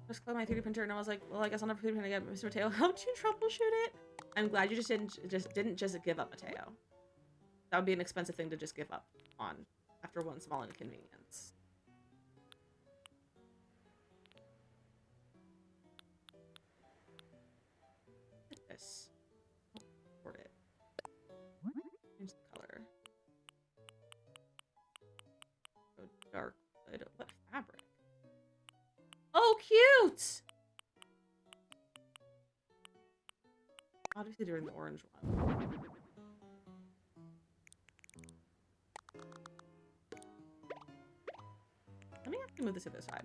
Just closed my 3D printer and I was like, well, I guess I'll never 3D print again. Mr. Mateo, helped you troubleshoot it? I'm glad you didn't just give up, Mateo. That would be an expensive thing to just give up on after one small inconvenience. Look at this. Import it. Change the color. Go dark wood. What fabric? Oh, cute! Obviously doing the orange one. Let me actually move this to this side.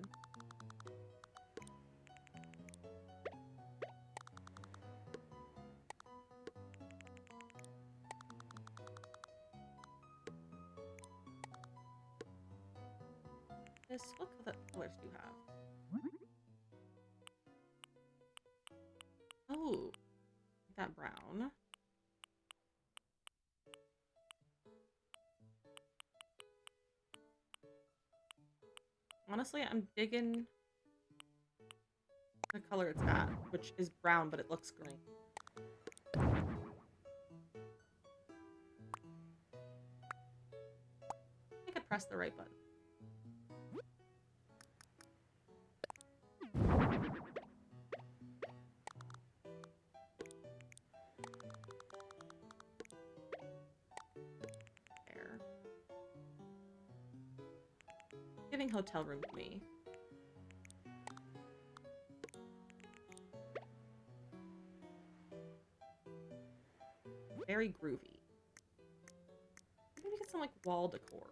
What colors do you have? Oh, that brown. Honestly, I'm digging the color it's at, which is brown, but it looks green. I could press the right button. There. Giving hotel room to me. Very groovy. Maybe get some like wall decor.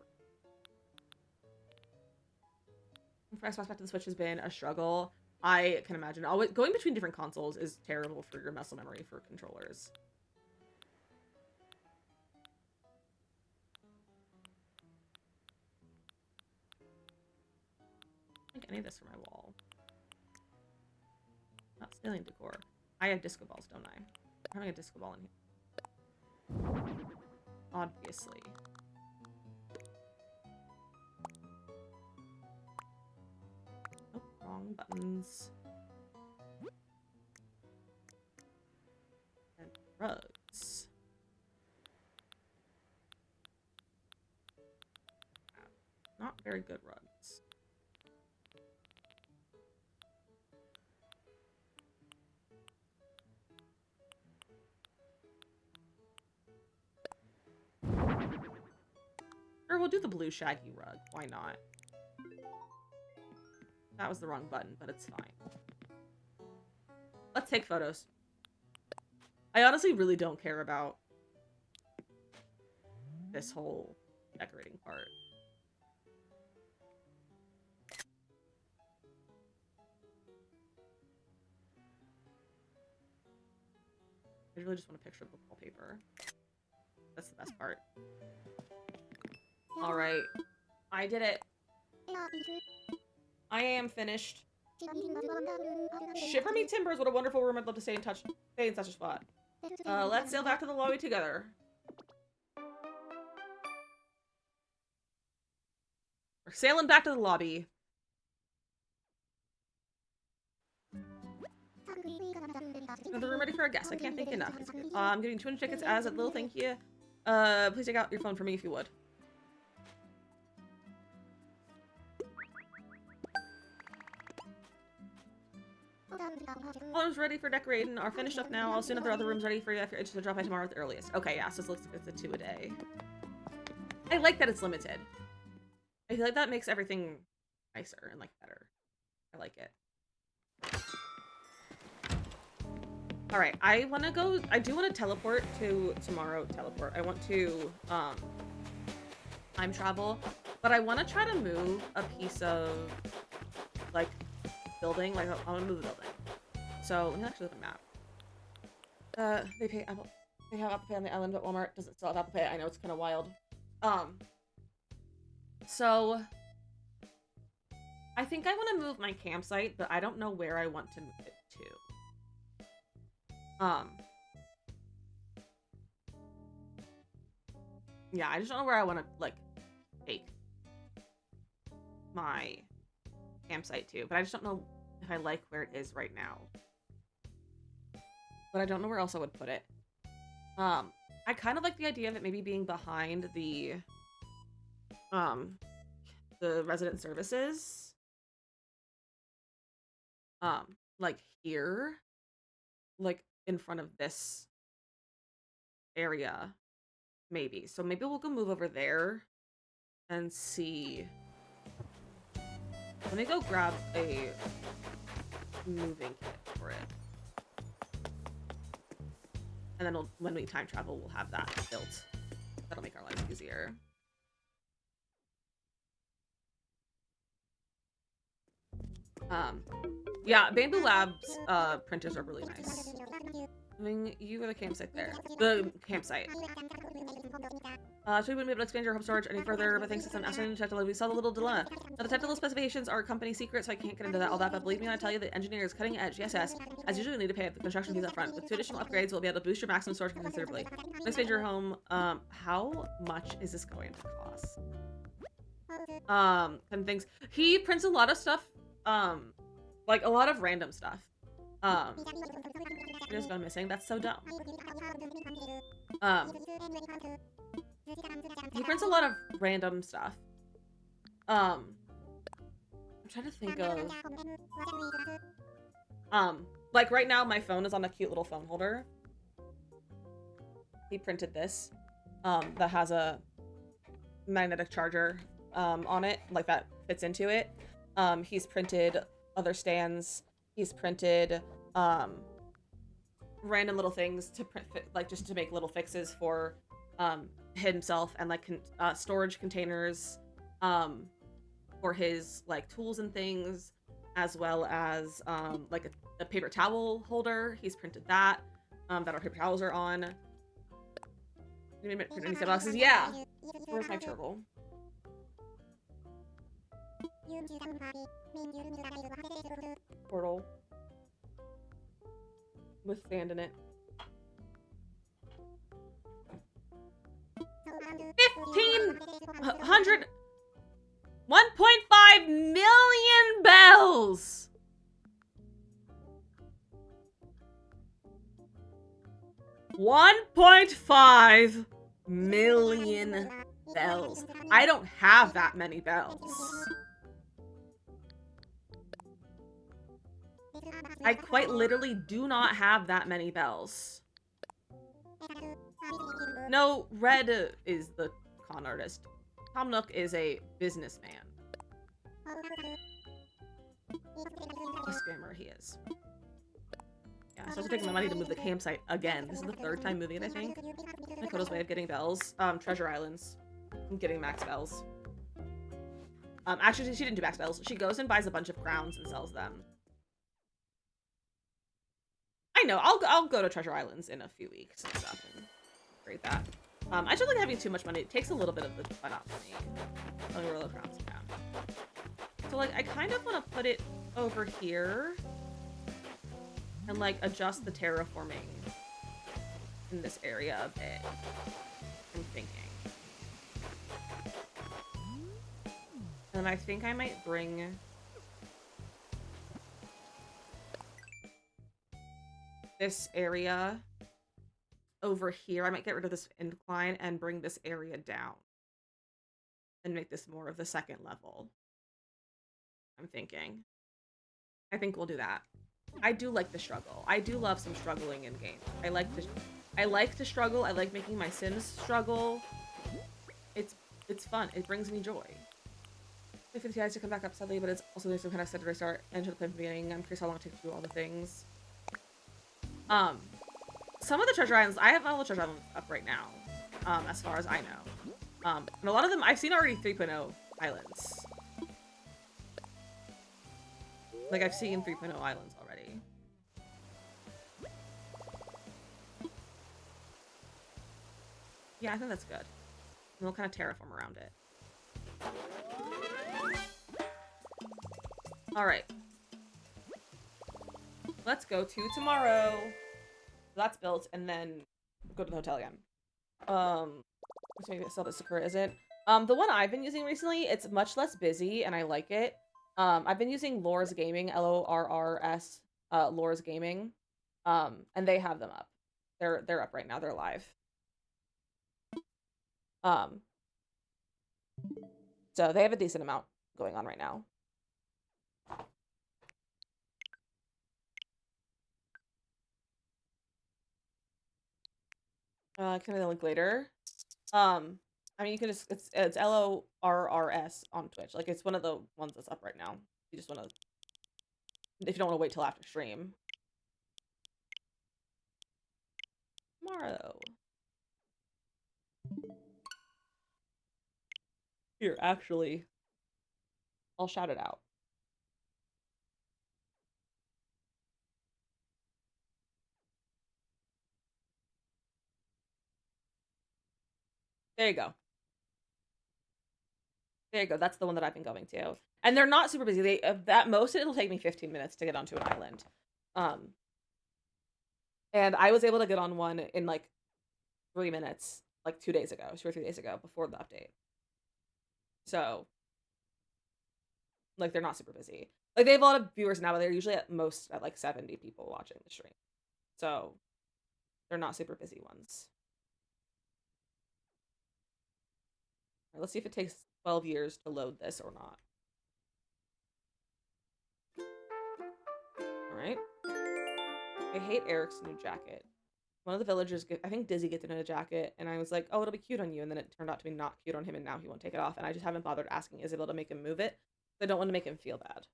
First back to the Switch has been a struggle. I can imagine. Always going between different consoles is terrible for your muscle memory for controllers. I think any of this for my wall. Not ceiling decor. I have disco balls, don't I? I'm having a disco ball in here. Obviously. Oh, wrong buttons. And rugs. Not very good rugs. Or we'll do the blue shaggy rug. Why not? That was the wrong button, but it's fine. Let's take photos. I honestly really don't care about this whole decorating part. I really just want a picture of the wallpaper. That's the best part. Alright. I did it. I am finished. Shiver me timbers, what a wonderful room. I'd love to stay in such a spot. Let's sail back to the lobby together. We're sailing back to the lobby. The room ready for a guest. I can't thank you enough. I'm getting 200 tickets as a little thank you. Please take out your phone for me if you would. All rooms ready for decorating are finished up now. I'll soon have the other rooms ready for you if you're interested to drop by tomorrow at the earliest. Okay, yeah, so it looks like it's a 2 a day. I like that it's limited. I feel like that makes everything nicer and like better. I like it. Alright, I do want to teleport to tomorrow. I want to time travel, but I want to try to move a piece of like building. Like I want to move the building. So let me actually look at the map. They have Apple Pay on the island, but Walmart doesn't still have Apple Pay. I know it's kind of wild. So I think I want to move my campsite, but I don't know where I want to move it to. Yeah, I just don't know where I want to, like, take my campsite to. But I just don't know if I like where it is right now. But I don't know where else I would put it. I kind of like the idea of it maybe being behind the resident services. Like here. Like in front of this area. Maybe. So maybe we'll go move over there and see. Let me go grab a moving kit for it. And then when we time travel, we'll have that built. That'll make our lives easier. Yeah, Bamboo Labs printers are really nice. I mean, you were the campsite there. The campsite. So we wouldn't be able to expand your home storage any further, but thanks to some astronaut technology, we saw the little dilemma. Now, the technical specifications are company secret, so I can't get into all that, but believe me when I tell you that engineer is cutting edge. Yes, as usual, need to pay the construction fees up front. With 2 additional upgrades, we'll be able to boost your maximum storage considerably. Expand your home. How much is this going to cost? And things. He prints a lot of stuff, like a lot of random stuff. It has gone missing. That's so dumb. He prints a lot of random stuff. I'm trying to think of like right now my phone is on a cute little phone holder. He printed this that has a magnetic charger on it, like that fits into it. He's printed other stands. He's printed random little things to print, like just to make little fixes for himself, and like storage containers for his like tools and things, as well as like a paper towel holder. He's printed that that our paper towels are on. You didn't print any set boxes? Yeah. Where's my turtle? Portal with sand in it. 1,500 1.5 million bells. $1.5 million bells. I don't have that many bells. I quite literally do not have that many bells. No, Red is the con artist. Tom Nook is a businessman. A scammer he is. Yeah, so I have to take my money to move the campsite again. This is the 3rd time moving it, I think. Makoto's way of getting bells. Treasure Islands. I'm getting max bells. Actually, she didn't do max bells. She goes and buys a bunch of crowns and sells them. I know. I'll go to Treasure Islands in a few weeks and stuff and create that. I just don't like having too much money. It takes a little bit of the fun out for me. Let me roll the crowns down. So like, I kind of want to put it over here and like adjust the terraforming in this area a bit. I'm thinking. And I think I might bring this area over here. I might get rid of this incline and bring this area down and make this more of the 2nd level. I'm thinking. I think we'll do that. I do like the struggle. I do love some struggling in game. I like to struggle. I like making my Sims struggle. It's fun. It brings me joy. Wait for the TIs to come back up suddenly, but it's also there's some kind of set to restart and to the play from the beginning. I'm curious how long it takes to do all the things. Some of the treasure islands, I have all the treasure islands up right now, as far as I know. And a lot of them, I've seen already 3.0 islands. Like, I've seen 3.0 islands already. Yeah, I think that's good. And we'll kind of terraform around it. Alright. Let's go to tomorrow. That's built, and then go to the hotel again. Let's make it so that Sakura isn't. The one I've been using recently, it's much less busy and I like it. I've been using Lor's Gaming, Lorrs, Lor's Gaming. And they have them up. They're up right now. They're live. So they have a decent amount going on right now. Can I link later? I mean, you can just it's LORRS on Twitch. Like it's one of the ones that's up right now. You just want to, if you don't want to wait till after stream. Tomorrow. Here, actually, I'll shout it out. There you go. There you go. That's the one that I've been going to. And they're not super busy. They at most it'll take me 15 minutes to get onto an island. And I was able to get on one in like 3 minutes, like 2 days ago, 2 or 3 days ago, before the update. So, like, they're not super busy. Like, they have a lot of viewers now, but they're usually at most at like 70 people watching the stream. So, they're not super busy ones. All right, let's see if it takes 12 years to load this or not. All right. I hate Eric's new jacket. One of the villagers, I think Dizzy gets a new jacket, and I was like, oh, it'll be cute on you, and then it turned out to be not cute on him, and now he won't take it off, and I just haven't bothered asking Isabel to make him move it. I don't want to make him feel bad.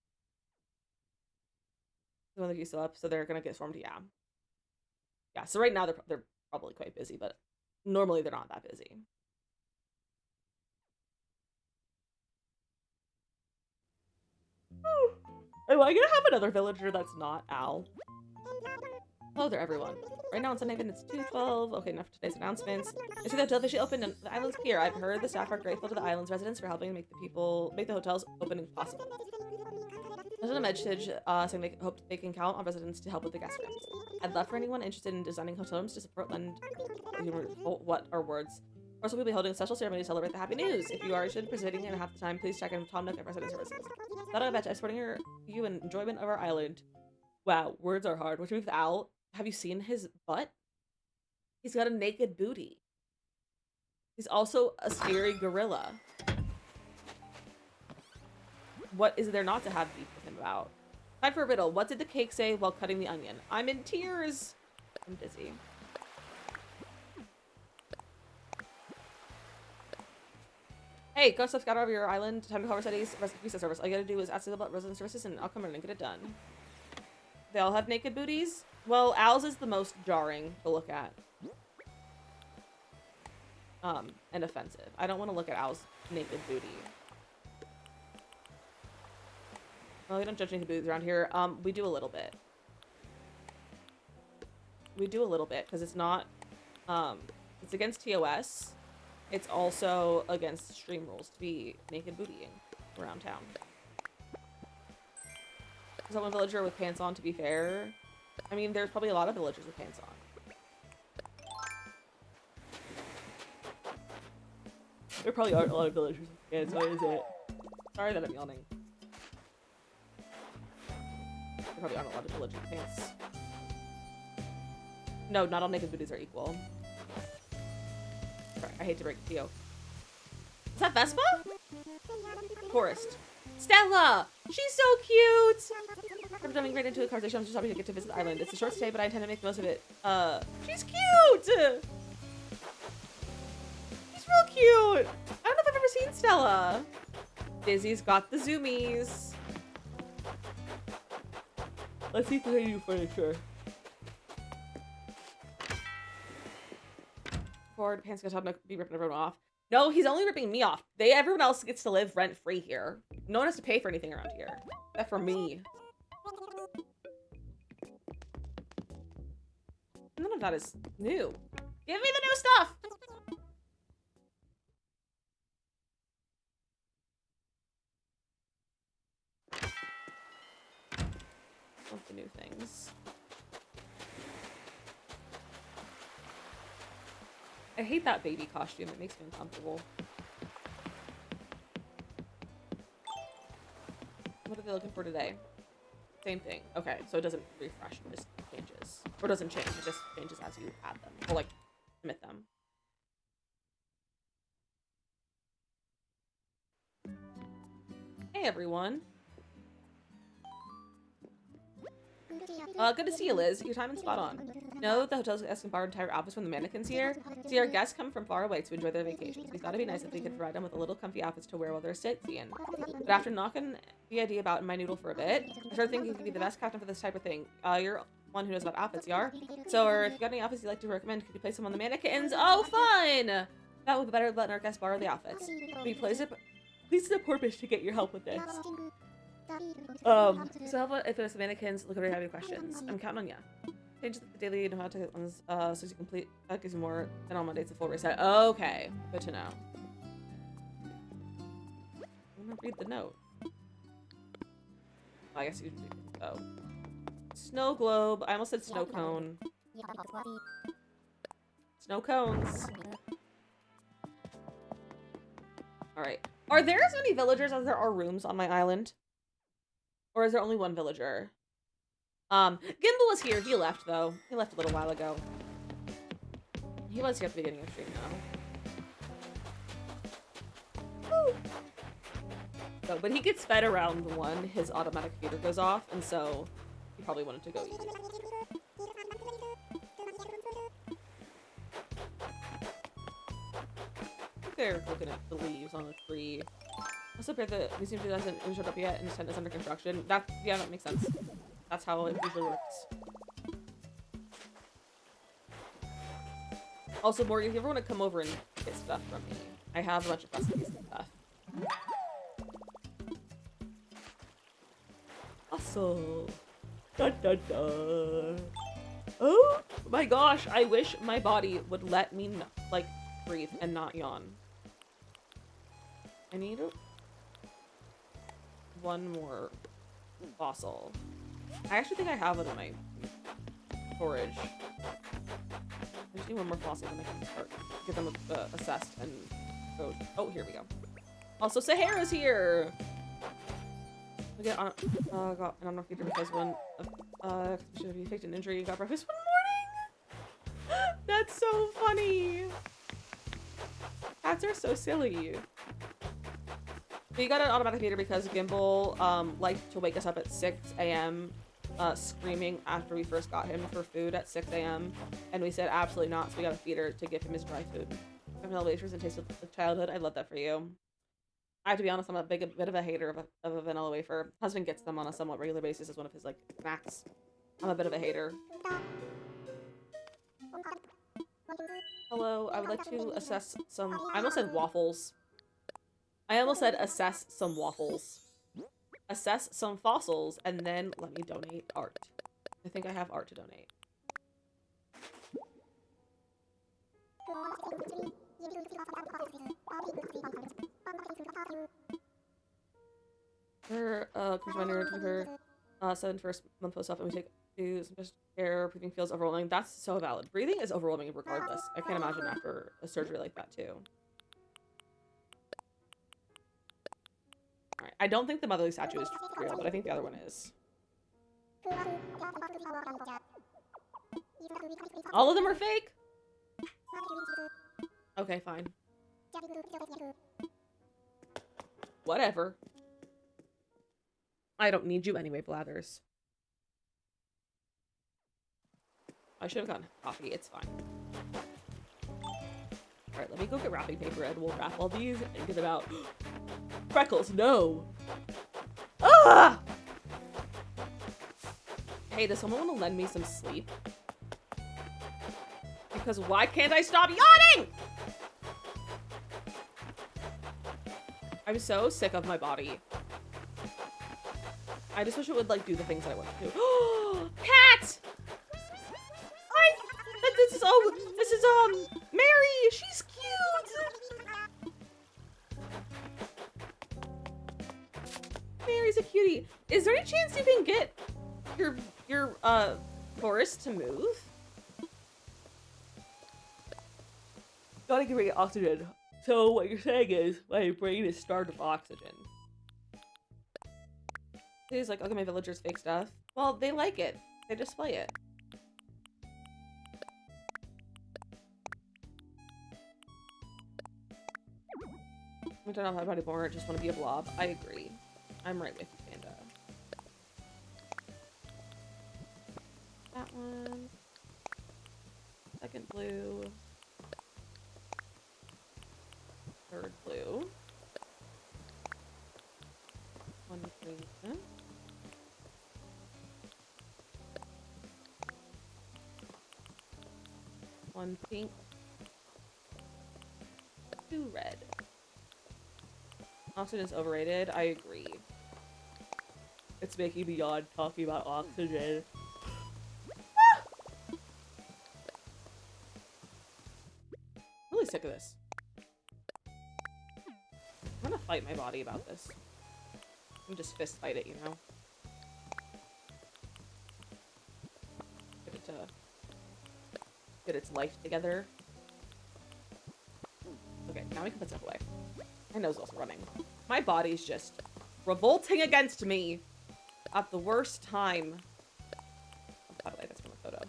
The one that he's still up, so they're gonna get swarmed. Yeah. Yeah. So right now they're probably quite busy, but normally they're not that busy. Am I gonna have another villager that's not Al? Hello there, everyone. Right now on Sunday, it's 2:12. Okay, enough for today's announcements. I see the hotel officially opened and the island's here. I've heard the staff are grateful to the island's residents for helping make the hotels open as possible. There's a message saying they hope they can count on residents to help with the guest rooms. I'd love for anyone interested in designing hotel rooms to support lend what are words. Of course, we'll be holding a special ceremony to celebrate the happy news. If you are interested in presenting and have the time, please check in with Tom Nook at Resident Services. Thought I bet I'm supporting you and enjoyment of our island. Wow, words are hard. Which means Al, have you seen his butt? He's got a naked booty. He's also a scary gorilla. What is there not to have beef with him about? Time for a riddle. What did the cake say while cutting the onion? I'm in tears. I'm dizzy. Hey, go stuff scout over your island. Time to call Mercedes. Visa service. All you gotta do is ask about resident services and I'll come in and get it done. They all have naked booties? Well, Al's is the most jarring to look at. And offensive. I don't want to look at Al's naked booty. Well, we don't judge naked booties around here. We do a little bit. We do a little bit, because it's not, it's against TOS. It's also against stream rules to be naked bootying around town. Is that one villager with pants on, to be fair? I mean, there's probably a lot of villagers with pants on. There probably aren't a lot of villagers with pants on, is it? Sorry that I'm yawning. There probably aren't a lot of villagers with pants. No, not all naked booties are equal. Sorry, I hate to break it to you. Is that Vespa? Tourist. Stella! She's so cute! I'm jumping right into a conversation. I'm just happy to get to visit the island. It's a short stay, but I intend to make the most of it. She's cute! She's real cute! I don't know if I've ever seen Stella. Dizzy's got the zoomies. Let's see if they do furniture. Forward, pants gonna be ripping everyone off. No, he's only ripping me off. Everyone else gets to live rent-free here. No one has to pay for anything around here. Except for me. None of that is new. Give me the new stuff! I want the new things. I hate that baby costume. It makes me uncomfortable. What are they looking for today? Same thing. Okay, so it doesn't refresh, it just changes. Or doesn't change, it just changes as you add them. Or like, submit them. Hey everyone. Good to see you, Liz. Your timing's spot on. Know that the hotel's asking borrow entire outfits from the mannequins here? See, our guests come from far away to enjoy their vacations. We thought it'd be nice if we could provide them with a little comfy outfits to wear while they're sightseeing. But after knocking the idea about in my noodle for a bit, I started thinking you could be the best captain for this type of thing. You're one who knows about outfits, Yar. So, if you got any outfits you'd like to recommend, could you place them on the mannequins? Oh, fun! That would be better than letting our guests borrow the outfits. Will you please support me to get your help with this. So if there's mannequins, look over if you have any questions. I'm counting on ya. Change the daily know how to get ones, so you complete. That gives you more than on Mondays a full reset. Okay, good to know. I'm gonna read the note. I guess you do. Oh, snow globe. I almost said snow cone. Snow cones. All right. Are there as many villagers as there are rooms on my island? Or is there only one villager? Gimbal was here. He left, though. He left a little while ago. He was here at the beginning of the stream, though. Woo! So, but he gets fed around one. His automatic feeder goes off, and so he probably wanted to go eat. I think they're looking at the leaves on the tree. Also, the museum hasn't even showed up yet, and his tent is under construction. Yeah, that makes sense. That's how it usually works. Also, Morgan, if you ever want to come over and get stuff from me, I have a bunch of recipes and stuff. Also, dun dun dun. Oh my gosh! I wish my body would let me like breathe and not yawn. I need one more fossil. I actually think I have it in my storage. I just need one more fossil and I can start get them assessed and go. Oh, here we go. Also, Sahara's here. Again, got an unlucky because one should have faked an injury. Got breakfast one morning. That's so funny. Cats are so silly. We got an automatic feeder because Gimbal liked to wake us up at 6 a.m. Screaming after we first got him for food at 6 a.m. And we said absolutely not, so we got a feeder to give him his dry food. Vanilla wafers and taste of childhood. I love that for you. I have to be honest, I'm a bit of a hater of a vanilla wafer. Husband gets them on a somewhat regular basis as one of his like snacks. I'm a bit of a hater. Hello, I would like to assess some. I almost said waffles. I almost said assess some waffles. Assess some fossils, and then let me donate art. I think I have art to donate. Cruise minor to her 7 first month post off, and we take to some just air. Breathing feels overwhelming. That's so valid. Breathing is overwhelming regardless. I can't imagine after a surgery like that too. Alright, I don't think the motherly statue is real, but I think the other one is. All of them are fake? Okay, fine. Whatever. I don't need you anyway, Blathers. I should have gotten coffee. It's fine. Alright, let me go get wrapping paper and we'll wrap all these and get them out. Freckles, no! Ah! Hey, does someone want to lend me some sleep? Because why can't I stop yawning? I'm so sick of my body. I just wish it would like do the things I want to do. Cat! This is Mary! She's cute! Mary's a cutie. Is there any chance you can get your forest to move? Gotta get rid of oxygen. So what you're saying is my brain is starved of oxygen. He's like, okay, my villagers fake stuff. Well, they like it. They display it. I don't know how to more. I just want to be a blob. I agree. I'm right with you, Panda. That one. Second blue. Third blue. One green. One pink. Two red. Oxygen is overrated. I agree. It's making me yawn talking about oxygen. Really sick of this. I'm gonna fight my body about this. I'm just fist fight it, you know? Get it to get its life together. Okay, now we can put stuff away. My nose is also running. My body's just revolting against me at the worst time. Oh, by the way, that's from a photo.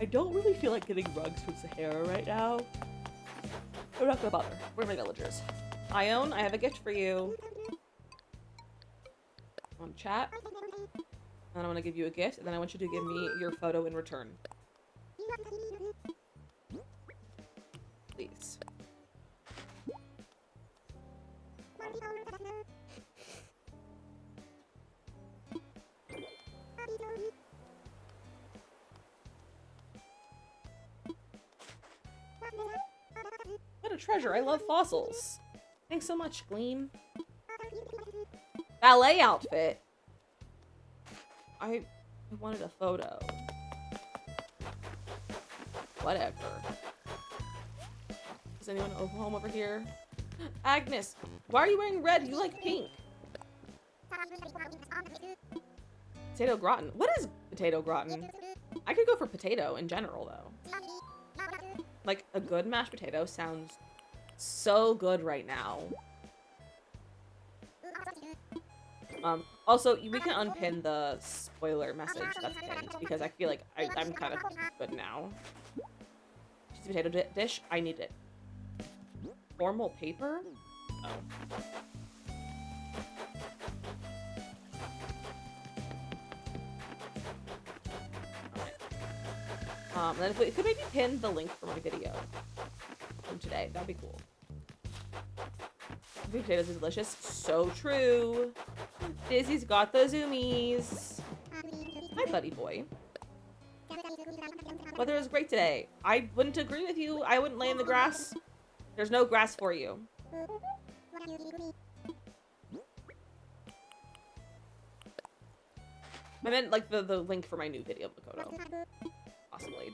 I don't really feel like getting rugs from Sahara right now. I'm not gonna bother. Where are my villagers? Ione, I have a gift for you. On chat. And I want to give you a gift, and then I want you to give me your photo in return. Please. What a treasure. I love fossils. Thanks so much, Gleam. Ballet outfit. I wanted a photo. Whatever. Does anyone home over here? Agnes, why are you wearing red? You like pink. Potato gratin. What is potato gratin? I could go for potato in general, though. Like, a good mashed potato sounds so good right now. Also, we can unpin the spoiler message that's pinned, because I feel like I'm kind of good now. Cheesy potato dish, I need it. Formal paper? Oh. And then if we could maybe pin the link for my video from today, that'd be cool. Sweet potatoes is delicious. So true. Dizzy's got the zoomies. Hi, buddy boy. Weather is great today. I wouldn't agree with you. I wouldn't lay in the grass. There's no grass for you. I meant like the link for my new video, Makoto. Possibly.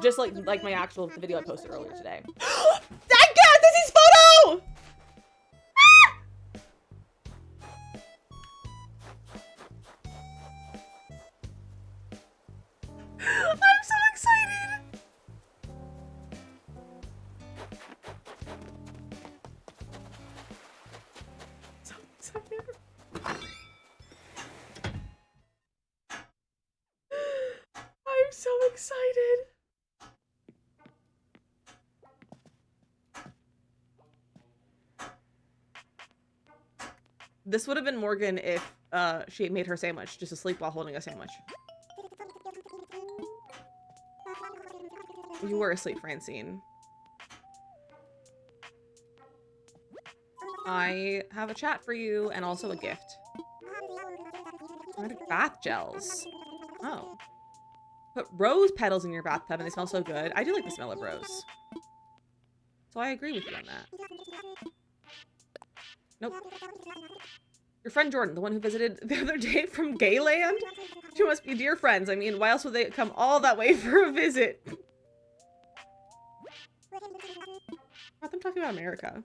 Just like my actual video I posted earlier today. That got Dizzy's photo! Ah! I'm so excited! So excited. I'm so excited. This would have been Morgan if she had made her sandwich, just asleep while holding a sandwich. You were asleep, Francine. I have a chat for you and also a gift. Bath gels. Oh. Put rose petals in your bathtub and they smell so good. I do like the smell of rose. So I agree with you on that. Nope. Your friend Jordan, the one who visited the other day from Gayland? You must be dear friends. I mean, why else would they come all that way for a visit? I'm talking about America.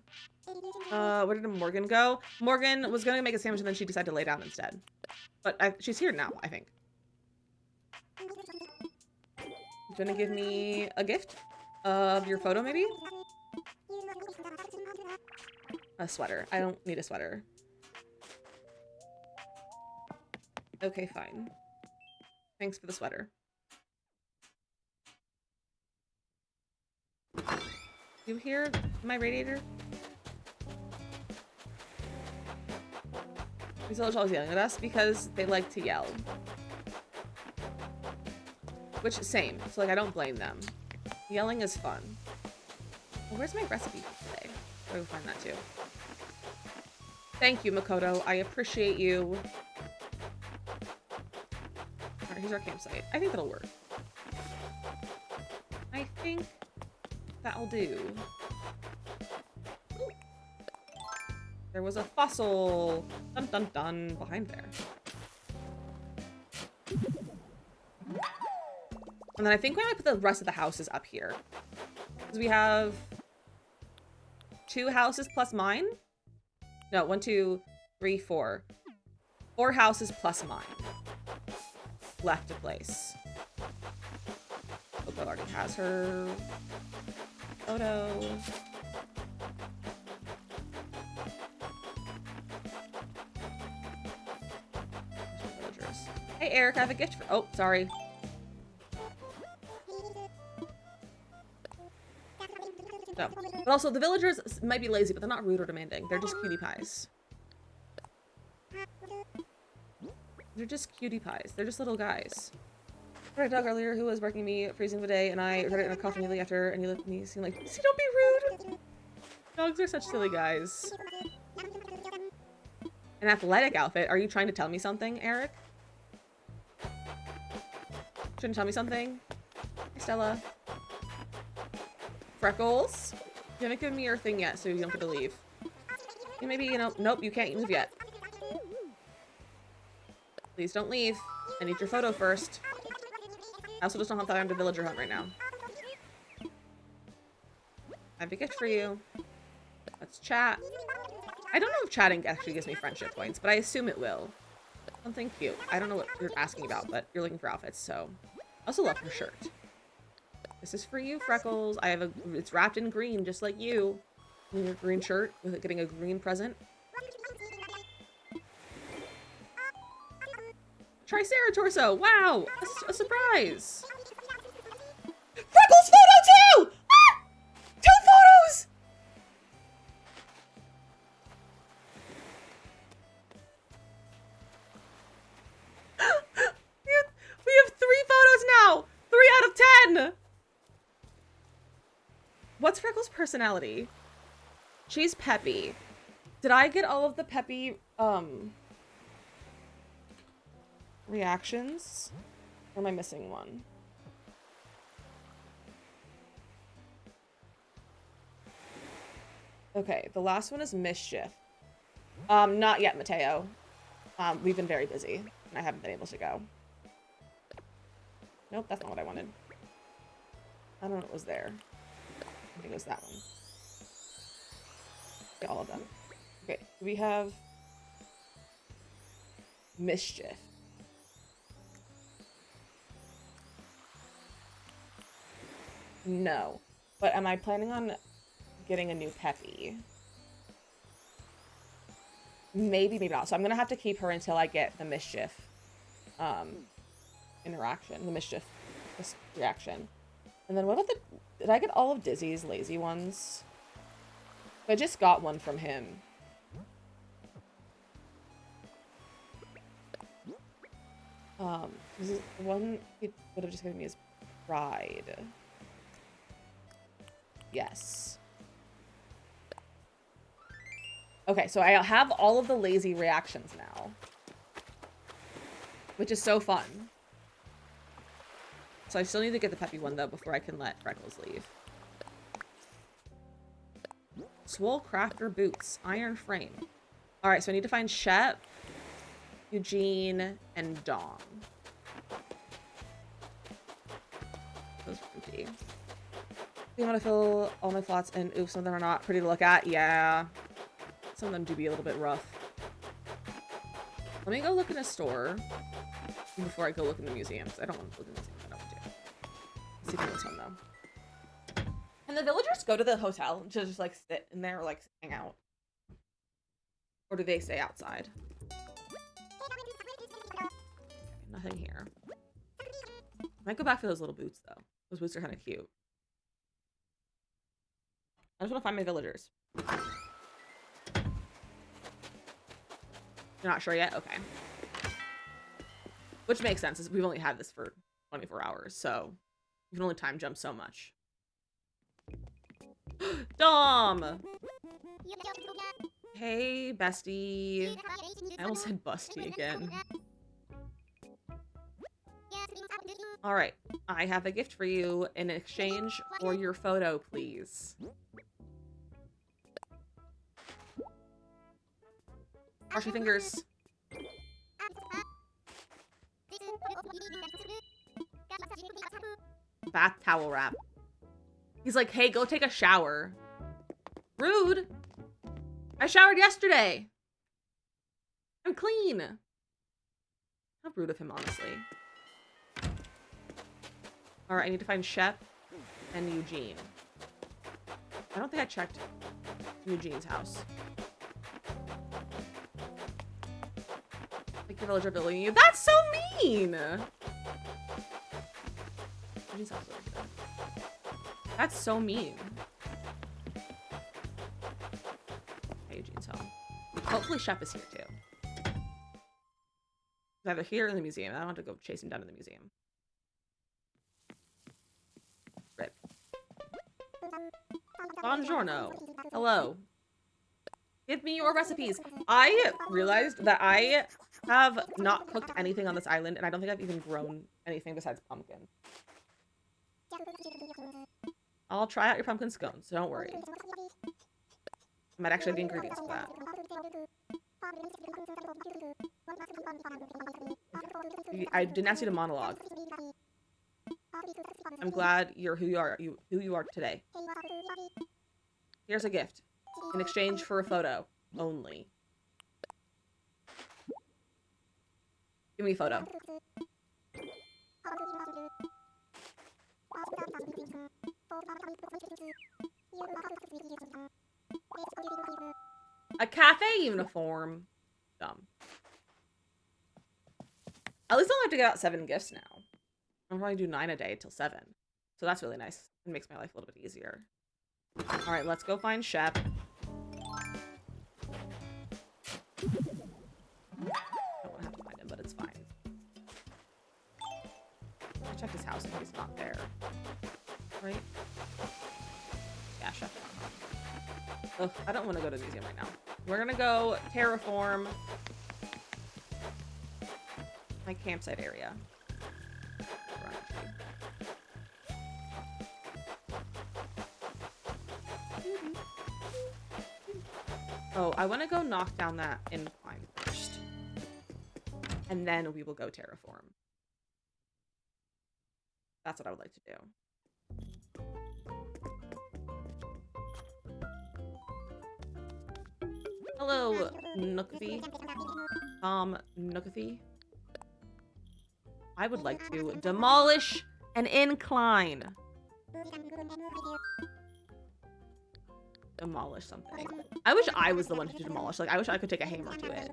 Where did Morgan go? Morgan was gonna make a sandwich and then she decided to lay down instead. But she's here now, I think. You gonna give me a gift of your photo, maybe? A sweater. I don't need a sweater. Okay, fine. Thanks for the sweater. You hear my radiator? These villagers always yelling at us because they like to yell. Which, same. So, like, I don't blame them. Yelling is fun. Well, where's my recipe for today? I'll go find that too. Thank you, Makoto. I appreciate you. Alright, here's our campsite. I think that'll work. I think that'll do. Ooh. There was a fossil. Dun dun dun behind there. And then I think we might put the rest of the houses up here. Because we have 2 houses plus mine. No, 1, 2, 3, 4. 4 houses plus mine. Left to place. Coco already has her photo. Villagers. Hey Eric, I have a gift for— oh, sorry. No. But also, the villagers might be lazy, but they're not rude or demanding. They're just cutie pies. They're just cutie pies. They're just little guys. I heard a dog earlier who was barking me, freezing the day, and I heard it in a cough immediately after, and he looked at me, seemed like, see, don't be rude! Dogs are such silly guys. An athletic outfit? Are you trying to tell me something, Eric? Trying to tell me something? Hi, Stella. Freckles? You haven't given me your thing yet, so you don't get to leave. And maybe, you know, nope, you can't move yet. Please don't leave. I need your photo first. I also just don't have time to villager hunt right now. I have a gift for you. Let's chat. I don't know if chatting actually gives me friendship points, but I assume it will. Something cute. I don't know what you're asking about, but you're looking for outfits, so. I also love her shirt. This is for you, Freckles. I have it's wrapped in green, just like you. In your green shirt, with it getting a green present. Triceratops! Wow! A surprise! Freckles' photo too! Ah! 2 photos! We have 3 photos now! 3 out of 10! What's Freckles' personality? She's peppy. Did I get all of the peppy, reactions? Or am I missing one? Okay, the last one is mischief. Not yet, Mateo. We've been very busy, and I haven't been able to go. Nope, that's not what I wanted. I don't know what was there. I think it was that one. Okay, all of them. Okay, we have mischief. No. But am I planning on getting a new Peppy? Maybe, maybe not. So I'm gonna have to keep her until I get the mischief interaction, the mischief reaction. And then what about the, did I get all of Dizzy's lazy ones? I just got one from him. This is the one he would have just given me his pride. Yes. Okay, so I have all of the lazy reactions now. Which is so fun. So I still need to get the peppy one, though, before I can let Freckles leave. Swole Crafter Boots. Iron Frame. Alright, so I need to find Shep, Eugene, and Dom. Those are empty. You want to fill all my slots and oof, some of them are not pretty to look at. Yeah. Some of them do be a little bit rough. Let me go look in a store before I go look in the museums. I don't want to look in the museum. I don't want to. Let's see if anyone's home though. Can the villagers go to the hotel to just like sit in there or like hang out? Or do they stay outside? Okay, nothing here. Might go back for those little boots though. Those boots are kind of cute. I just want to find my villagers. You're not sure yet? Okay. Which makes sense, we've only had this for 24 hours, so you can only time jump so much. Dom! Hey, bestie. I almost said busty again. Alright, I have a gift for you in exchange for your photo, please. Wash your fingers. Bath towel wrap. He's like, hey, go take a shower. Rude. I showered yesterday. I'm clean. How rude of him, honestly. Alright, I need to find Shep and Eugene. I don't think I checked Eugene's house. Like your villager bullying you. That's so mean! Eugene's house is over here. That's so mean. Hey, Eugene's home. Hopefully Shep is here too. He's either here or in the museum. I don't have to go chase him down in the museum. Rip. Buongiorno. Hello. Give me your recipes. I realized that I have not cooked anything on this island, and I don't think I've even grown anything besides pumpkin. I'll try out your pumpkin scones, so don't worry. I might actually have the ingredients for that. I didn't ask you to monologue. I'm glad you're who you are today. Here's a gift. In exchange for a photo. Only. Give me a photo. A cafe uniform. Dumb. At least I don't have to get out 7 gifts now. I'll probably do 9 a day till 7. So that's really nice. It makes my life a little bit easier. Alright, let's go find Shep. I don't want to have to find him, but it's fine. I checked his house and he's not there. Right? Yeah, Shep. Ugh, I don't want to go to the museum right now. We're gonna go terraform my campsite area. Oh, I want to go knock down that incline first. And then we will go terraform. That's what I would like to do. Hello, Nookathy. Nookathy. I would like to demolish an incline. Demolish something. I wish I was the one to demolish. Like, I wish I could take a hammer to it.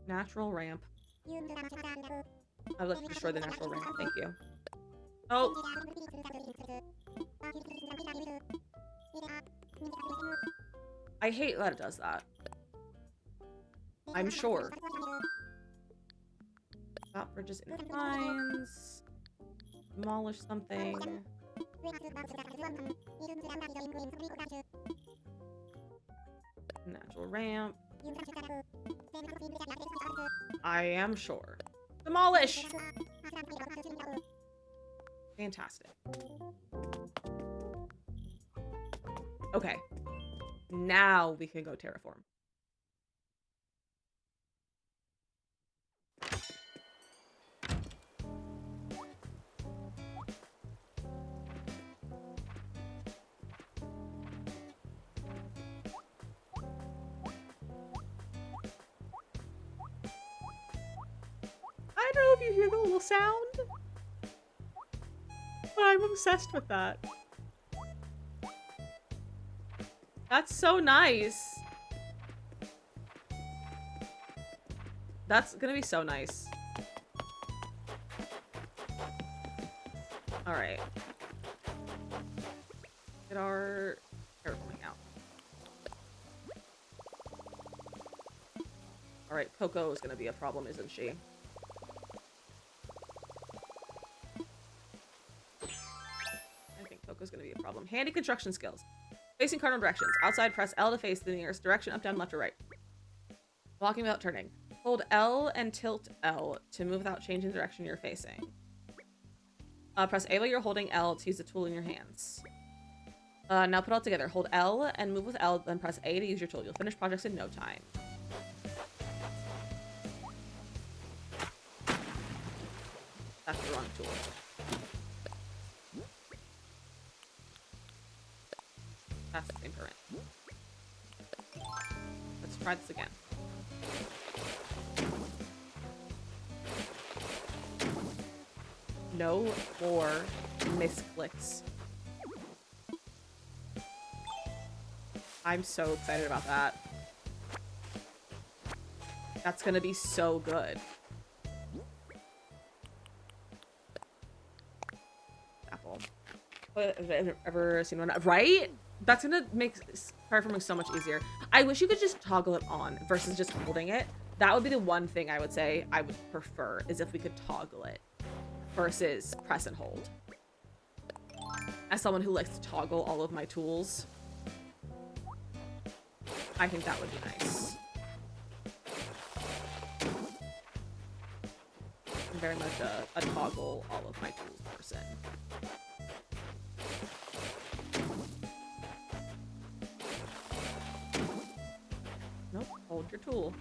Natural ramp. I would like to destroy the natural ramp. Thank you. Oh. I hate that it does that. I'm sure. Stop bridges and inclines. Demolish something. Natural ramp. I am sure. Demolish! Fantastic. Okay. Now we can go terraform. know if you hear the little sound, but I'm obsessed with that. That's so nice. That's gonna be so nice. All right. Get our hair coming out. All right, Coco is gonna be a problem, isn't she? I think Coco's gonna be a problem. Handy construction skills. Facing cardinal directions. Outside, press L to face the nearest direction, up, down, left, or right. Walking without turning. Hold L and tilt L to move without changing the direction you're facing. Press A while you're holding L to use the tool in your hands. Now put it all together. Hold L and move with L, then press A to use your tool. You'll finish projects in no time. That's the wrong tool. That's the same current. Let's try this again. No more misclicks. I'm so excited about that. That's gonna be so good. Apple. Have I ever seen one? Right? That's gonna make performing so much easier. I wish you could just toggle it on versus just holding it. That would be the one thing I would say I would prefer, is if we could toggle it versus press and hold. As someone who likes to toggle all of my tools, I think that would be nice. I'm very much a toggle all of my tools person. Nope, hold your tool.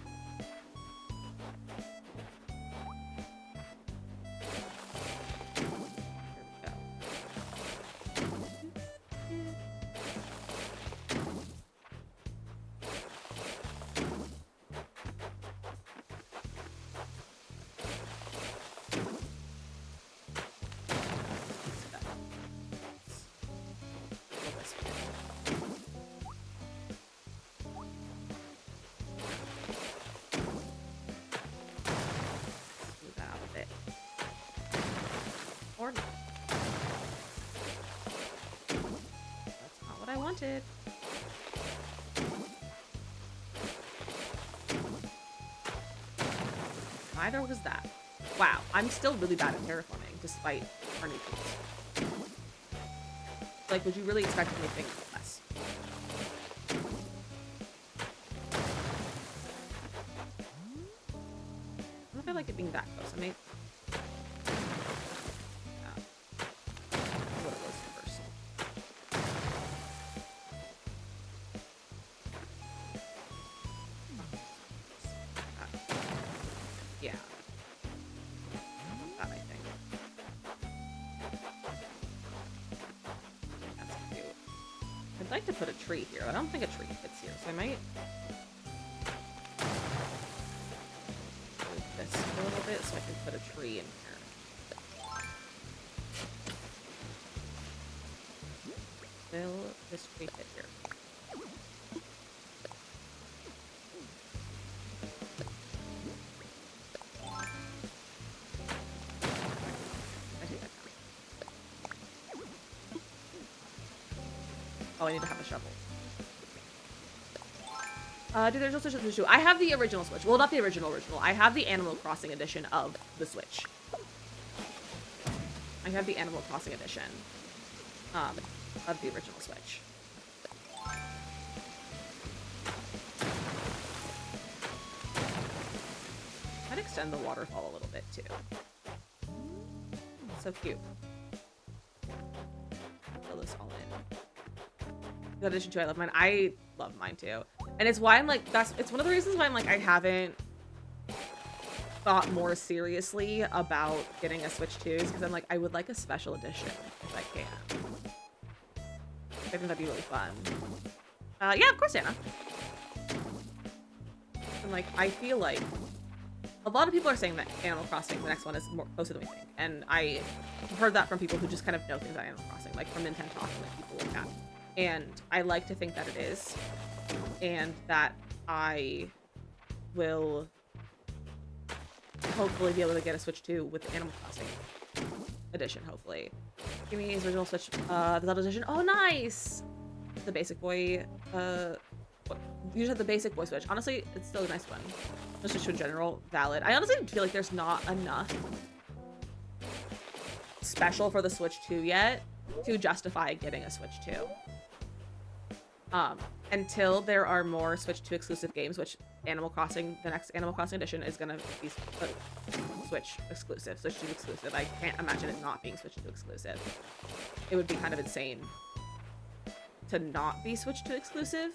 Wanted. Neither was that. Wow, I'm still really bad at terraforming, despite our new tools. Like, would you really expect anything less? I don't know if I like it being that close. I mean, tree here. I don't think a tree fits here, so I might move this a little bit so I can put a tree in here. Will this tree fit here? Oh, I need to have a shovel. Dude, there's no Switch Switch 2. I have the original Switch. Well, not the original. I have the Animal Crossing edition of the Switch. I have the Animal Crossing edition of the original Switch. I'd extend the waterfall a little bit, too. So cute. Fill this all in. The edition 2, I love mine. I love mine too. And it's why I'm like, it's one of the reasons why I'm like, I haven't thought more seriously about getting a Switch 2, because I'm like, I would like a special edition if I can. I think that'd be really fun. Yeah, of course, Anna. And like, I feel like a lot of people are saying that Animal Crossing, the next one, is more closer than we think. And I heard that from people who just kind of know things about Animal Crossing, like from Nintendo Talk and like people like that. And I like to think that it is. And that I will hopefully be able to get a Switch 2 with the Animal Crossing edition, hopefully. Give me his original Switch, the Zelda edition. Oh, nice! The basic boy, you just have the basic boy Switch. Honestly, it's still a nice one. The Switch in general, valid. I honestly feel like there's not enough special for the Switch 2 yet to justify getting a Switch 2. Until there are more Switch 2 exclusive games, which Animal Crossing, the next Animal Crossing edition is gonna be Switch exclusive, Switch 2 exclusive. I can't imagine it not being Switch 2 exclusive. It would be kind of insane to not be Switch 2 exclusive.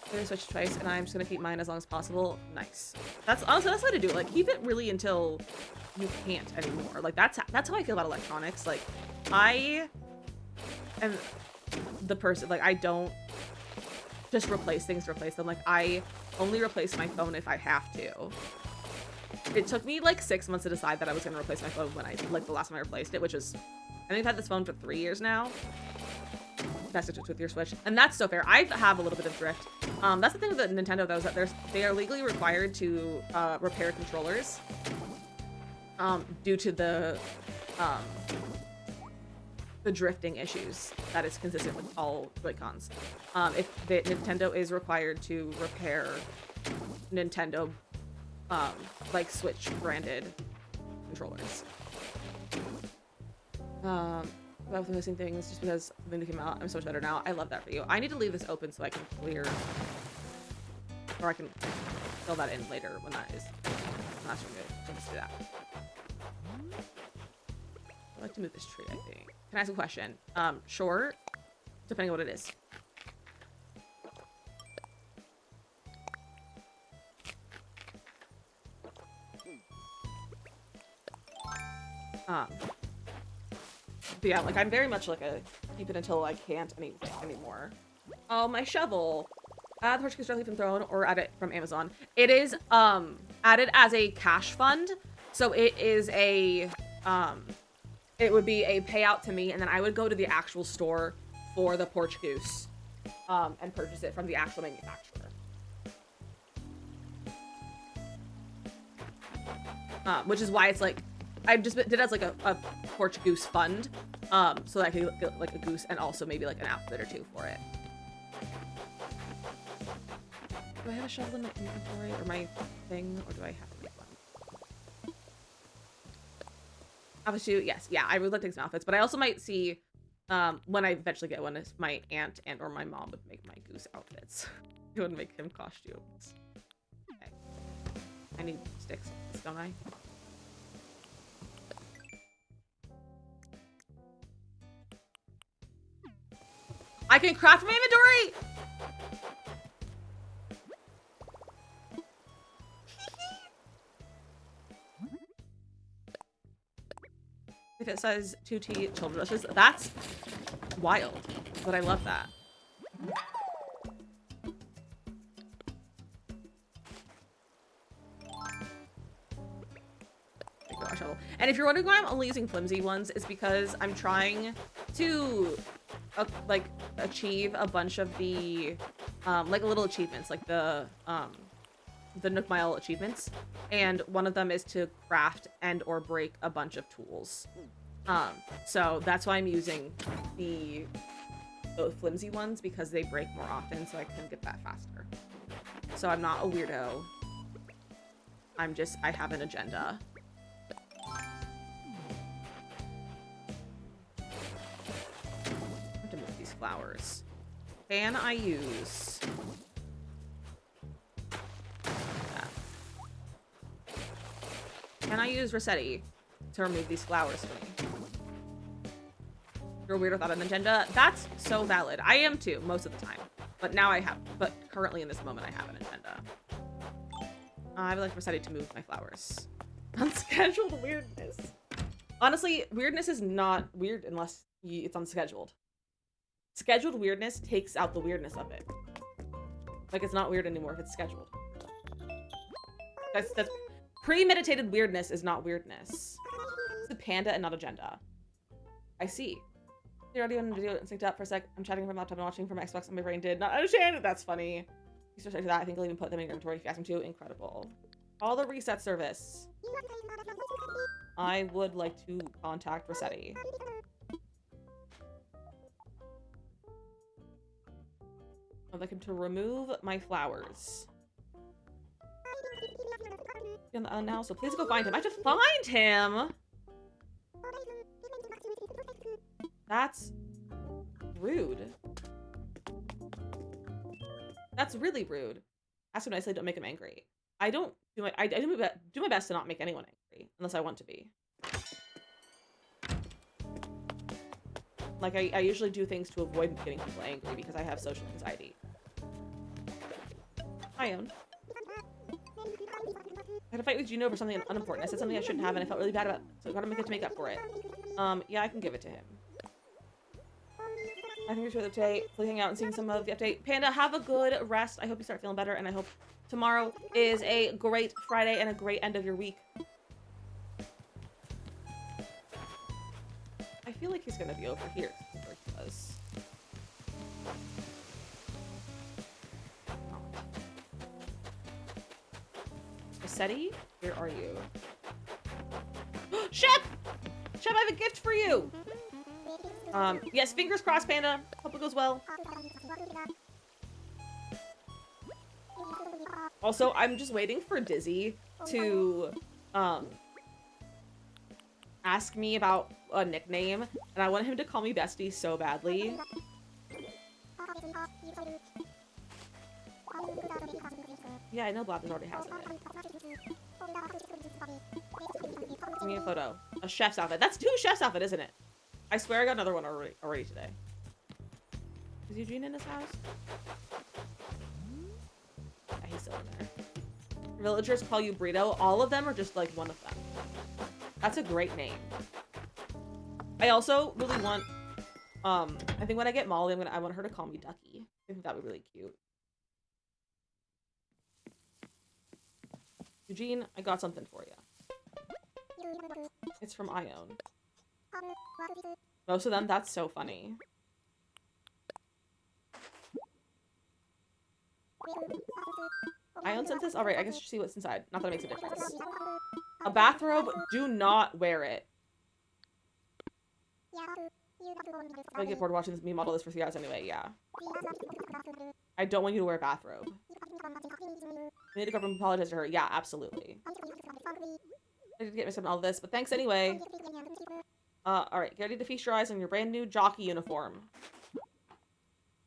I'm gonna switch twice, and I'm just gonna keep mine as long as possible. Nice. That's honestly, that's the way to do it. Like, keep it really until you can't anymore. Like, that's how I feel about electronics. Like, I am the person, like, I don't just replace things to replace them. Like, I only replace my phone if I have to. It took me like 6 months to decide that I was gonna replace my phone when the last time I replaced it, which was, I think I've had this phone for 3 years now. That's with your Switch, and that's so fair. I have a little bit of drift. That's the thing with the Nintendo, though, is that they are legally required to repair controllers due to the drifting issues that is consistent with all Joy-Cons. If the Nintendo is required to repair Nintendo like Switch branded controllers. About the missing things, just because the new came out, I'm so much better now. I love that for you. I need to leave this open so I can clear, or I can fill that in later when that is. That's really good. So let's do that. I'd like to move this tree, I think. Can I ask a question? Sure. Depending on what it is. But yeah, like, I'm very much like a keep it until I can't anymore. Oh, my shovel. The purchase is directly from Throne or add it from Amazon. It is added as a cash fund. So it is a it would be a payout to me, and then I would go to the actual store for the Porch Goose and purchase it from the actual manufacturer. Which is why it's like I just did it as like a Porch Goose fund, so that I could get like a goose and also maybe like an outfit or two for it. Do I have a shovel in my inventory or my thing, or do I have to make one? Outfit shoot, yes, yeah, I would like to take some outfits, but I also might see when I eventually get one, if my aunt and or my mom would make my goose outfits. It would make him costumes. Okay. I need sticks, don't I? I can craft my inventory! If it says 2T children, that's wild, but I love that. And if you're wondering why I'm only using flimsy ones, it's because I'm trying to like achieve a bunch of the like little achievements, like the Nook Mile achievements, and one of them is to craft and or break a bunch of tools. So that's why I'm using the flimsy ones, because they break more often, so I can get that faster. So I'm not a weirdo. I have an agenda. I have to move these flowers. Can I use... Can I use Rossetti to remove these flowers for me? You're weird without an agenda? That's so valid. I am too, most of the time. But currently in this moment, I have an agenda. I would like Rossetti to move my flowers. Unscheduled weirdness. Honestly, weirdness is not weird unless it's unscheduled. Scheduled weirdness takes out the weirdness of it. Like, it's not weird anymore if it's scheduled. Premeditated weirdness is not weirdness. It's a panda and not agenda. I see. You're already on the video synced up for a sec. I'm chatting from my laptop and watching from my Xbox and my brain did not understand it. That's funny. Thanks for that. I think I'll even put them in your inventory if you ask me to. Incredible. Call the reset service. I would like to contact Rossetti. I'd like him to remove my flowers. On the now, so please go find him. I have to find him. That's rude. That's really rude. Ask him nicely. Don't make him angry. I do my best to not make anyone angry unless I want to be. Like I usually do things to avoid getting people angry because I have social anxiety. I owned. I had a fight with Juno over something unimportant. I said something I shouldn't have and I felt really bad about it, so I gotta make it to make up for it. Yeah, I can give it to him. I think we're sure today, we'll hang out and seeing some of the update. Panda, have a good rest. I hope you start feeling better, and I hope tomorrow is a great Friday and a great end of your week. I feel like he's gonna be over here. Where he was. Rossetti, where are you? Shep! Shep, I have a gift for you! Yes, fingers crossed, Panda. Hope it goes well. Also, I'm just waiting for Dizzy to, ask me about a nickname, and I want him to call me Bestie so badly. Yeah, I know Blathers already has it. Give me a photo. A chef's outfit. That's 2 chef's outfit, isn't it? I swear I got another one already today. Is Eugene in his house? Yeah, he's still in there. Villagers call you Burrito. All of them or just like one of them? That's a great name. I also really want, I think when I get Molly, I want her to call me Ducky. I think that would be really cute. Eugene, I got something for you. It's from Ione. Most of them, that's so funny. Ione sent this? Alright, I guess you should see what's inside. Not that it makes a difference. A bathrobe, do not wear it. I get bored watching me model this for 3 hours anyway, yeah. I don't want you to wear a bathrobe. I need to go up and apologize to her. Yeah, absolutely. I did get mixed up in all this, but thanks anyway. Alright, get ready to feast your eyes on your brand new jockey uniform.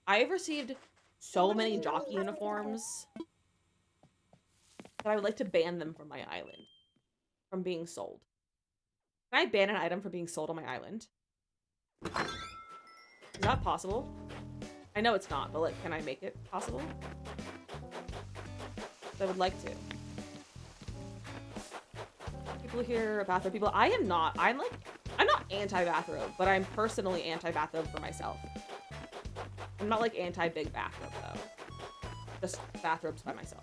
I have received so many jockey uniforms that I would like to ban them from my island. From being sold. Can I ban an item from being sold on my island? Is that possible? I know it's not, but like, can I make it possible? I would like to. People here, bathrobe people. I am not. I'm not anti-bathrobe, but I'm personally anti-bathrobe for myself. I'm not like anti-big bathrobe though. Just bathrobes by myself.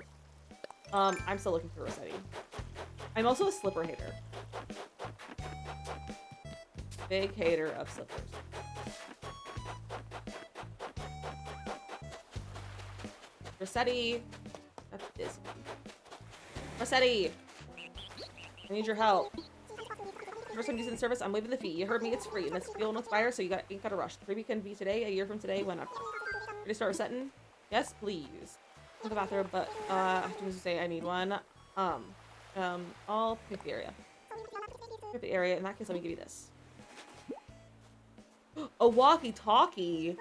I'm still looking for Rossetti. I'm also a slipper hater. Big hater of slippers. Rossetti. That's Disney. Rossetti! I need your help. First time using the service, I'm waiving the fee. You heard me, it's free. And this fuel will expire, so you ain't gotta rush. The freebie can be today, a year from today, whenever. Ready to start resetting? Yes, please. To the bathroom, but I have to say I need one. I'll pick the area. Pick the area. In that case, let me give you this. A walkie-talkie.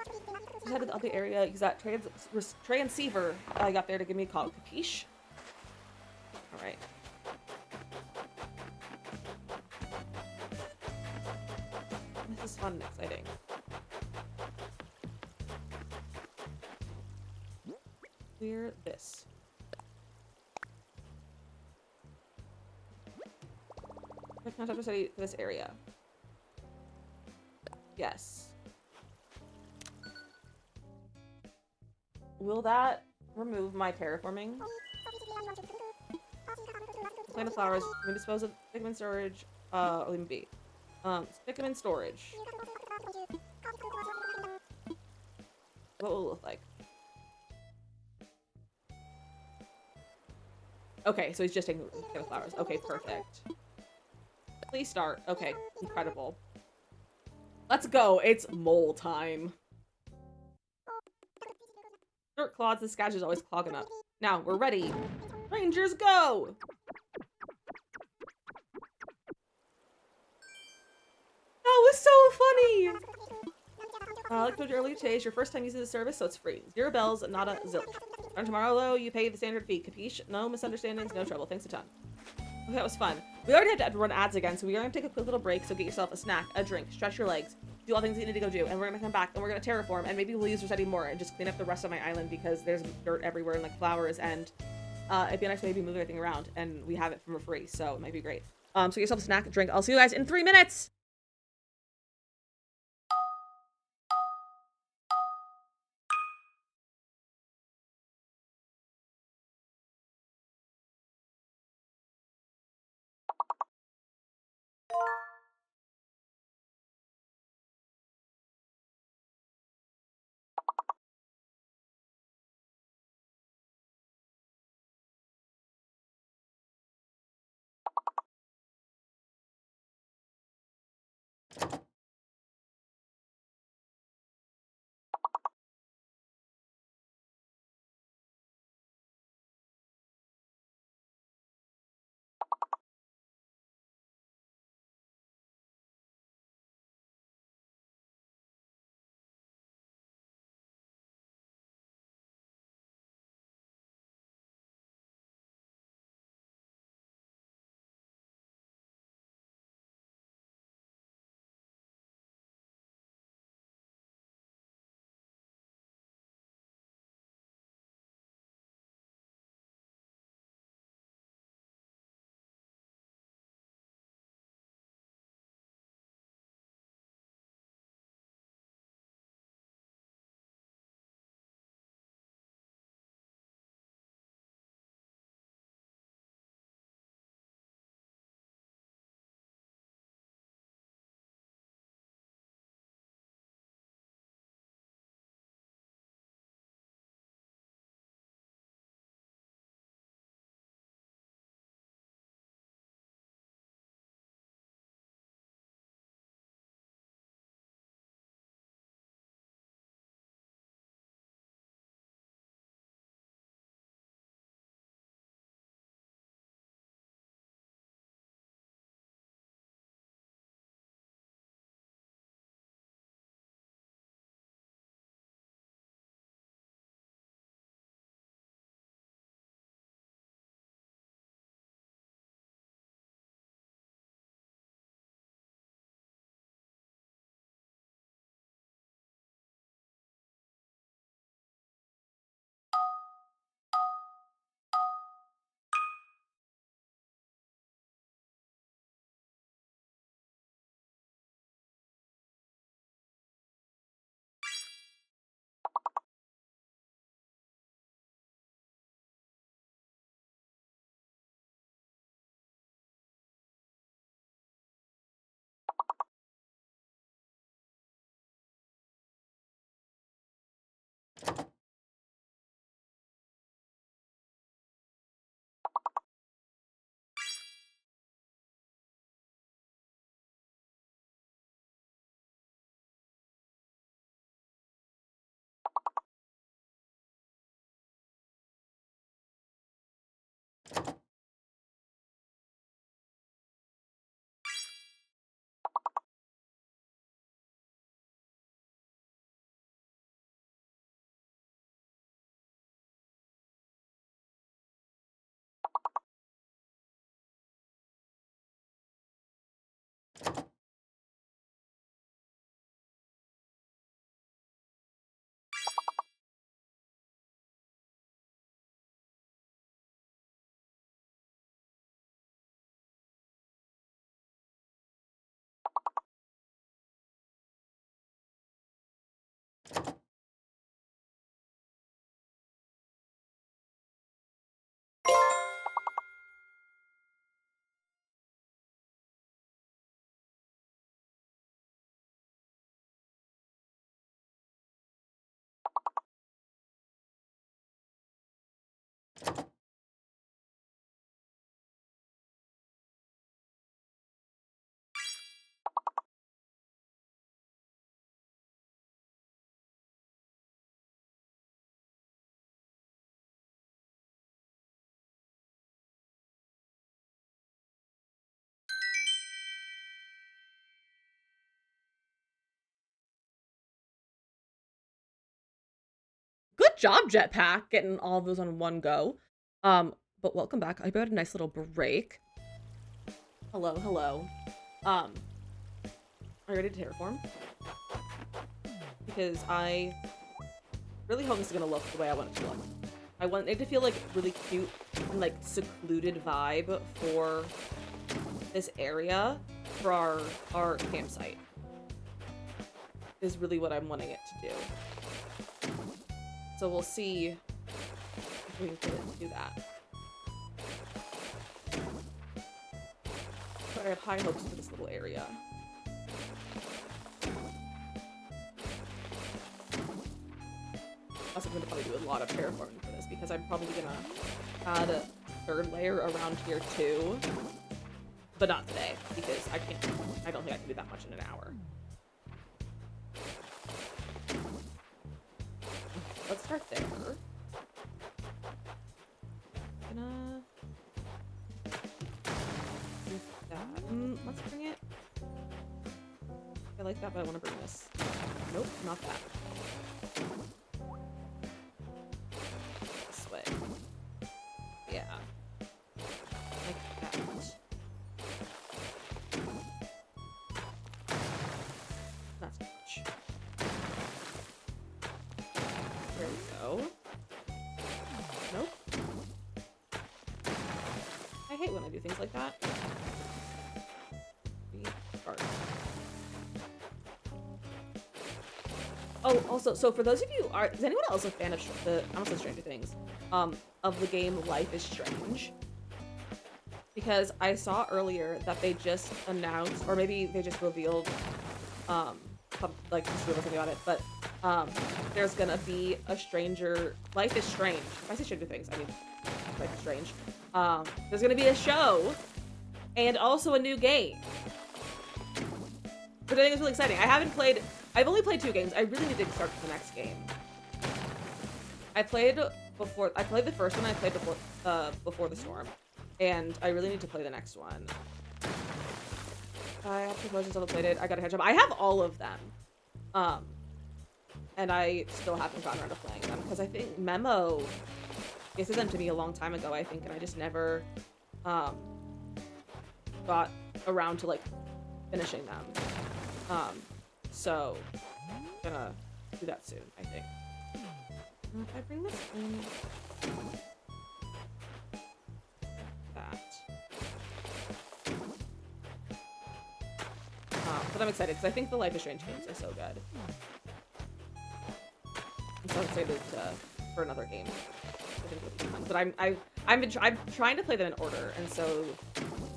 Just headed to the area. Use that transceiver I got there to give me a call. Capiche? All right. This is fun and exciting. Clear this. Contact Rossetti for this area. Yes. Will that remove my terraforming? Plant of flowers. Can we dispose of stick them in storage? Or leave them be. Stick them in storage. What will it look like? Okay, so he's just taking the flowers. Okay, perfect. Please start. Okay, incredible. Let's go. It's mole time. Dirt clods, the scratch is always clogging up. Now, we're ready. Rangers, go! That was so funny! Like I told you earlier, today is your first time using the service, so it's free. 0 bells, not a zilch. And tomorrow, though, you pay the standard fee. Capiche? No misunderstandings, no trouble. Thanks a ton. Okay, that was fun. We already have to run ads again, so we're gonna take a quick little break, so get yourself a snack, a drink, stretch your legs, do all the things you need to go do, and we're gonna come back, and we're gonna terraform, and maybe we'll use Resetti more, and just clean up the rest of my island, because there's dirt everywhere, and, like, flowers, and, it'd be nice to maybe move everything around, and we have it for free, so it might be great. So get yourself a snack, a drink. I'll see you guys in 3 minutes! job, Jetpack, getting all of those on one go. But welcome back. I had a nice little break. Hello, hello. Are you ready to terraform? Because I really hope this is gonna look the way I want it to look. I want it to feel like really cute and like secluded vibe for this area for our campsite. Is really what I'm wanting it to do. So we'll see if we can get it to do that. But I have high hopes for this little area. Also, I'm gonna probably do a lot of terraforming for this because I'm probably gonna add a third layer around here too. But not today, because I don't think I can do that much in an hour. Let's start there. Gonna do that. Let's bring it. I like that, but I want to bring this. Nope, not that. This way. Yeah. Like that. Not too much. There we go. Nope. I hate when I do things like that. Oh, also, so for those of you is anyone else a fan of I almost said Stranger Things, of the game Life is Strange? Because I saw earlier that they just announced, or maybe they just revealed, like just revealed something about it, but there's gonna be a Life is Strange. If I say Stranger Things, I mean Life is Strange. There's gonna be a show, and also a new game. Which I think is really exciting. I've only played 2 games. I really need to start the next game. I played the first one. I played before the storm, and I really need to play the next one. I have 2 versions of played it. I gotta catch up. I have all of them, and I still haven't gotten around to playing them because I think Memo gifted them to me a long time ago. I think, and I just never got around to like finishing them. So I'm gonna do that soon, I think. If I bring this in, that. But I'm excited because I think the Life is Strange games are so good. I'm so excited for another game. I think it'll be fun. But I'm trying to play them in order, and so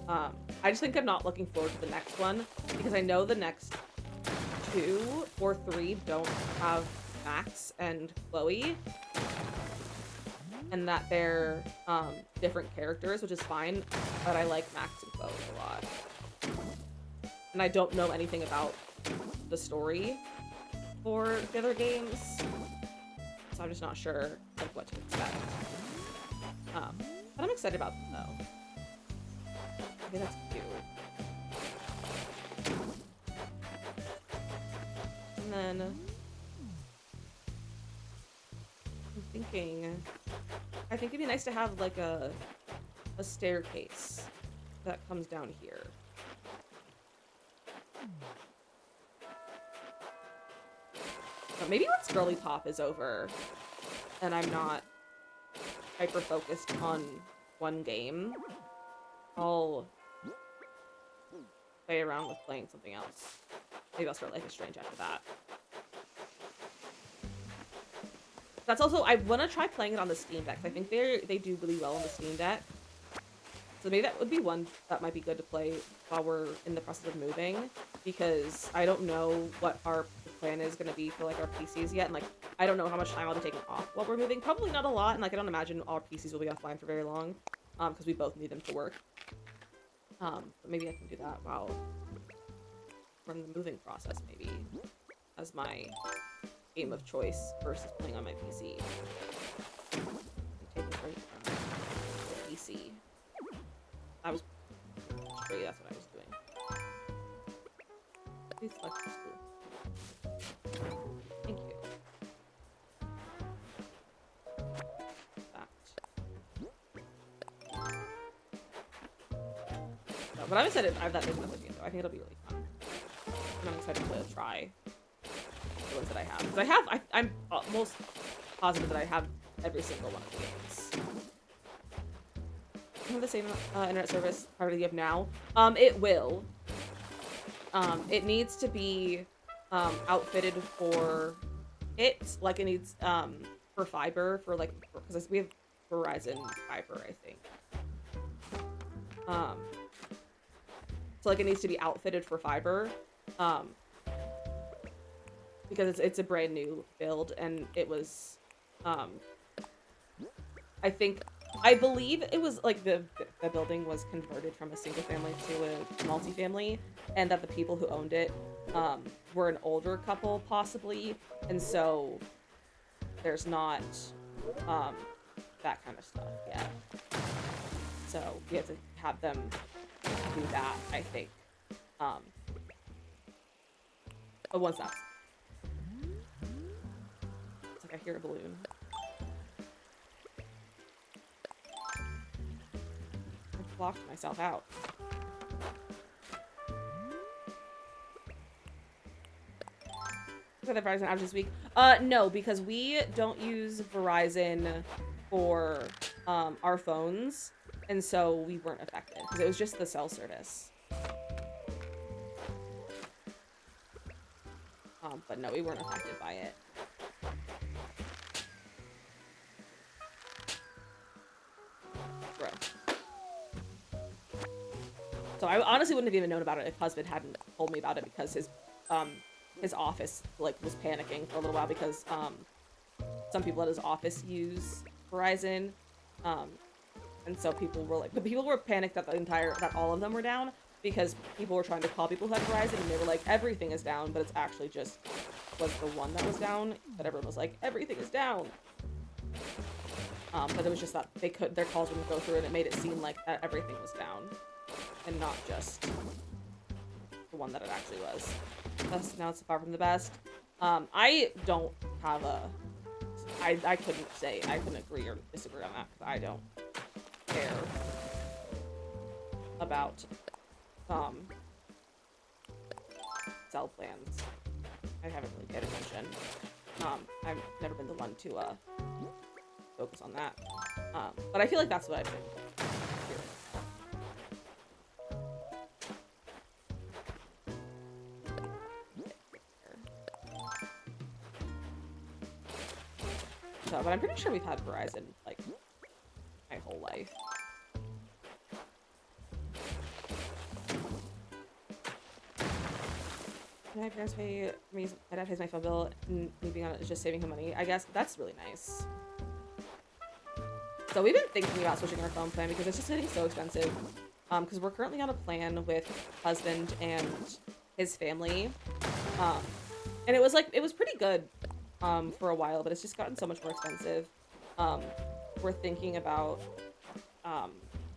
I just think I'm not looking forward to the next one because I know the next 2 or 3 don't have Max and Chloe, and that they're different characters, which is fine, but I like Max and Chloe a lot. And I don't know anything about the story for the other games, so I'm just not sure like what to expect. But I'm excited about them though. Okay, that's cute. And then I'm thinking, I think it'd be nice to have like a staircase that comes down here. But maybe once Girly Pop is over and I'm not hyper focused on one game, I'll play around with playing something else. Maybe I'll start Life is Strange after that. That's also, I want to try playing it on the Steam Deck. I think they do really well on the Steam Deck. So maybe that would be one that might be good to play while we're in the process of moving, because I don't know what our plan is going to be for like our PCs yet, and like I don't know how much time I'll be taking off while we're moving. Probably not a lot, and like I don't imagine our PCs will be offline for very long, because we both need them to work. But maybe I can do that while we're in the moving process, maybe, as my game of choice versus playing on my PC. And take a break from the PC. I was sure that's what I was doing. Please select the school. Thank you. But I'm excited. I've that vision of looking into. I think it'll be really fun. And I'm excited to try the ones that I have. Because I'm almost positive that I have every single one of the games. Have the same internet service provider you have now. It will. It needs to be outfitted for it. Like it needs for fiber for like because we have Verizon fiber, I think. So like it needs to be outfitted for fiber. Because it's a brand new build and it was I believe it was like the building was converted from a single family to a multifamily, and that the people who owned it were an older couple possibly, and so there's not that kind of stuff yet. So we have to have them do that, I think. But once that's it's like I hear a balloon. Blocked myself out. For the Verizon outage this week? No, because we don't use Verizon for our phones, and so we weren't affected because it was just the cell service. But no, we weren't affected by it. Bro. So I honestly wouldn't have even known about it if husband hadn't told me about it, because his office like was panicking for a little while because some people at his office use Verizon, and so people were panicked that all of them were down, because people were trying to call people who had Verizon and they were like, everything is down, but it's actually just was the one that was down, but everyone was like, everything is down. But it was just that their calls wouldn't go through, and it made it seem like everything was down and not just the one that it actually was. Plus, now it's far from the best. I don't have I couldn't agree or disagree on that, because I don't care about cell plans. I haven't really paid attention. I've never been the one to focus on that. But I feel like that's what I've been hearing. So, but I'm pretty sure we've had Verizon like my whole life. My parents pay me. My dad pays my phone bill, and me being on it is just saving him money. I guess that's really nice. So we've been thinking about switching our phone plan because it's just getting so expensive. Because we're currently on a plan with husband and his family, and it was pretty good for a while, but it's just gotten so much more expensive. We're thinking about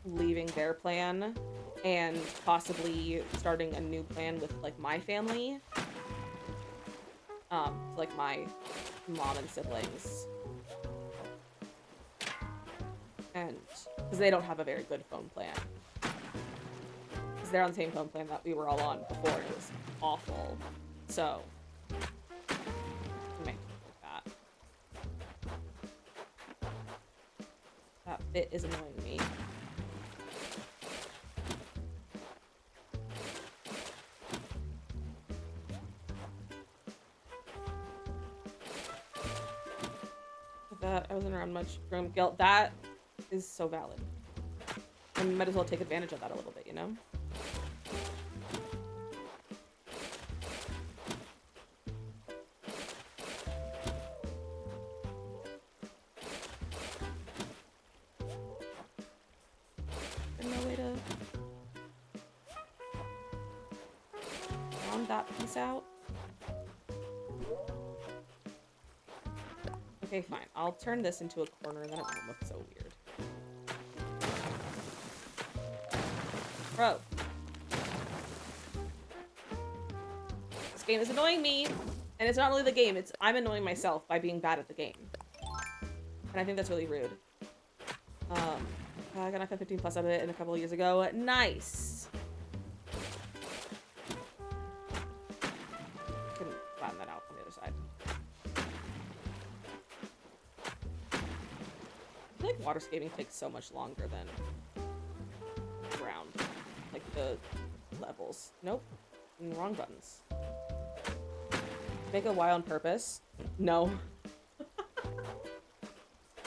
leaving their plan and possibly starting a new plan with like my family, so, like my mom and siblings, and because they don't have a very good phone plan, because they're on the same phone plan that we were all on before, and it was awful. So we might do that. That bit is annoying me. That I wasn't around much growing guilt. That is so valid. I might as well take advantage of that a little bit, you know? There's no way to round that piece out. Okay, fine. I'll turn this into a corner and then it won't look so weird. Bro. This game is annoying me. And it's not really the game. I'm annoying myself by being bad at the game. And I think that's really rude. I got a 15 plus out of it a couple of years ago. Nice. like water skating takes so much longer than ground. Like the levels. Nope. Wrong buttons. Make a Y on purpose? No.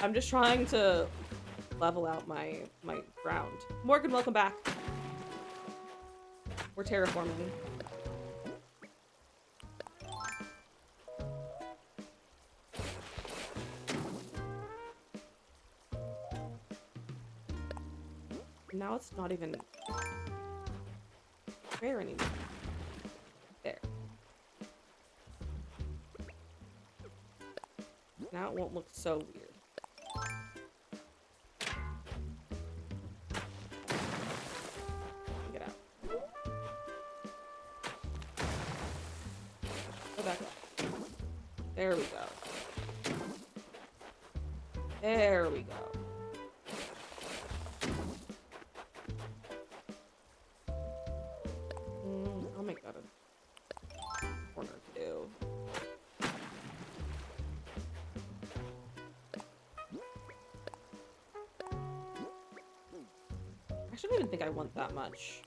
I'm just trying to level out my ground. Morgan, welcome back. We're terraforming. Now it's not even fair anymore. There. Now it won't look so weird. Get out. Go back up. There we go. There we go. I'll make that a corner too. I don't even think I want that much.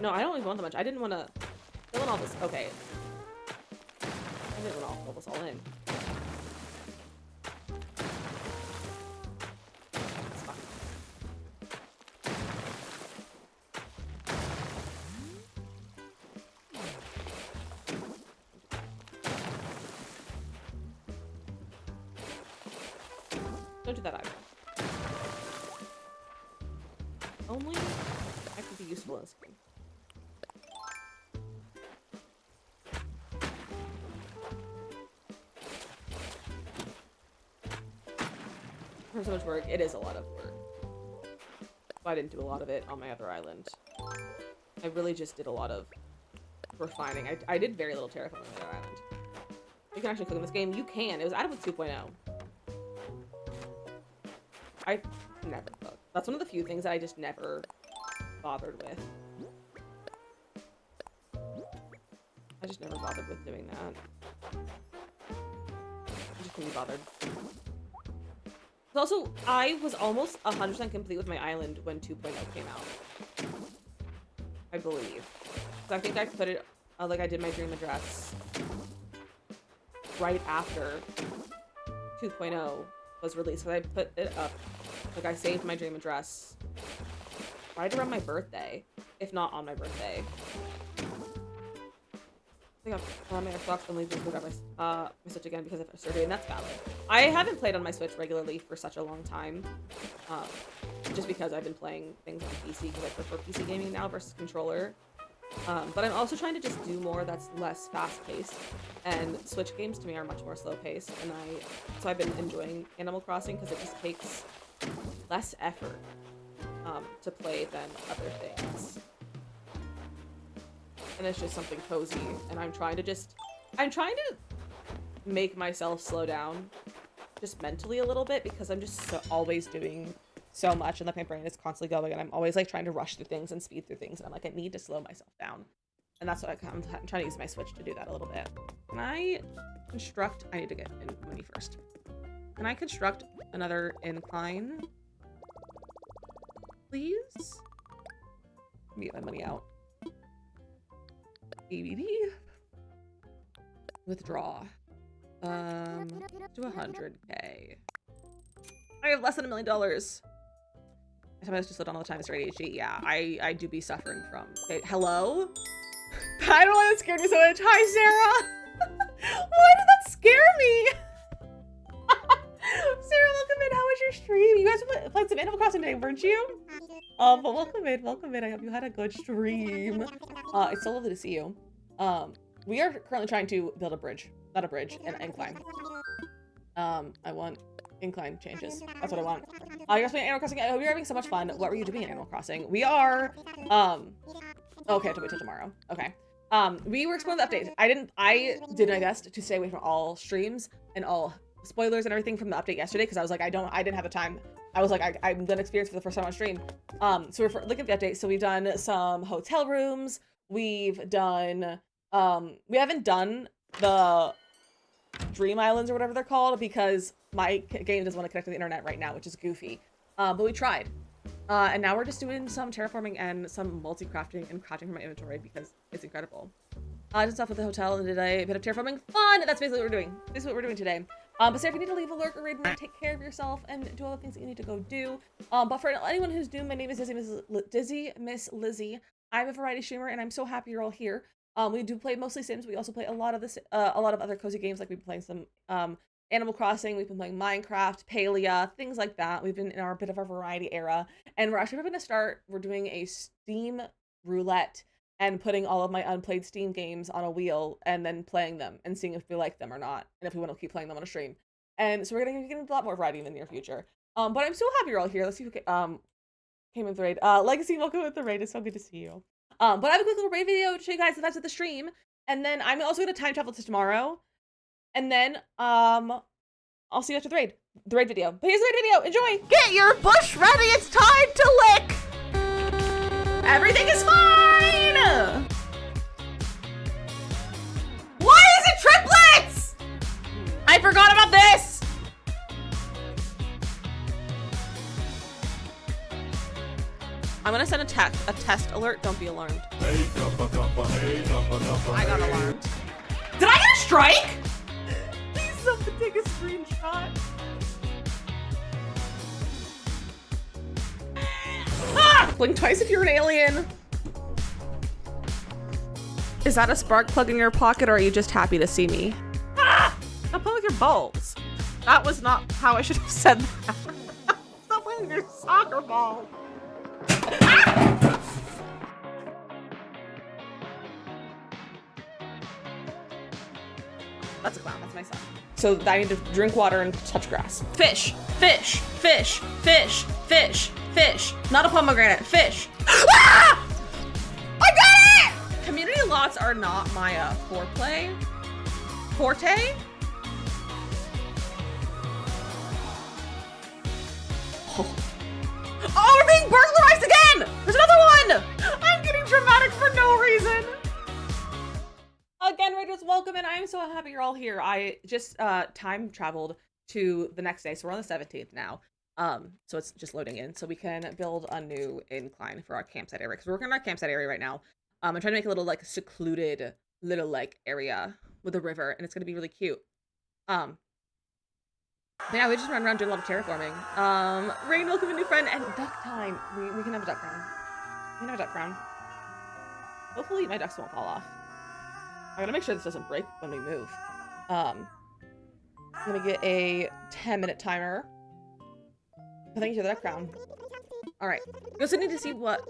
No, I don't even want that much. I didn't want to fill in all this. Okay. I didn't want to fill this all in. It's fine. Don't do that either. Only I could be useful in this game. For so much work, it is a lot of work. I didn't do a lot of it on my other island. I really just did a lot of refining. I did very little terraforming on my other island. You can actually cook in this game. You can. It was added with 2.0. I never cook. That's one of the few things that I just never bothered with. I just never bothered with doing that. I just couldn't be bothered. Also, I was almost 100% complete with my island when 2.0 came out. I believe. So I think I put it, like I did my dream address right after 2.0 was released. So I put it up, like I saved my dream address right around my birthday, if not on my birthday. I think my Xbox and leave this without my Switch again because of surgery, and that's valid. I haven't played on my Switch regularly for such a long time, just because I've been playing things on PC because I prefer PC gaming now versus controller. But I'm also trying to just do more that's less fast-paced, and Switch games to me are much more slow-paced, and so I've been enjoying Animal Crossing because it just takes less effort to play than other things. And it's just something cozy, and I'm trying to make myself slow down just mentally a little bit because I'm just always doing so much and like my brain is constantly going and I'm always like trying to rush through things and speed through things and I'm like, I need to slow myself down. And that's what I'm trying to use my Switch to do that a little bit. Can I construct, I need to get in money first. Can I construct another incline? Please? Let me get my money out. ABB. Withdraw. Do 100K. I have less than $1 million. I just slow down all the time. It's ADHD. Yeah, I do be suffering from. Okay, hello? I don't know why that scared me so much. Hi, Sarah. Why did that scare me? Sarah, welcome in. How was your stream? You guys played some Animal Crossing today, weren't you? But welcome in, welcome in. I hope you had a good stream. It's so lovely to see you. We are currently trying to build a bridge. Not a bridge, an incline. I want incline changes. That's what I want. You guys playing Animal Crossing? I hope you're having so much fun. What were you doing in Animal Crossing? We are, okay, I have to wait till tomorrow. Okay. We were exploring the updates. I did my best to stay away from all streams and all spoilers and everything from the update yesterday because I was like, I didn't have the time. I was like, I'm gonna experience for the first time on stream. So we're looking at the update. So we've done some hotel rooms. We've done, we haven't done the Dream Islands or whatever they're called because my game doesn't want to connect to the internet right now, which is goofy. But we tried. And now we're just doing some terraforming and some multi-crafting and crafting from my inventory because it's incredible. I did stuff with the hotel and did a bit of terraforming fun. That's basically what we're doing. This is what we're doing today. But Sarah, if you need to leave a lurk or raid, take care of yourself and do all the things that you need to go do. But for anyone who's new, my name is DizzyMissLizzy. I'm a variety streamer and I'm so happy you're all here. We do play mostly Sims. We also play a lot of other cozy games. Like we've been playing some Animal Crossing. We've been playing Minecraft, Palia, things like that. We've been in our bit of our variety era, and we're actually going to start. We're doing a Steam roulette and putting all of my unplayed Steam games on a wheel and then playing them and seeing if we like them or not, and if we want to keep playing them on a stream. And so we're going to be getting a lot more variety in the near future. But I'm so happy you're all here. Let's see who came with the raid. Legacy, welcome with the raid. It's so good to see you. But I have a quick little raid video to show you guys the best of the stream, and then I'm also going to time travel to tomorrow, and then I'll see you after the raid video. But here's the raid video. Enjoy. Get your bush ready. It's time to lick. Everything is fine. Why is it triplets? I forgot about this. I'm gonna send a test alert. Don't be alarmed. I got alarmed. Did I get a strike? Please someone take a screenshot. Ah! Blink twice if you're an alien. Is that a spark plug in your pocket, or are you just happy to see me? Ah! Stop playing with your balls. That was not how I should have said that. Stop playing with your soccer ball. Ah! That's a clown. That's my son. So I need to drink water and touch grass. Fish, fish, fish, fish, fish, fish. Not a pomegranate. Fish. Ah! I got it! Community lots are not my forte. Oh, we're being burglarized again! There's another one! I'm getting dramatic for no reason. Again, Raiders, welcome, and I am so happy you're all here. I just time traveled to the next day, so we're on the 17th now. So it's just loading in, so we can build a new incline for our campsite area, because we're working on our campsite area right now. I'm trying to make a little, like, secluded little, like, area with a river, and it's gonna be really cute. But yeah, we just run around doing a lot of terraforming. Rain, welcome a new friend, and duck time. We can have a duck crown. We can have a duck crown. Hopefully my ducks won't fall off. I gotta make sure this doesn't break when we move. Let me get a 10-minute timer. Thank you for the duck crown. All right. We also need to see what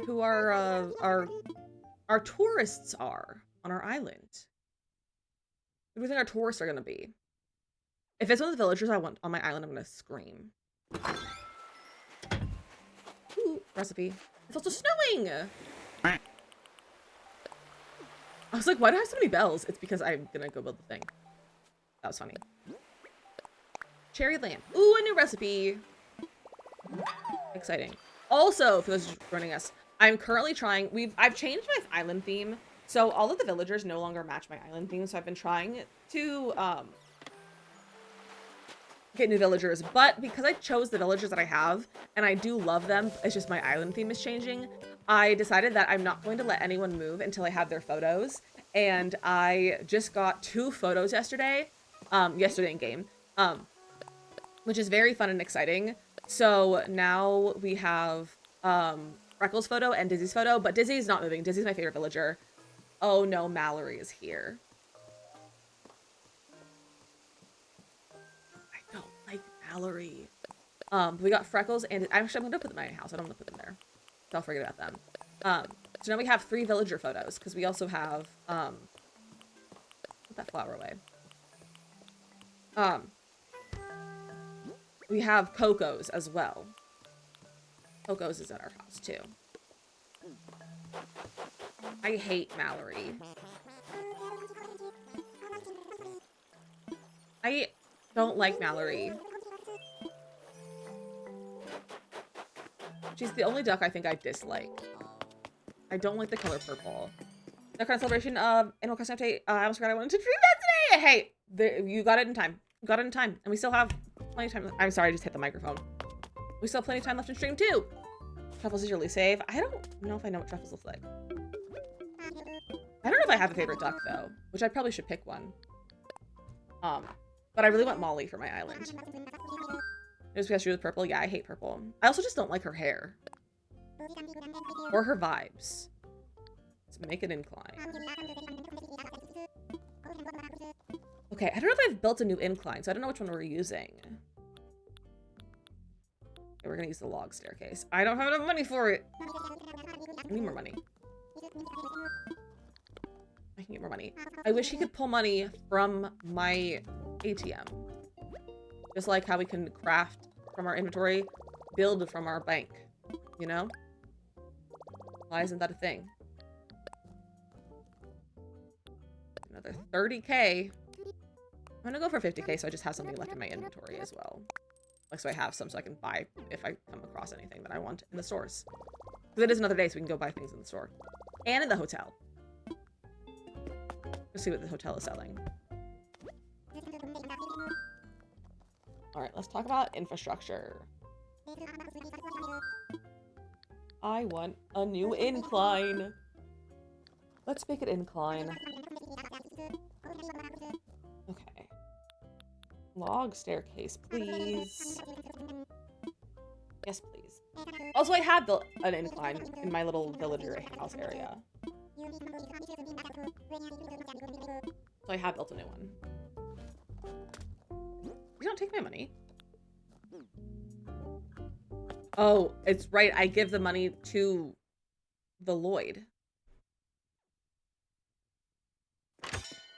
who our tourists are on our island. Who do we think our tourists are gonna be? If it's one of the villagers I want on my island, I'm gonna scream. Ooh, recipe. It's also snowing! I was like, why do I have so many bells? It's because I'm gonna go build the thing. That was funny. Cherry lamp. Ooh, a new recipe. Exciting. Also, for those joining us, I'm currently trying, I've changed my island theme. So all of the villagers no longer match my island theme. So I've been trying to, get new villagers, but because I chose the villagers that I have and I do love them, it's just my island theme is changing. I decided that I'm not going to let anyone move until I have their photos, and I just got 2 photos yesterday in game, which is very fun and exciting. So now we have Freckles' photo and Dizzy's photo, but Dizzy's not moving. Dizzy's my favorite villager. Oh no, Mallory is here. Mallory. We got Freckles, and actually I'm gonna put them in my house. I don't want to put them there, so I'll forget about them. So now we have 3 villager photos because we also have put that flower away. We have Coco's as well. Coco's is at our house too. I hate Mallory. I don't like Mallory. She's the only duck I think I dislike. I don't like the color purple. The current celebration of Animal Crossing update. I almost forgot I wanted to stream that today. Hey, you got it in time. You got it in time, and we still have plenty of time. I'm sorry, I just hit the microphone. We still have plenty of time left in stream too. Truffles is your least save. I don't know if I know what Truffles looks like. I don't know if I have a favorite duck though, which I probably should pick one. But I really want Molly for my island. Just because she was purple. Yeah, I hate purple. I also just don't like her hair. Or her vibes. Let's make an incline. Okay, I don't know if I've built a new incline, so I don't know which one we're using. Okay, we're gonna use the log staircase. I don't have enough money for it. I need more money. I can get more money. I wish he could pull money from my ATM. Just like how we can craft from our inventory, build from our bank. You know? Why isn't that a thing? Another 30k. I'm gonna go for 50k so I just have something left in my inventory as well. Like, so I have some so I can buy if I come across anything that I want in the stores. Because it is another day so we can go buy things in the store. And in the hotel. Let's see what the hotel is selling. Alright, let's talk about infrastructure. I want a new incline. Let's make an incline. Okay. Log staircase, please. Yes, please. Also, I have built an incline in my little villager house area. So I have built a new one. You don't take my money. Oh, it's right. I give the money to the Lloyd.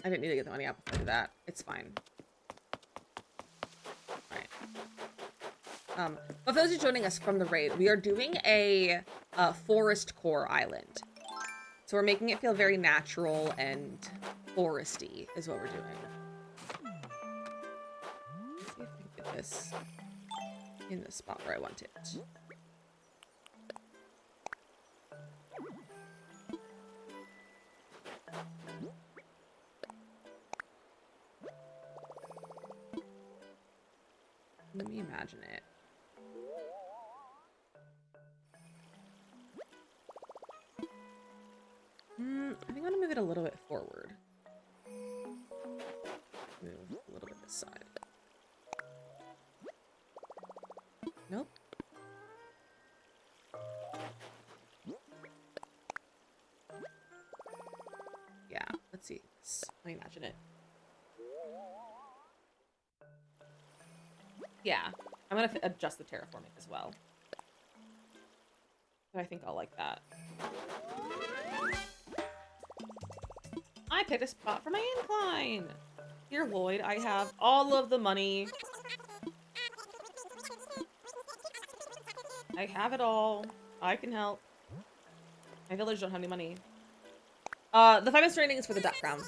I didn't need to get the money out before I do that. It's fine. Alright. But for those who are joining us from the raid, we are doing a forest core island. So we're making it feel very natural and foresty is what we're doing. Let's see if we can get this in the spot where I want it. Let me imagine it. I think I'm gonna move it a little bit forward. Move a little bit this side. Nope. Yeah, let's see. Let me imagine it. Yeah, I'm gonna adjust the terraforming as well. But I think I'll like that. I picked a spot for my incline. Dear Lloyd, I have all of the money. I have it all. I can help. My village don't have any money. The 5 minutes training is for the duck crown.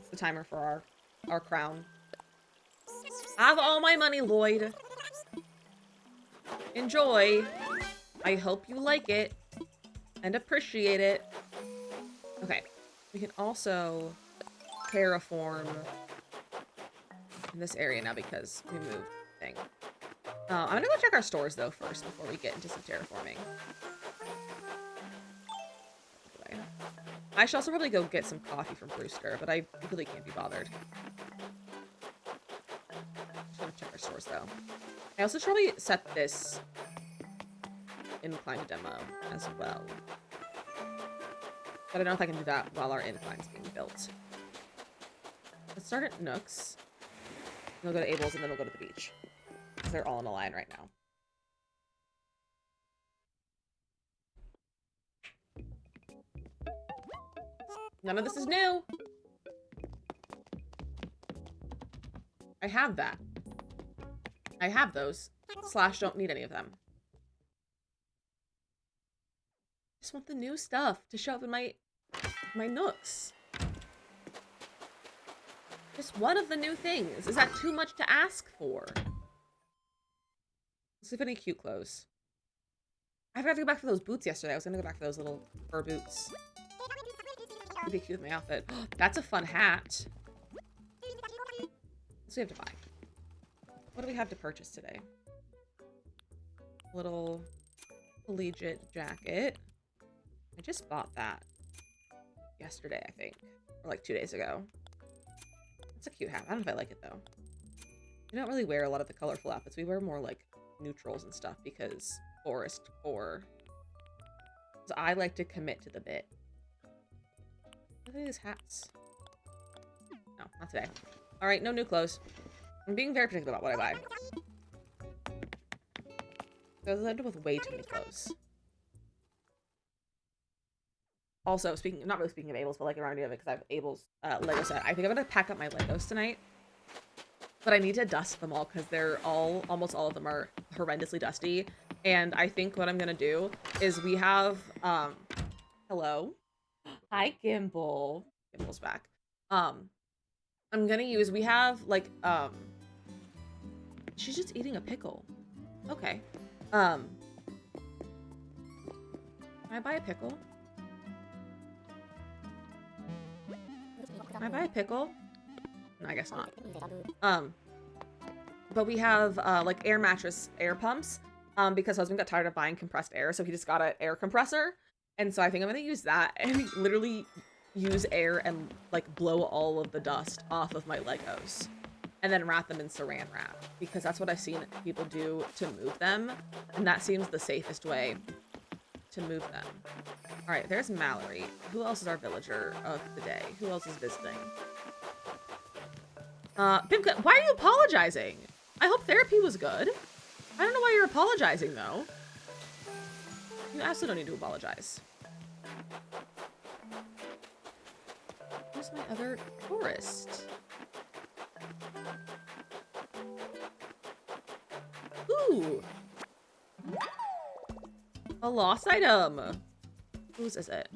It's the timer for our crown. I have all my money, Lloyd. Enjoy. I hope you like it and appreciate it. Okay. We can also terraform in this area now because we moved thing. I'm gonna go check our stores though first before we get into some terraforming. I should also probably go get some coffee from Brewster, but I really can't be bothered. Just gonna check our stores though. I also should probably set this incline to demo as well. But I don't know if I can do that while our incline's being built. Let's start at Nook's. We'll go to Abel's and then we'll go to the beach. Because they're all in a line right now. None of this is new. I have that. I have those. Slash don't need any of them. Just want the new stuff to show up in my Nooks. Just one of the new things. Is that too much to ask for? Let's see if any cute clothes. I forgot to go back for those boots yesterday. I was gonna go back for those little fur boots. It'd be cute with my outfit. That's a fun hat. So we have to buy. What do we have to purchase today? Little collegiate jacket. I just bought that yesterday, I think. Or like 2 days ago. It's a cute hat. I don't know if I like it though. We don't really wear a lot of the colorful outfits. We wear more like neutrals and stuff because forest or I like to commit to the bit. Look at these hats. No, not today. All right, no new clothes. I'm being very particular about what I buy. I was ended up with way too many clothes. Also, not really speaking of Abel's, but like around of it because I have Abel's Lego set. I think I'm gonna pack up my Legos tonight, but I need to dust them all because they're almost all of them are horrendously dusty. And I think what I'm gonna do is we have hello, hi Gimbal. Gimbal's back. I'm gonna use we have like she's just eating a pickle. Okay. Can I buy a pickle? Can I buy a pickle? No, I guess not. But we have like air mattress air pumps because husband got tired of buying compressed air, so he just got an air compressor. And so I think I'm gonna use that and literally use air and like blow all of the dust off of my Legos and then wrap them in saran wrap because that's what I've seen people do to move them, and that seems the safest way to move them. All right, there's Mallory. Who else is our villager of the day? Who else is visiting? Pimka, why are you apologizing? I hope therapy was good. I don't know why you're apologizing though. You absolutely don't need to apologize. Where's my other tourist? Ooh! A lost item! Whose is it?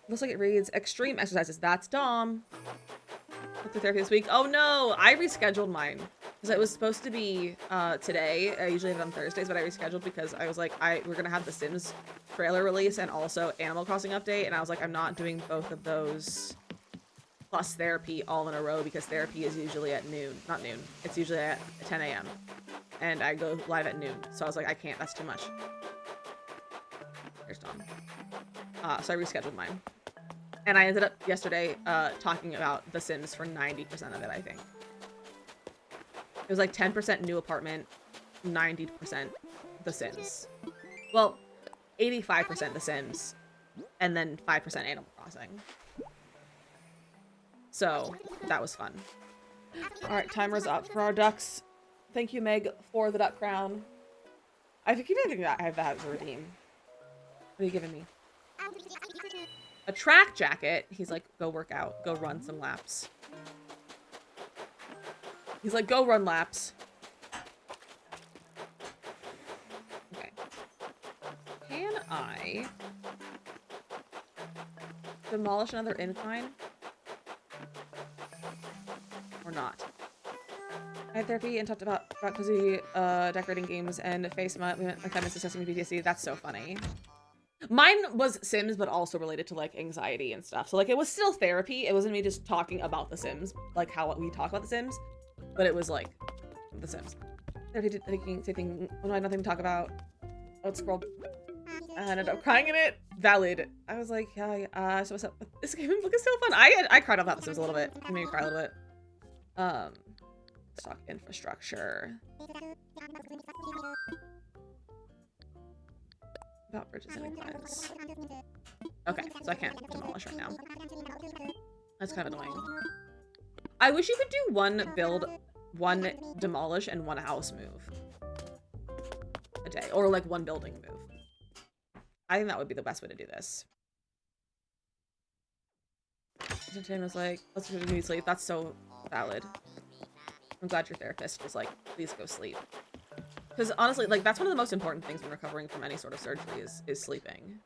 Looks like it reads extreme exercises. That's Dom. What's the therapy this week? Oh no! I rescheduled mine. Because it was supposed to be today. I usually have it on Thursdays, but I rescheduled because I was like, we're gonna have the Sims trailer release and also Animal Crossing update, and I was like, I'm not doing both of those plus therapy all in a row because therapy is usually at noon. Not noon. It's usually at 10 a.m. and I go live at noon. So I was like, I can't. That's too much. There's Dom. So I rescheduled mine. And I ended up yesterday talking about The Sims for 90% of it, I think. It was like 10% new apartment, 90% The Sims. Well, 85% The Sims, and then 5% Animal Crossing. So that was fun. All right, timer's up for our ducks. Thank you, Meg, for the duck crown. I keep thinking that I have that as a redeem. What are you giving me? A track jacket. He's like, go work out. Go run some laps. He's like, go run laps. Okay. Can I demolish another incline? Or not? I had therapy and talked about cozy decorating games and face my 5 minutes discussing PTSD. That's so funny. Mine was Sims, but also related to like anxiety and stuff. So like it was still therapy. It wasn't me just talking about The Sims, like how we talk about The Sims, but it was like The Sims. Therapy, thinking, when I had nothing to talk about. Oh, it's scrolled. I ended up crying in it. Valid. I was like, yeah, so what's up? This game look is so fun. I cried about The Sims a little bit. It made me cry a little bit. Stock infrastructure. About bridges and inclines. Okay, so I can't demolish right now. That's kind of annoying. I wish you could do one build, one demolish, and one house move a day. Or like one building move. I think that would be the best way to do this. Tim was like, let's go to sleep. That's so valid. I'm glad your therapist was like, please go sleep. Because honestly, like, that's one of the most important things when recovering from any sort of surgery is sleeping.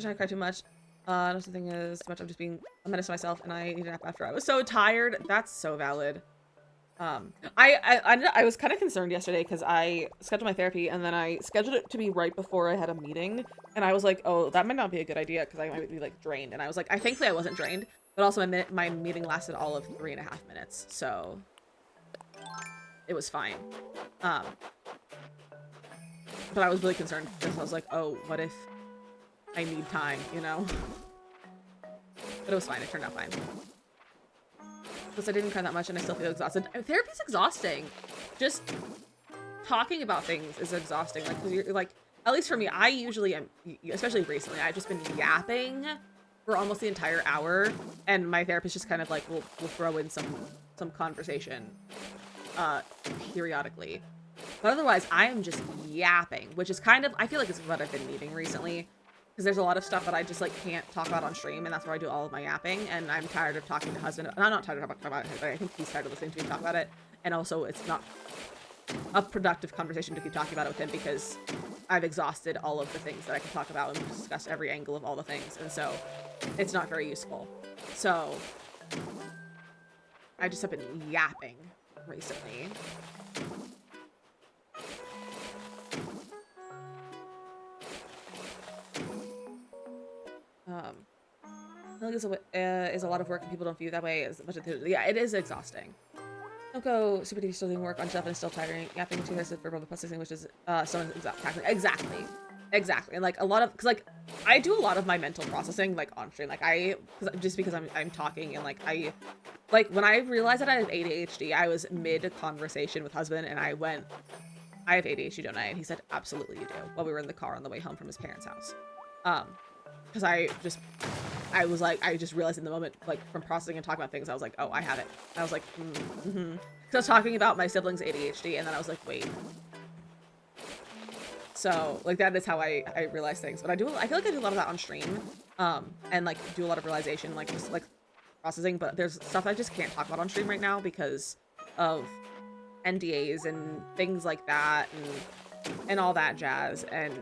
I cry too much. No, something is too much. I'm just being a menace to myself, and I need a nap after. I was so tired. That's so valid. I was kind of concerned yesterday because I scheduled my therapy and then I scheduled it to be right before I had a meeting, and I was like, oh, that might not be a good idea because I might be like drained, and I was like, thankfully I wasn't drained, but also my meeting lasted all of 3.5 minutes, so it was fine. Um, but I was really concerned because I was like, oh, what if I need time, you know? But it was fine. It turned out fine. Because I didn't cry that much and I still feel exhausted. Therapy's exhausting. Just talking about things is exhausting. Like, 'cause you're like, at least for me, I usually am, especially recently, I've just been yapping for almost the entire hour, and my therapist just kind of like will throw in some conversation periodically. But otherwise, I am just yapping, which is kind of, I feel like it's what I've been needing recently. Because there's a lot of stuff that I just, like, can't talk about on stream, and that's where I do all of my yapping, and I'm tired of talking to husband. And I'm not tired of talking about it, but I think he's tired of listening to me talk about it. And also, it's not a productive conversation to keep talking about it with him, because I've exhausted all of the things that I can talk about, and we've discussed every angle of all the things, and so it's not very useful. So, I just have been yapping recently. I feel like is a lot of work and people don't view it that way as much. Yeah, it is exhausting. Don't go super deep still doing work on stuff and it's still tiring. Yapping too has verbal processing, which is exactly. And like a lot of, cause like I do a lot of my mental processing like on stream. Like just because I'm talking and like when I realized that I have ADHD, I was mid conversation with husband and I went, I have ADHD, don't I? And he said, absolutely you do, while we were in the car on the way home from his parents' house. Because I was like, I just realized in the moment, like, from processing and talking about things, I was like, oh, I have it. I was like, mm-hmm. So I was talking about my siblings' ADHD, and then I was like, wait. So, like, that is how I realize things. But I feel like I do a lot of that on stream, and, like, do a lot of realization, like, just, like, processing. But there's stuff I just can't talk about on stream right now because of NDAs and things like that, and all that jazz, and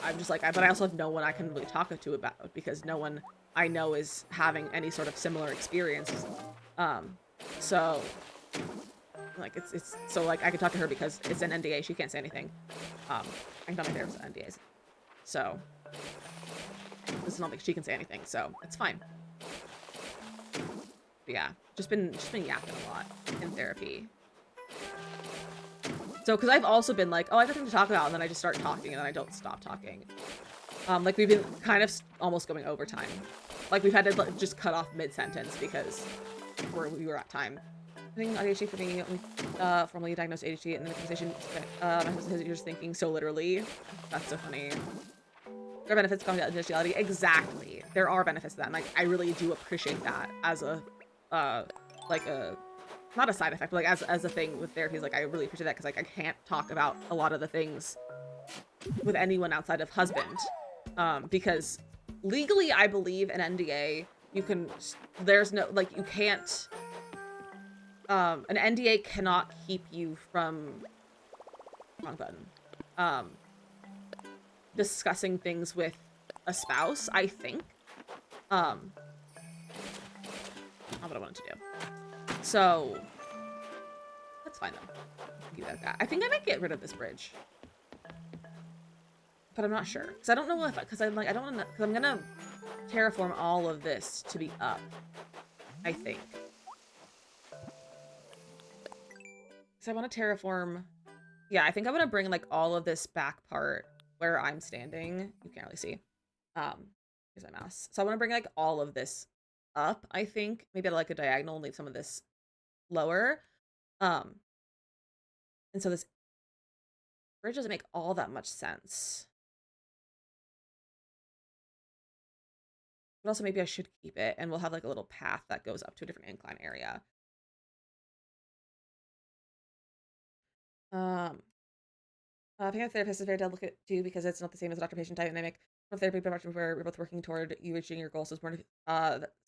I'm just like, but I also have no one I can really talk to about because no one I know is having any sort of similar experiences. So like it's so like I can talk to her because it's an NDA. She can't say anything. I can tell my therapist NDAs. So this is not like she can say anything. So it's fine. But yeah, just been yapping a lot in therapy. So, because I've also been like, oh, I got something to talk about, and then I just start talking, and then I don't stop talking. Like, we've been kind of almost going overtime. Like, we've had to like, just cut off mid-sentence because we were at time. I think ADHD for me, formally diagnosed ADHD, and then the conversation, my husband says you're just thinking so literally. That's so funny. There are benefits to confidentiality. Exactly. There are benefits to that, and like, I really do appreciate that as a, like a, not a side effect, but like as a thing with therapy. Like I really appreciate that because like I can't talk about a lot of the things with anyone outside of husband, because legally I believe an NDA there's no like you can't an NDA cannot keep you from wrong button discussing things with a spouse. I think not what I wanted to do. So, that's fine though. I think I might get rid of this bridge. But I'm not sure. Because I don't know if, because I'm like, I don't want to, because I'm going to terraform all of this to be up. I think. So I want to terraform, yeah, I think I'm going to bring like all of this back part where I'm standing. You can't really see. Here's my mouse. So I want to bring like all of this up, I think. Maybe at like a diagonal and leave some of this lower. And so this bridge doesn't make all that much sense. But also maybe I should keep it and we'll have like a little path that goes up to a different incline area. I think a therapist is very delicate too because it's not the same as a doctor-patient dynamic. From therapy, but where we're both working toward you reaching your goals is more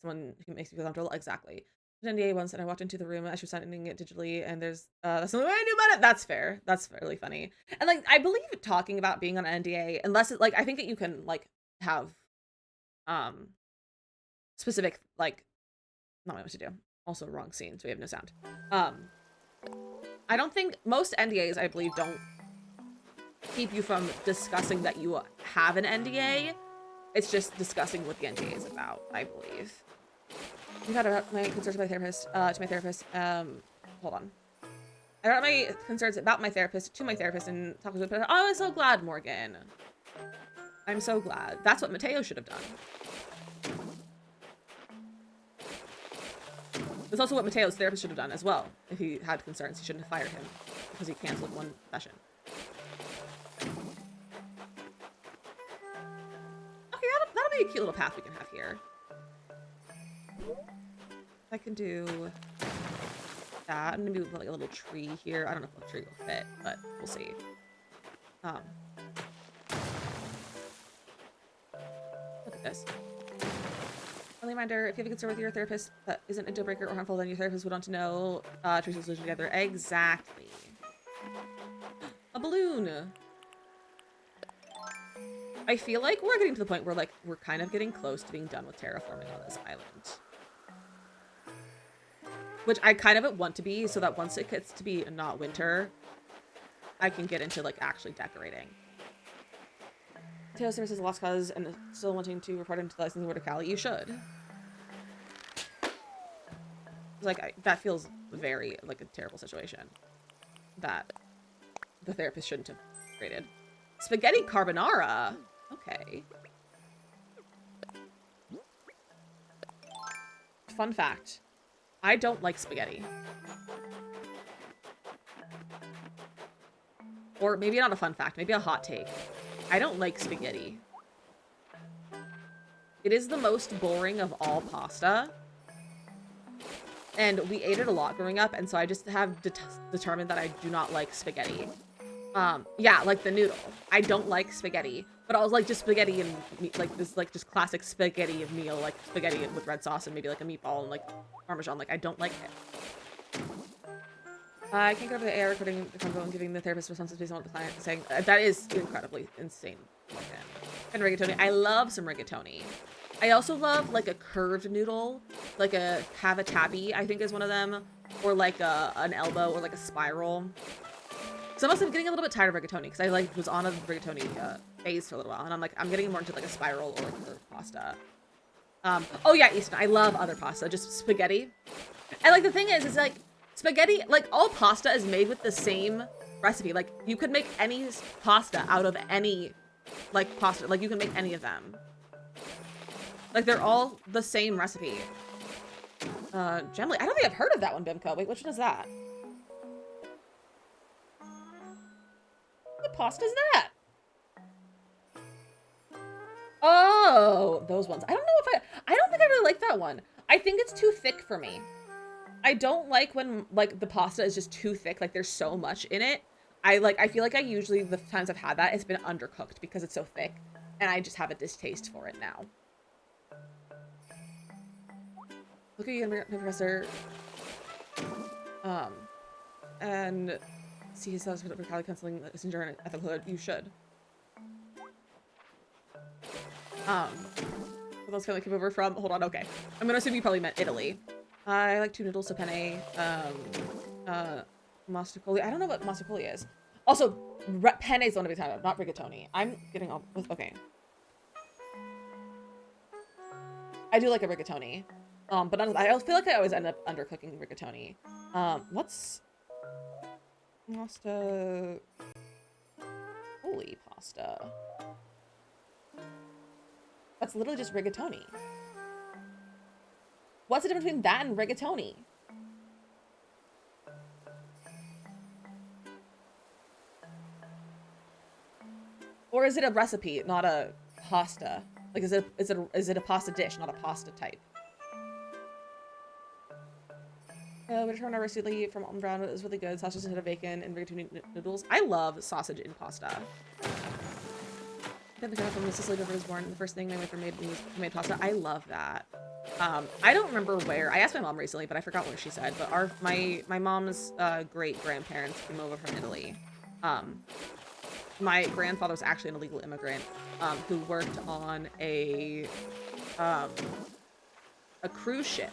someone who makes you feel comfortable. Exactly. NDA once and I walked into the room as she was signing it digitally and there's that's the only way I knew about it. That's fair. That's really funny. And like I believe talking about being on an NDA, unless it, like I think that you can like have specific like not what to do. Also wrong scene, so we have no sound. I don't think most NDAs, I believe, don't keep you from discussing that you have an NDA. It's just discussing what the NDA is about, I believe. I've had about my concerns about my therapist, to my therapist. Hold on. I brought my concerns about my therapist to my therapist and talked to her. Oh, I'm so glad, Morgan. I'm so glad. That's what Mateo should have done. That's also what Mateo's therapist should have done as well. If he had concerns, he shouldn't have fired him because he canceled one session. Okay, that'll be a cute little path we can have here. I can do that. I'm gonna do like a little tree here. I don't know if the tree will fit, but we'll see. Look at this. Friendly reminder, if you have a concern with your therapist that isn't a deal breaker or harmful, then your therapist would want to know to reach a solution together. Exactly. A balloon. I feel like we're getting to the point where like we're kind of getting close to being done with terraforming on this island. Which I kind of want to be, so that once it gets to be not winter, I can get into like actually decorating. Taylor Service is a lost cause and still wanting to report him to the licensing board of Cali. You should. Like, that feels very like a terrible situation that the therapist shouldn't have created. Spaghetti carbonara. Okay. Fun fact. I don't like spaghetti. Or maybe not a fun fact, maybe a hot take. I don't like spaghetti. It is the most boring of all pasta. And we ate it a lot growing up, and so I just have determined that I do not like spaghetti. Yeah, like the noodle. I don't like spaghetti. But I was like just spaghetti and like this like just classic spaghetti meal, like spaghetti with red sauce and maybe like a meatball and like Parmesan. Like I don't like it. I can't get over the AR recording the convo and giving the therapist responses based on what the client is saying. That is incredibly insane. And rigatoni. I love some rigatoni. I also love like a curved noodle, like a cavatappi, I think is one of them, or like an elbow or like a spiral. So I'm also getting a little bit tired of rigatoni because I like was on a rigatoni phase for a little while, and I'm like I'm getting more into like a spiral or like curved pasta. Oh yeah, Easton, I love other pasta, just spaghetti. And like the thing is like spaghetti, like all pasta is made with the same recipe. Like you could make any pasta out of any like pasta, like you can make any of them. Like they're all the same recipe. Gemly, I don't think I've heard of that one, Bimco. Wait, which one is that? What pasta is that? Oh, those ones. I don't know if I don't think I really like that one. I think it's too thick for me. I don't like when like the pasta is just too thick, like there's so much in it. I feel like I usually, the times I've had that, it's been undercooked because it's so thick, and I just have a distaste for it now. Look at you, Professor. And see his house for Cali counseling messenger and ethical code. You should. What else can I come over from? Hold on, okay. I'm gonna assume you probably meant Italy. I like 2 noodles, so penne, mostacoli. I don't know what mostacoli is. Also, penne is the one to be talking about, not rigatoni. I'm getting all with, okay. I do like a rigatoni. But I feel like I always end up undercooking rigatoni. What's pasta? Holy pasta. That's literally just rigatoni. What's the difference between that and rigatoni? Or is it a recipe, not a pasta? Like, is it a pasta dish, not a pasta type? We returned our recently from Alton Brown. It was really good. Sausage instead of bacon and rigatoni noodles. I love sausage in pasta. I think from Sicily was born. The first thing my mother made me was homemade pasta. I love that. I don't remember where. I asked my mom recently, but I forgot what she said. But my mom's great grandparents came over from Italy. My grandfather was actually an illegal immigrant who worked on a cruise ship.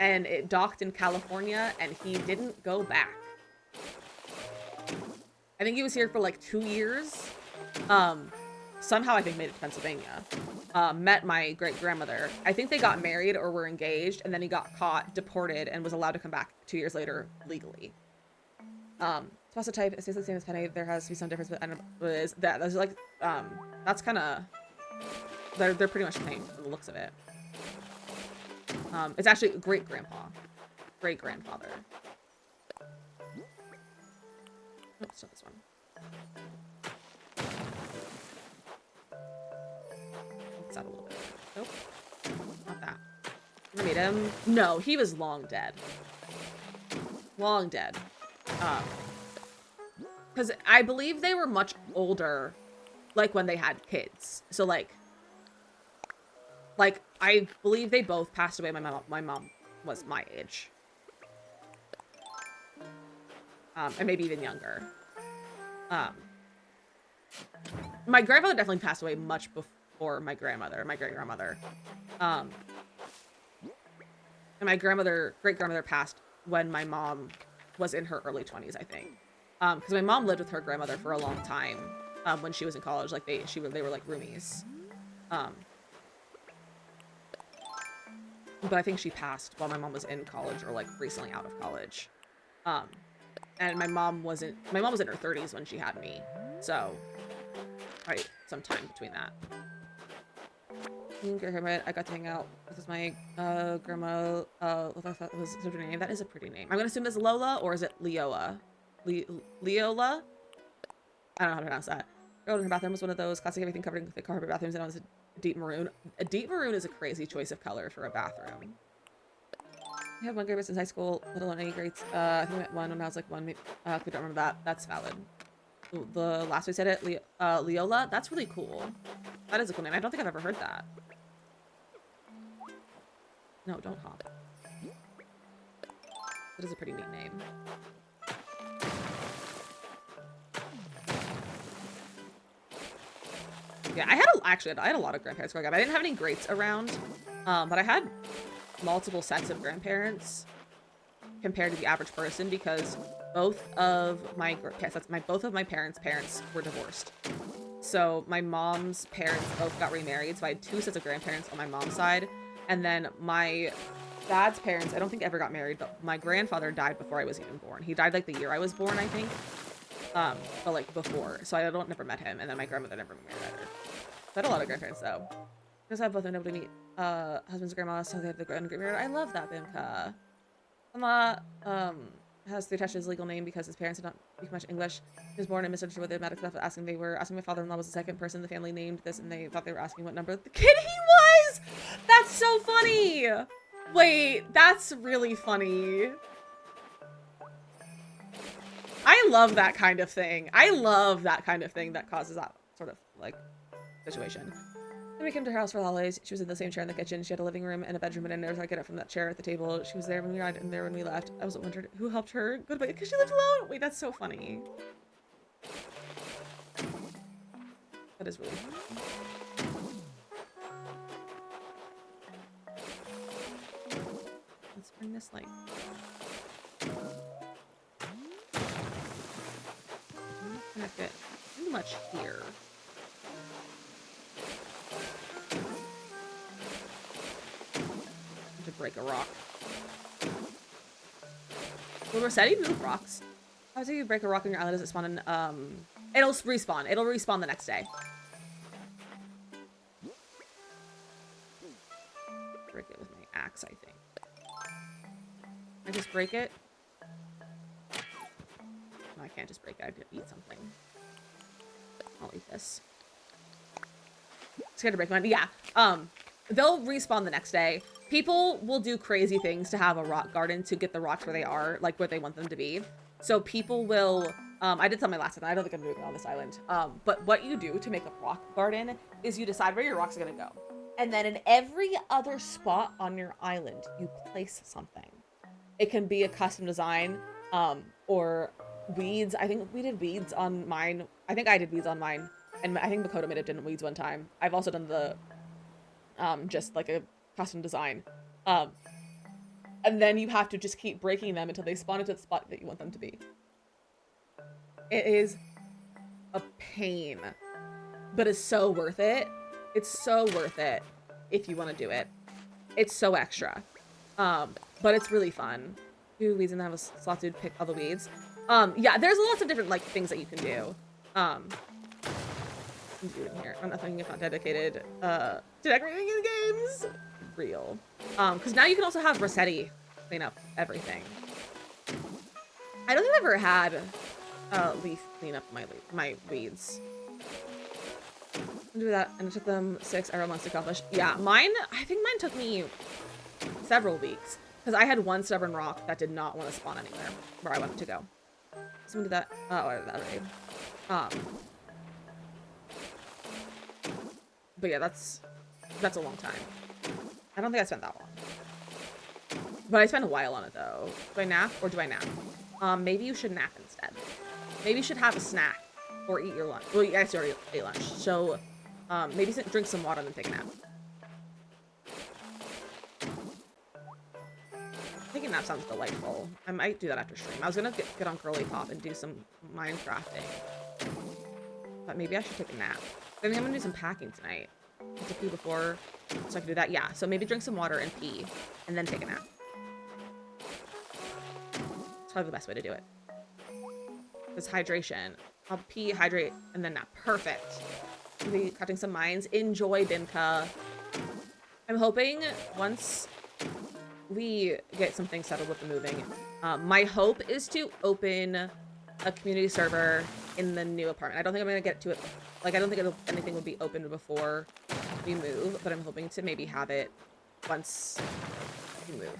and it docked in California, and he didn't go back. I think he was here for like 2 years. Somehow I think made it to Pennsylvania. Met my great-grandmother. I think they got married or were engaged, and then he got caught, deported, and was allowed to come back 2 years later legally. Pasta type is basically the same as penne. There has to be some difference, but I don't know what it is. That's like, that's kind of, they're pretty much the same from the looks of it. It's actually great-grandpa. Great-grandfather. Oh, it's not this one. What's that a little bit? Nope. Not that. I made him. No, he was long dead. Long dead. Because I believe they were much older, like, when they had kids. So, like, I believe they both passed away. My mom was my age. And maybe even younger. My grandfather definitely passed away much before my grandmother, my great-grandmother. And my great-grandmother passed when my mom was in her early 20s, I think. Because my mom lived with her grandmother for a long time when she was in college. Like, they were like roomies. But I think she passed while my mom was in college or like recently out of college. And my mom was in her 30s when she had me. So, right, some time between that. I got to hang out with my grandma. What was her name? That is a pretty name. I'm gonna assume it's Lola, or is it Leola? Leola? I don't know how to pronounce that. Girl in her bathroom was one of those classic everything covered in thick carpet bathrooms, and it was a deep maroon. A deep maroon is a crazy choice of color for a bathroom. I have one grade since high school, let alone any grades. I think I met one when I was like one. Maybe, we don't remember that. That's valid. The last we said it, Leola. That's really cool. That is a cool name. I don't think I've ever heard that. No, don't hop. That is a pretty neat name. Yeah, I had a lot of grandparents growing up. I didn't have any greats around, but I had multiple sets of grandparents compared to the average person because both of my parents' parents were divorced. So my mom's parents both got remarried, so I had 2 sets of grandparents on my mom's side, and then my dad's parents, I don't think ever got married, but my grandfather died before I was even born. He died like the year I was born, I think. But like before, so I never met him, and then my grandmother never married either. So I had a lot of grandparents though. Because I've both been able to meet husband's grandma, so they have the grandmother. I love that, Bimka. Grandma has to attach his legal name because his parents did not speak much English. He was born and misunderstood what the medical stuff asking. They were asking my father-in-law was the second person in the family named this, and they thought they were asking what number the kid he was. That's so funny. Wait, that's really funny. I love that kind of thing. I love that kind of thing that causes that sort of, like, situation. When we came to her house for the holidays, she was in the same chair in the kitchen. She had a living room and a bedroom, and I never saw her get up from that chair at the table. She was there when we arrived and there when we left. I was wondering who helped her go to bed because she lived alone. Wait, that's so funny. That is really funny. Let's bring this light. Gonna fit too much here. To break a rock. Will Rossetti move rocks? How do you break a rock on your island? Does it spawn in, it'll respawn. It'll respawn the next day. Break it with my axe, I think. I just break it? No, I can't just break it. I have to eat something. I'll eat this. Scared to break mine. Yeah. They'll respawn the next day. People will do crazy things to have a rock garden to get the rocks where they are, like where they want them to be. So people will, I did tell my last time, I don't think I'm doing it on this island. But what you do to make a rock garden is you decide where your rocks are gonna go. And then in every other spot on your island, you place something. It can be a custom design, or weeds. I think we did weeds on mine. I think I did weeds on mine. And I think Makoto made it did weeds one time. I've also done the, just like a custom design. And then you have to just keep breaking them until they spawn into the spot that you want them to be. It is a pain, but it's so worth it. It's so worth it if you want to do it. It's so extra. But it's really fun. Do weeds and then have a slot to pick all the weeds. Yeah, there's lots of different like things that you can do. I'm doing here. I'm nothing if not dedicated to decorating in games. Real. Because now you can also have Rossetti clean up everything. I don't think I've ever had Leaf clean up my weeds. I'll do that, and it took them 6 arrow months to accomplish. Yeah, I think mine took me several weeks, because I had one stubborn rock that did not want to spawn anywhere where I wanted to go. Someone did that. Oh, I did that already. But yeah, that's a long time. I don't think I spent that long. But I spent a while on it, though. Do I nap, or do I nap? Maybe you should nap instead. Maybe you should have a snack, or eat your lunch. Well, you guys already ate lunch, so maybe drink some water and then take a nap. Taking a nap sounds delightful. I might do that after stream. I was gonna get on Girly Pop and do some Minecrafting, but maybe I should take a nap. I think I'm gonna do some packing tonight. To pee before, so I can do that. Yeah, so maybe drink some water and pee, and then take a nap. It's probably the best way to do it. Because hydration. I'll pee, hydrate, and then nap. Perfect. Maybe cutting some mines. Enjoy, Bimka. I'm hoping once we get something settled with the moving, my hope is to open a community server in the new apartment. I don't think I'm gonna get to it. Like, I don't think anything will be open before we move, but I'm hoping to maybe have it once we move.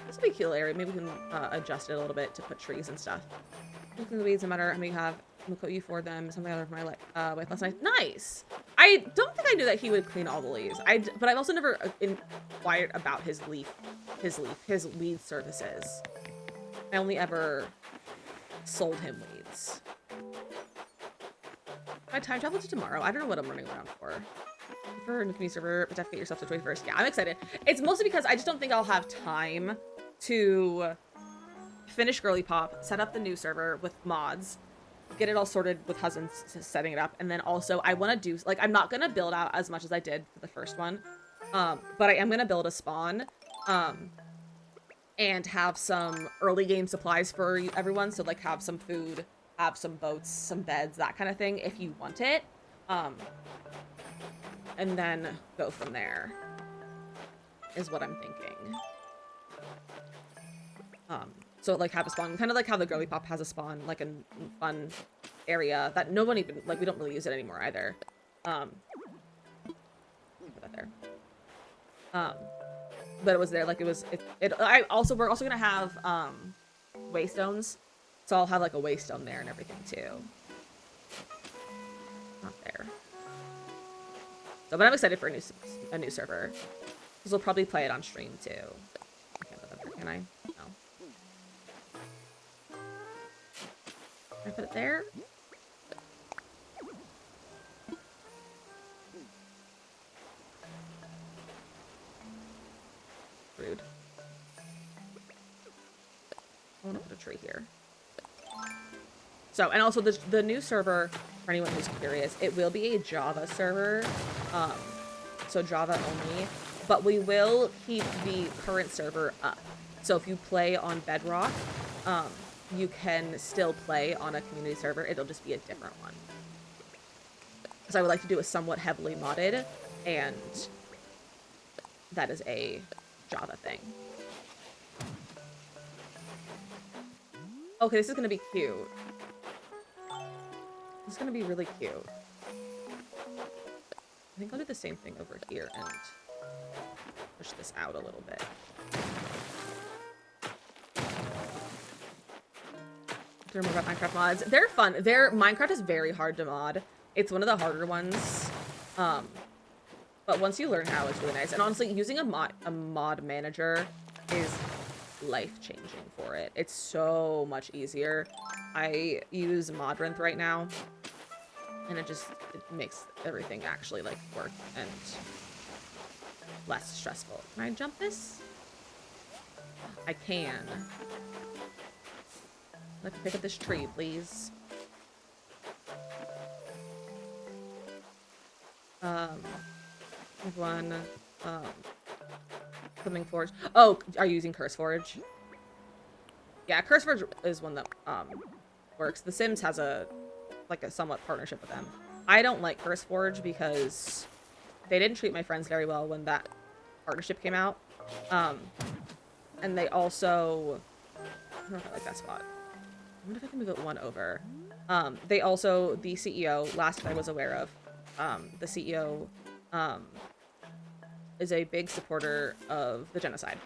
This will be a cool area. Maybe we can adjust it a little bit to put trees and stuff. Looking at the weeds, no matter how many you have, I'm gonna quote you for them. Something out of my wife last night. Nice. I don't think I knew that he would clean all the leaves. But I've also never inquired about his weed services. I only ever sold him weeds. My time travel to tomorrow. I don't know what I'm running around for. For a new community server, but get yourself to 21st. Yeah, I'm excited. It's mostly because I just don't think I'll have time to finish Girly Pop, set up the new server with mods, get it all sorted with husband setting it up, and then also I want to do, like, I'm not going to build out as much as I did for the first one, but I am going to build a spawn, and have some early game supplies for everyone, so like have some food, have some boats, some beds, that kind of thing, if you want it. And then go from there, is what I'm thinking. So like have a spawn, kind of like how the Girly Pop has a spawn, like a fun area that no one even, like, we don't really use it anymore either. Put that there. But it was there, like, we're also gonna have, waystones. So I'll have, like, a waystone there and everything, too. Not there. So, but I'm excited for a new server. Because we'll probably play it on stream, too. I can't put that there, can I? No. Can I put it there? Rude. I want to put a tree here. So, and also the new server, for anyone who's curious, it will be a Java server, so Java only, but we will keep the current server up. So if you play on Bedrock, you can still play on a community server. It'll just be a different one. So I would like to do a somewhat heavily modded, and that is a Java thing. Okay, this is gonna be cute. This is gonna be really cute. I think I'll do the same thing over here and push this out a little bit. Learn more about Minecraft mods. They're fun. Minecraft is very hard to mod. It's one of the harder ones. But once you learn how, it's really nice. And honestly, using a mod manager is life-changing for it. It's so much easier. I use Modrinth right now, and it makes everything actually, like, work and less stressful. Can I jump this? I can. I'd like to pick up this tree, please. One, Swimming Forge. Oh, are you using Curse Forge? Yeah, Curse Forge is one that, works. The Sims has a somewhat partnership with them. I don't like Curse Forge because they didn't treat my friends very well when that partnership came out. And they also, I don't know if I like that spot. I wonder if I can move it one over. They also, the CEO, last I was aware of, the CEO, is a big supporter of the genocide.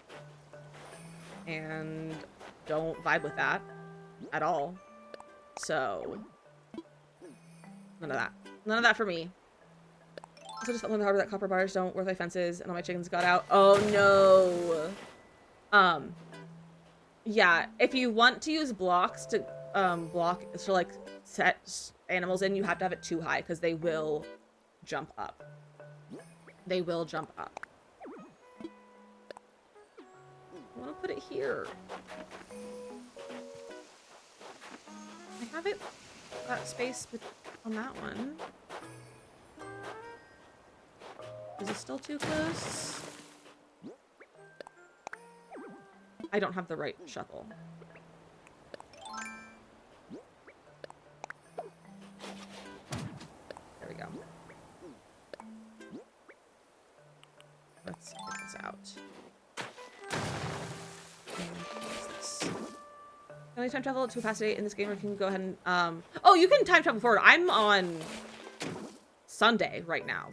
And don't vibe with that at all. So, none of that. None of that for me. Also just felt in the harbor that copper bars don't work like fences and all my chickens got out. Oh no. Yeah, if you want to use blocks to block to like set animals in, you have to have it too high because they will jump up. They will jump up. I want to put it here. I have it that space on that one. Is it still too close? I don't have the right shovel. There we go. Let's get this out. Can I time travel to a past date in this game, or can you go ahead and oh, you can time travel forward. I'm on Sunday right now.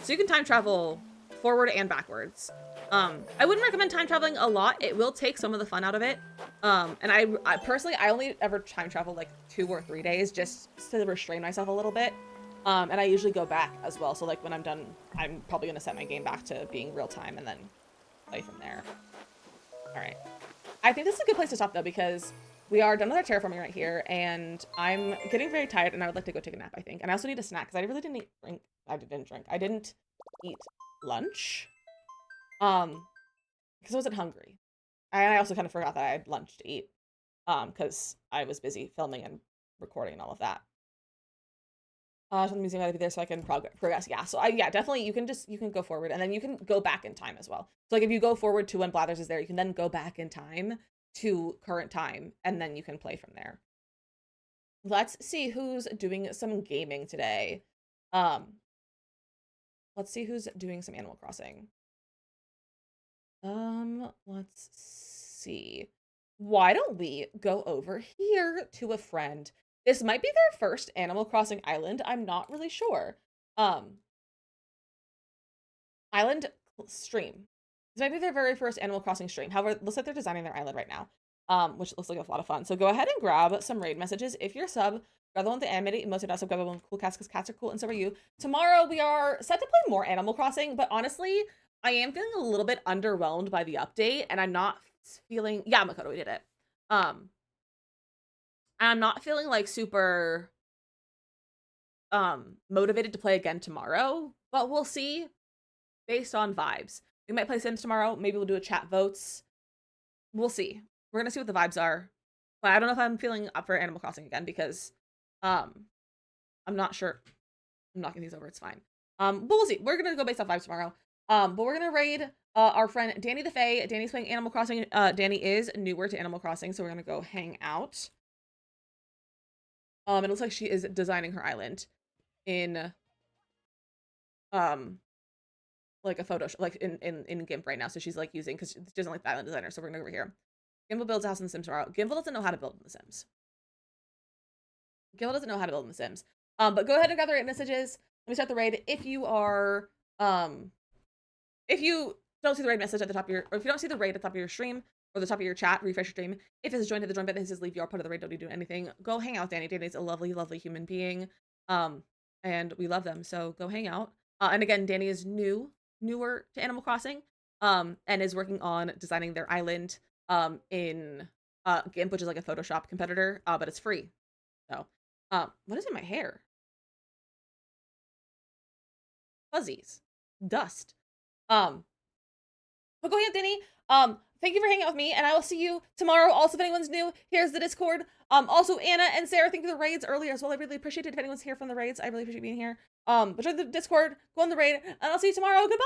So you can time travel forward and backwards. I wouldn't recommend time traveling a lot. It will take some of the fun out of it. And I personally, I only ever time travel like 2 or 3 days just to restrain myself a little bit. And I usually go back as well. So like when I'm done, I'm probably gonna set my game back to being real time and then play from there. All right. I think this is a good place to stop though, because we are done with our terraforming right here and I'm getting very tired and I would like to go take a nap, I think. And I also need a snack because I really didn't drink. I didn't eat lunch. Because I wasn't hungry. And I also kind of forgot that I had lunch to eat. Because I was busy filming and recording and all of that. So the museum gotta be there so I can progress. Yeah, so yeah, definitely you can go forward and then you can go back in time as well. So like if you go forward to when Blathers is there, you can then go back in time to current time and then you can play from there. Let's see who's doing some gaming today. Let's see who's doing some Animal Crossing. Let's see. Why don't we go over here to a friend? This might be their first Animal Crossing island. I'm not really sure. Island stream. This might be their very first Animal Crossing stream. However, it looks like they're designing their island right now, which looks like a lot of fun. So go ahead and grab some raid messages. If you're sub, grab the one with the animated emotes, and also grab the one with cool cats because cats are cool, and so are you. Tomorrow we are set to play more Animal Crossing, but honestly, I am feeling a little bit underwhelmed by the update, and I'm not feeling, yeah, Makoto, we did it. I'm not feeling like super motivated to play again tomorrow, but we'll see based on vibes. We might play Sims tomorrow. Maybe we'll do a chat votes. We'll see. We're gonna see what the vibes are. But I don't know if I'm feeling up for Animal Crossing again because I'm not sure. I'm knocking these over, it's fine. But we'll see. We're gonna go based off vibes tomorrow. But we're gonna raid our friend Danny the Fae. Danny's playing Animal Crossing. Danny is newer to Animal Crossing, so we're gonna go hang out. It looks like she is designing her island in like a photo like in GIMP right now. So she's like using, because she doesn't like the island designer, so we're gonna go over here. Gimbal builds a house in The Sims tomorrow. Gimbal doesn't know how to build in The Sims. Gimbal doesn't know how to build in The Sims. But go ahead and gather raid messages. Let me start the raid. If you are if you don't see the raid message at the top of your, or if you don't see the raid at the top of your stream or the top of your chat, refresh your stream. If it's joined to the join button, it says leave, you are part of the raid, don't need to do anything. Go hang out with Danny. Danny's a lovely, lovely human being. And we love them. So go hang out. And again, Danny is newer to Animal Crossing, and is working on designing their island in GIMP, which is like a Photoshop competitor, but it's free. So what is in my hair? fuzzies, dust. But go ahead, Danny. Thank you for hanging out with me, and I will see you tomorrow. Also, if anyone's new, here's the Discord. Also, Anna and Sarah, thank you for the raids earlier as well. I really appreciate it. If anyone's here from the raids, I really appreciate being here. But join the Discord, go on the raid, and I'll see you tomorrow. Goodbye!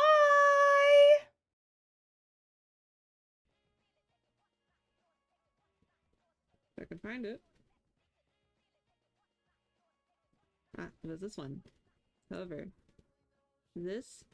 If I can find it. Ah, it was this one. However, this